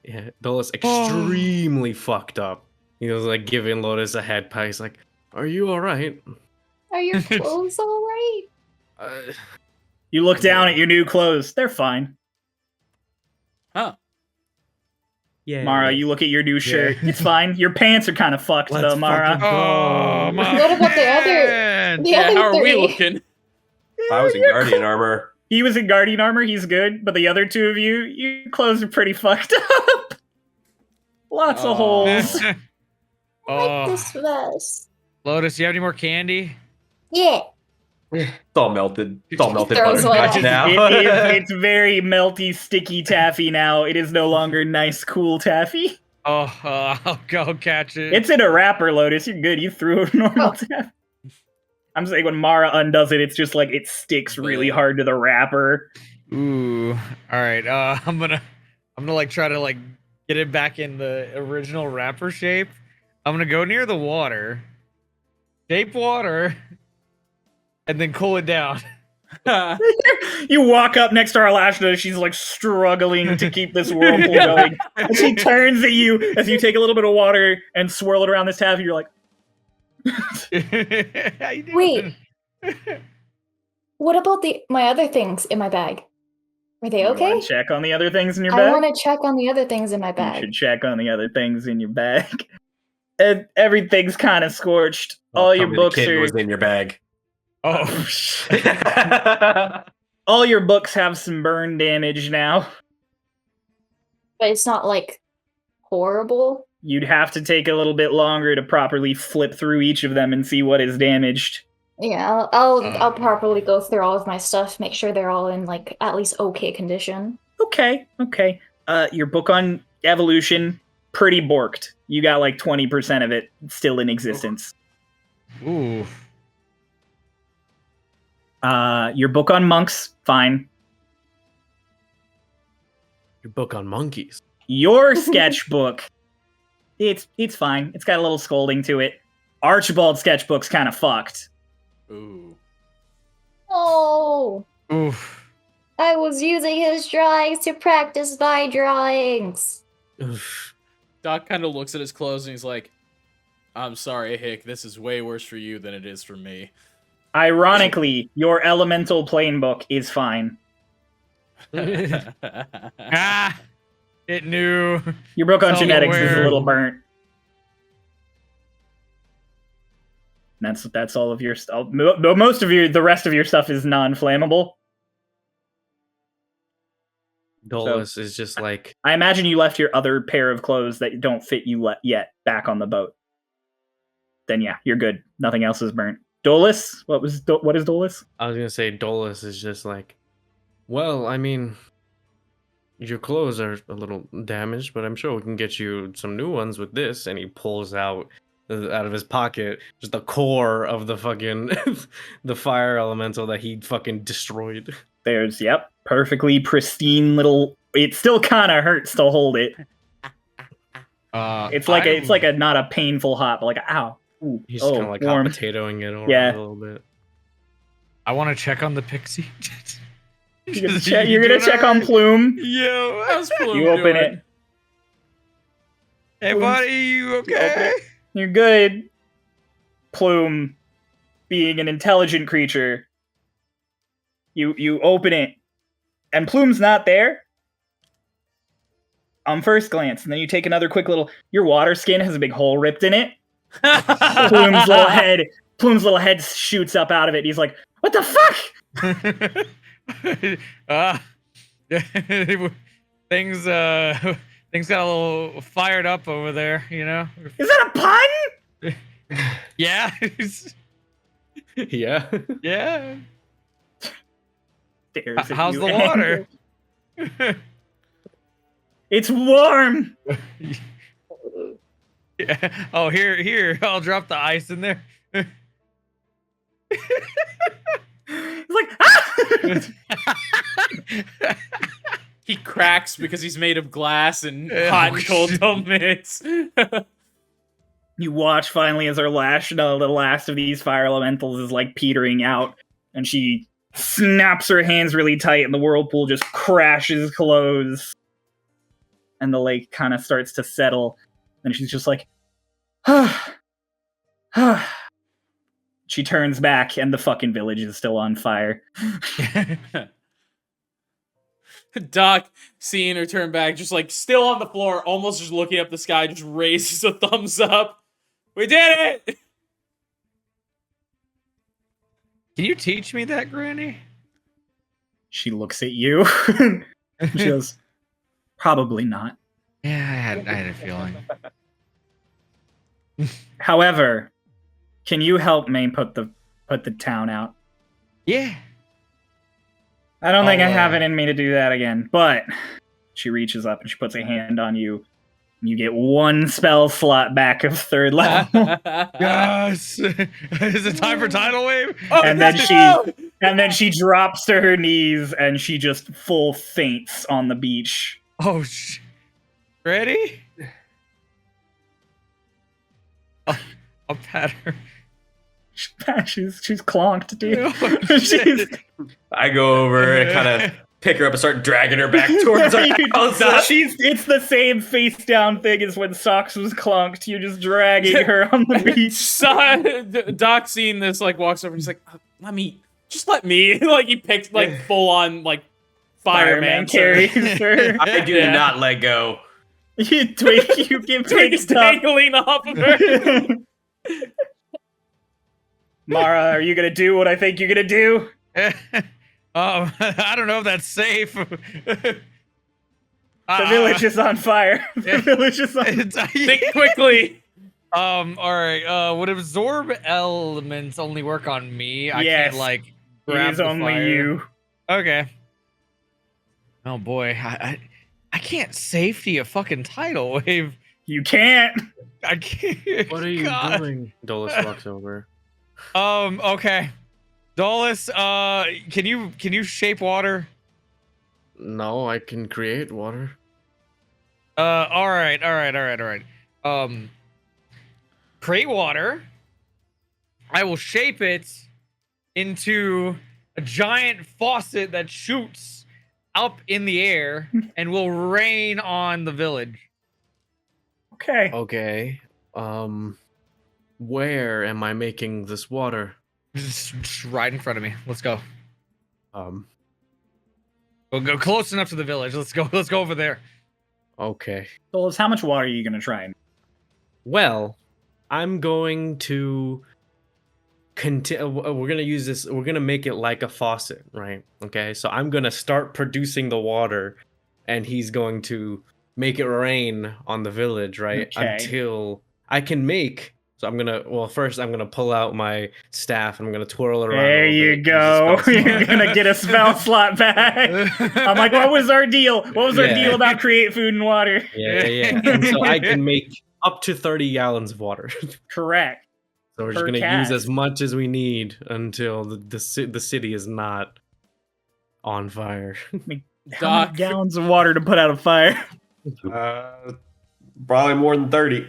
Yeah, Dolis extremely fucked up. He was like giving Lotus a head pat. He's like, "Are you alright?" Are your clothes alright? You look down at your new clothes. They're fine. Huh. Yeah. Mara, you look at your new shirt. It's fine. Your pants are kind of fucked, Let's though, Mara. fucking Oh, my What about the other- man. The Yeah, other how are we three. looking? I was in Guardian armor. He was in Guardian armor. He's good. But the other two of you, your clothes are pretty fucked up. Lots of holes. I like Oh, this vest. Lotus, you have any more candy? Yeah. It's all melted. It's all melted Throws one butterscotch out. now. It's very melty, sticky taffy now. It is no longer nice, cool taffy. Oh, I'll go catch it. It's in a wrapper, Lotus. You're good. You threw a normal taffy. I'm saying when Mara undoes it, it's just like it sticks really hard to the wrapper. Ooh. All right. I'm gonna like try to like get it back in the original wrapper shape. I'm gonna go near the water, shape water, and then cool it down. You walk up next to Arlashna. She's like struggling to keep this whirlpool going. And she turns at you as you take a little bit of water and swirl it around this taffy. You're like, How you doing? Wait. What about my other things in my bag? Are they "You okay? wanna check on the other things in your I bag? want to check on the other things in my You bag. should check on the other things in your bag. And everything's kind of scorched. All Tell your me books the kid are. was in your bag. Oh, All your books have some burn damage now. But it's not like horrible. You'd have to take a little bit longer to properly flip through each of them and see what is damaged. Yeah, I'll properly go through all of my stuff, make sure they're all in like at least okay condition. Okay. Your book on evolution, pretty borked. You got like 20% of it still in existence. ooh. Your book on monks, fine. Your book on monkeys. Your sketchbook, it's fine. It's got a little scolding to it. Archibald's sketchbook's kind of fucked. Ooh. Oh, Oof. I was using his drawings to practice my drawings. Oof. Doc kind of looks at his clothes and he's like, I'm sorry, Hick, this is way worse for you than it is for me. Ironically, your elemental plane book is fine. Ah, it knew. Your book on Tell me genetics is a where. little burnt. That's all of your stuff. The rest of your stuff is non-flammable. Dolis is just like, I imagine you left your other pair of clothes that don't fit you yet back on the boat. Then yeah, you're good. Nothing else is burnt. Dolis, what is Dolis? I was gonna say Dolis is just like, well, I mean, your clothes are a little damaged, but I'm sure we can get you some new ones with this. And he pulls out of his pocket just the core of the fucking the fire elemental that he fucking destroyed. There's perfectly pristine little. It still kind of hurts to hold it. It's like a not a painful hot, but like a, ow. Ooh, He's just kind of like hot warm. potatoing it around Yeah. a little bit. I want to check on the pixie. You're gonna check on Plume. Yo, How's Plume You open doing? it. hey buddy, you okay? You're good. Plume, being an intelligent creature, you open it, and Plume's not there on first glance, and then you take another quick little. Your water skin has a big hole ripped in it. Plume's little head shoots up out of it. He's like, "What the fuck?" Things got a little fired up over there, you know. Is that a pun? Yeah, Yeah. yeah. Stares at How's you the water? It's warm. Yeah. Oh, here. I'll drop the ice in there. He's like, ah! He cracks because he's made of glass and Oh, hot and cold shit. don't mix. You watch finally as Arlashna, the last of these fire elementals, is like petering out, and she snaps her hands really tight, and the whirlpool just crashes close, and the lake kind of starts to settle, and she's just like, She turns back, and the fucking village is still on fire. Doc, seeing her turn back, just like still on the floor, almost just looking up the sky, just raises a thumbs up. We did it! Can you teach me that, Granny? She looks at you. She goes, probably not. Yeah, I had a feeling. However, can you help me put the town out? Yeah. I don't think I I'll, have it in me to do that again, but she reaches up and she puts a hand on you. And you get one spell slot back of third level. Yes. Is it time for tidal wave? and then she drops to her knees and she just full faints on the beach. Oh, ready? I'll pat her. She's clonked, dude. Oh, She's, I go over and kind of pick her up and start dragging her back towards our house. it's the same face down thing as when Socks was clonked. You're just dragging her on the beach. Doc seeing this, like, walks over and he's like, let me. Like, he picked, like, full on, like, fireman carries her. I do not let go. You give Twig's stuff. dangling off of her. Mara, are you gonna do what I think you're gonna do? I don't know if that's safe. The village is on fire. The village is on fire. Think quickly. All right. Would absorb elements only work on me? I Yes. can't like It grab is the only fire. you. Okay. Oh boy, I can't safety a fucking tidal wave. You can't. I can't. What are you God. doing? Dolis walks over. Okay. Dolis, can you shape water? No, I can create water. All right. Create water. I will shape it into a giant faucet that shoots up in the air and will rain on the village. Okay. Okay. Where am I making this water? Just right in front of me. Let's go. We'll go close enough to the village. Let's go over there. Okay. Dolis, how much water are you gonna try and Well, I'm going to we're gonna use this. We're gonna make it like a faucet, right? Okay. So I'm gonna start producing the water, and he's going to make it rain on the village, right? Okay. Until I can make. So first I'm gonna pull out my staff and I'm gonna twirl it around. There a little you bit, go. use a spell You're slot. gonna get a spell slot back. I'm like, what was our deal? What was our Yeah. deal about create food and water? Yeah. And so I can make up to 30 gallons of water. Correct. So we're just Per gonna cast. use as much as we need until the city is not on fire. How many Doc. gallons of water to put out a fire? Probably more than 30.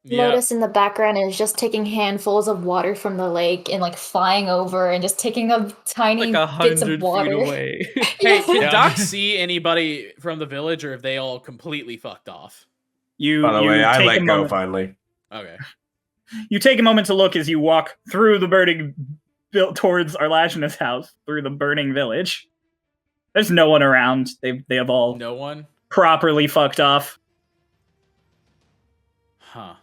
Yeah. Lotus in the background is just taking handfuls of water from the lake and like flying over and just taking up tiny Like bits 100 of water. feet away. Hey, can Yeah. Doc see anybody from the village, or have they all completely fucked off? You, By the you way, I take let a go moment. finally. Okay. You take a moment to look as you walk through the burning built towards Arlashna's house, through the burning village. There's no one around. They have all No one? properly fucked off. Huh.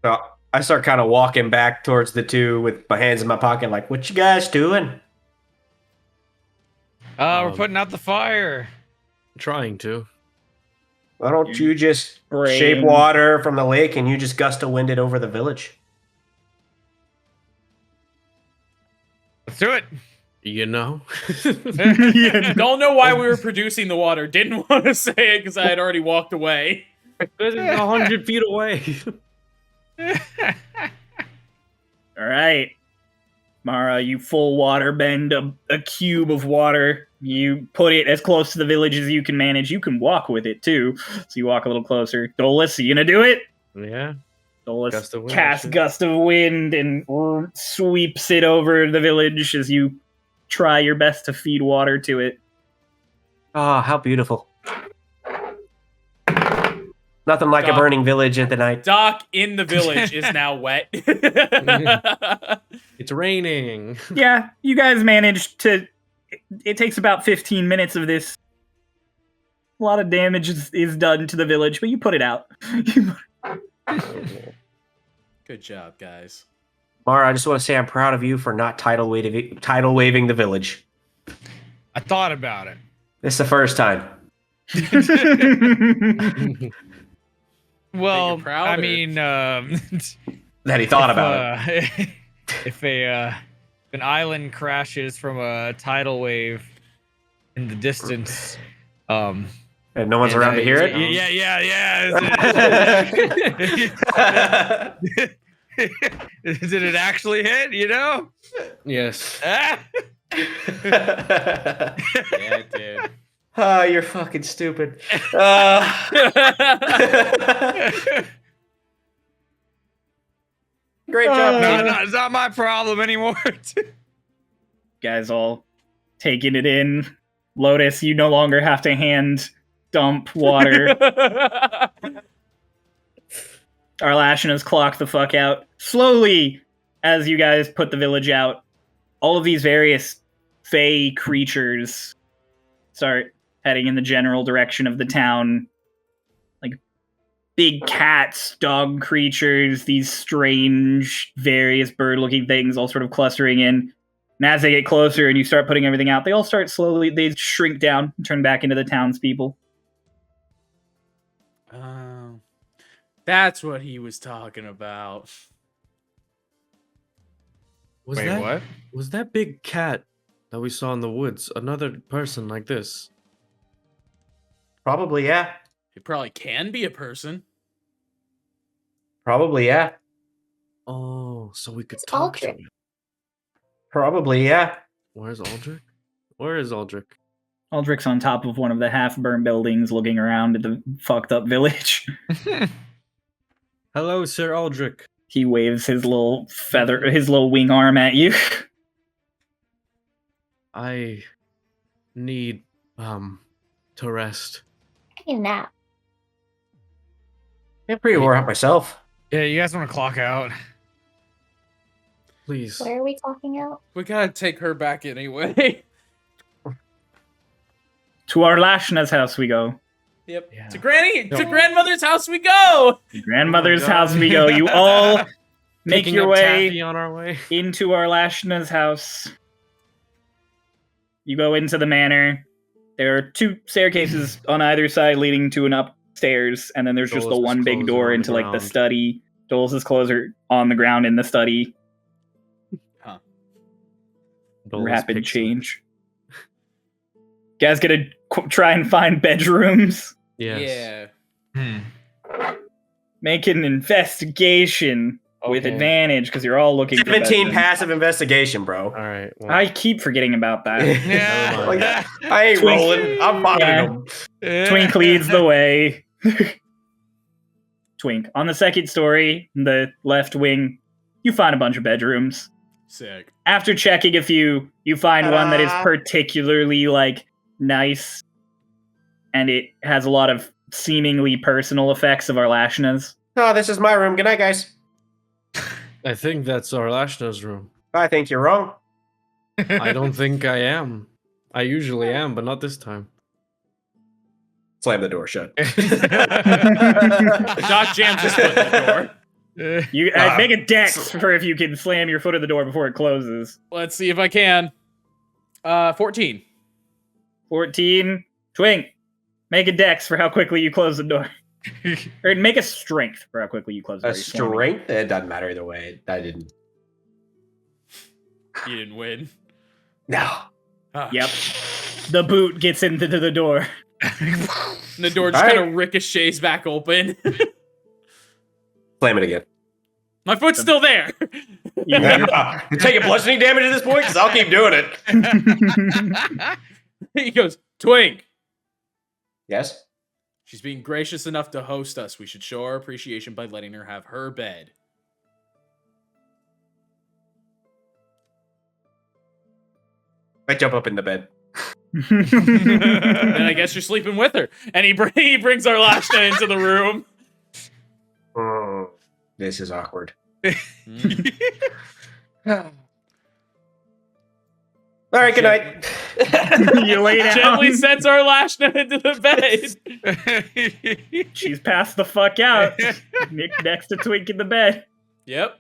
So I start kind of walking back towards the two with my hands in my pocket, like, what you guys doing? We're putting out the fire. Trying to. Why don't you just Spraying. shape water from the lake and you just gust of wind it over the village? Let's do it. You know? Yeah. Don't know why we were producing the water. Didn't want to say it because I had already walked away. Because it's 100 feet away. All right. Mara, you full water bend a cube of water. You put it as close to the village as you can manage. You can walk with it too. So you walk a little closer. Dolis, you gonna do it? Yeah. Dolis Gust of wind, casts shit. gust of wind and sweeps it over the village as you try your best to feed water to it. Oh, how beautiful. Nothing like a Doc. burning village at the night. Doc in the village is now wet. It's raining. Yeah, you guys managed to. It takes about 15 minutes of this. A lot of damage is done to the village, but you put it out. Good job, guys. Mara, I just want to say I'm proud of you for not tidal waving the village. I thought about it. This is the first time. Well, proud, I or- mean, That he thought about it. If an island crashes from a tidal wave in the distance, And no one's and, around to hear it? Did it actually hit? You know? Yes. Ah! Yeah, it did. Oh, you're fucking stupid. Great job, No, Peter. no, it's not my problem anymore. Guys all taking it in. Lotus, you no longer have to hand dump water. Arlashna's clocked the fuck out. Slowly, as you guys put the village out, all of these various fey creatures start heading in the general direction of the town. Like, big cats, dog creatures, these strange, various bird-looking things all sort of clustering in. And as they get closer and you start putting everything out, they all start slowly, they shrink down and turn back into the townspeople. Oh, that's what he was talking about. Was Wait, that what? was that big cat that we saw in the woods another person like this? Probably, yeah. It probably can be a person. Probably, yeah. Oh, so we could It's talk to Aldrich. him. Probably, yeah. Where's Aldrich? Where is Aldrich? Aldrich's on top of one of the half-burned buildings looking around at the fucked-up village. Hello, Sir Aldrich. He waves his little his little wing arm at you. I need to rest. Take a nap. I'm pretty wore out myself. Yeah, you guys want to clock out? Please. Where are we talking out? We gotta take her back anyway. To Arlashna's house we go. Yep. Yeah. To Granny, No. to grandmother's house we go. Grandmother's God. house we go. You all make Picking your up way Taffy on our way. into Arlashna's house. You go into the manor. There are 2 staircases on either side leading to an upstairs, and then there's just the Dolis' one big clothes door are on the into like the ground. study. Dolis' clothes are on the ground in the study. Dolis Rapid picks change. Guys gonna try and find bedrooms. Yes. Yeah. Make an investigation with Okay. advantage because you're all looking for 17 bedrooms. passive investigation, bro. All right. Well, I keep forgetting about that. Yeah. Like, I ain't Twink. rolling. I'm bothering Yeah. them. Twink leads the way. Twink. On the second story, the left wing, you find a bunch of bedrooms. Sick. After checking a few, you find one that is Ta-da. particularly, like, nice. And it has a lot of seemingly personal effects of Arlashna's. Oh, this is my room. Good night, guys. I think that's Arlashna's room. I think you're wrong. I don't think I am. I usually am, but not this time. Slam the door shut. Josh jams his foot in the door. You make a dex for if you can slam your foot in the door before it closes. Let's see if I can. 14. 14. Twink. Make a dex for how quickly you close the door. Or make a strength for how quickly you close the A door. You're swarming. strength? It doesn't matter either way. I didn't. You didn't win. No. Ah. Yep. The boot gets into the door. And the door just All right. kind of ricochets back open. Slam it again. My foot's still there. You hear- You're taking bludgeoning damage at this point? Because I'll keep doing it. He goes, Twink. Yes? She's being gracious enough to host us. We should show our appreciation by letting her have her bed. I jump up in the bed. Then I guess you're sleeping with her. And he brings Arlashna into the room. Oh, this is awkward. Mm. All right, good night. You lay down. Gently sets Arlashna into the bed. She's passed the fuck out. Nick next to Twink in the bed. Yep.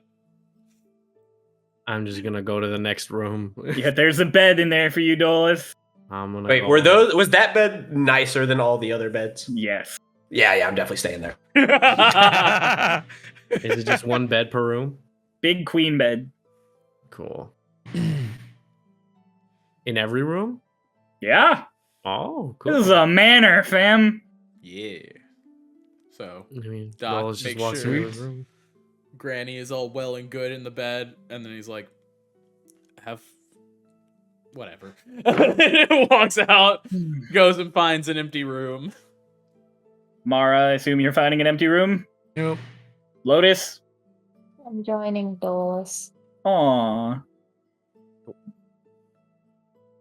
I'm just gonna go to the next room. Yeah, there's a bed in there for you, Dolis. I'm gonna Wait, go was that bed nicer than all the other beds? Yes. Yeah, I'm definitely staying there. Is it just one bed per room? Big queen bed. Cool. In every room? Yeah. Oh, This is cool. a manor, fam. Yeah. So, I mean, Doc, Wallace just make walks sure- into the room. Granny is all well and good in the bed, and then he's like, have whatever. Walks out, goes and finds an empty room. Mara, I assume you're finding an empty room? Nope. Lotus? I'm joining Dolis. Aww.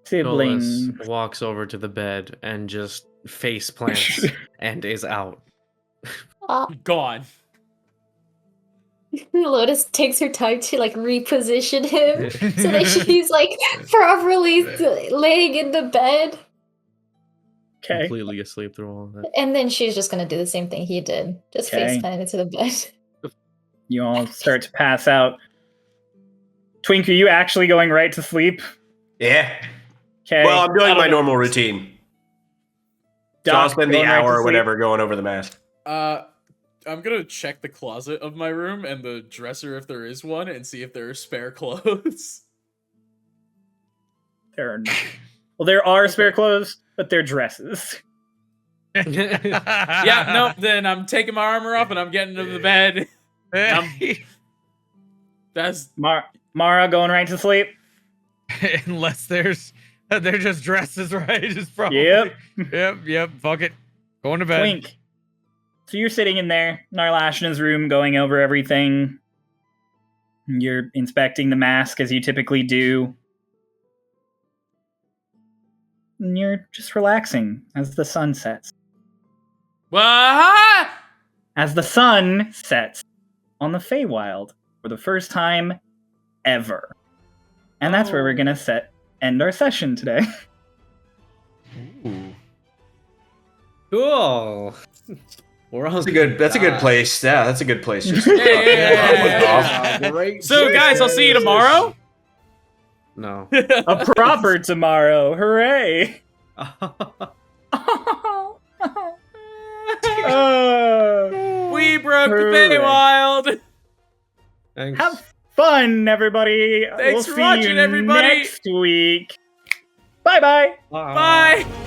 Siblings. Dolis walks over to the bed and just face plants and is out. Gone. Lotus takes her time to like reposition him so that she's like properly laying in the bed. Okay. completely asleep through all of that. And then she's just gonna do the same thing he did. Just Okay. face planted into the bed. You all start to pass out. Twink, are you actually going right to sleep? Yeah. Okay. Well, I'm doing That'll my do. normal routine. So Doc, I'll spend the going right to hour or sleep? whatever going over the mask. I'm gonna check the closet of my room and the dresser if there is one, and see if there are spare clothes. There are not. Well, there are spare clothes, but they're dresses. Yeah, nope. Then I'm taking my armor off and I'm getting into the bed. That's Mara going right to sleep? Unless they're just dresses, right? It's probably yep. Fuck it, going to bed. Twink. So you're sitting in there, in Arlashna's room, going over everything. You're inspecting the mask as you typically do. And you're just relaxing as the sun sets. what? As the sun sets on the Feywild for the first time ever. And that's where we're gonna end our session today. Ooh. Cool. We're on That's a good place. Yeah, that's a good place. Just Yeah. Great. So, guys, I'll see you tomorrow. No. A proper tomorrow. Hooray! We broke the Hooray. Feywild. Thanks. Have fun, everybody. Thanks we'll for see watching, you everybody. next week. Bye-bye. Bye.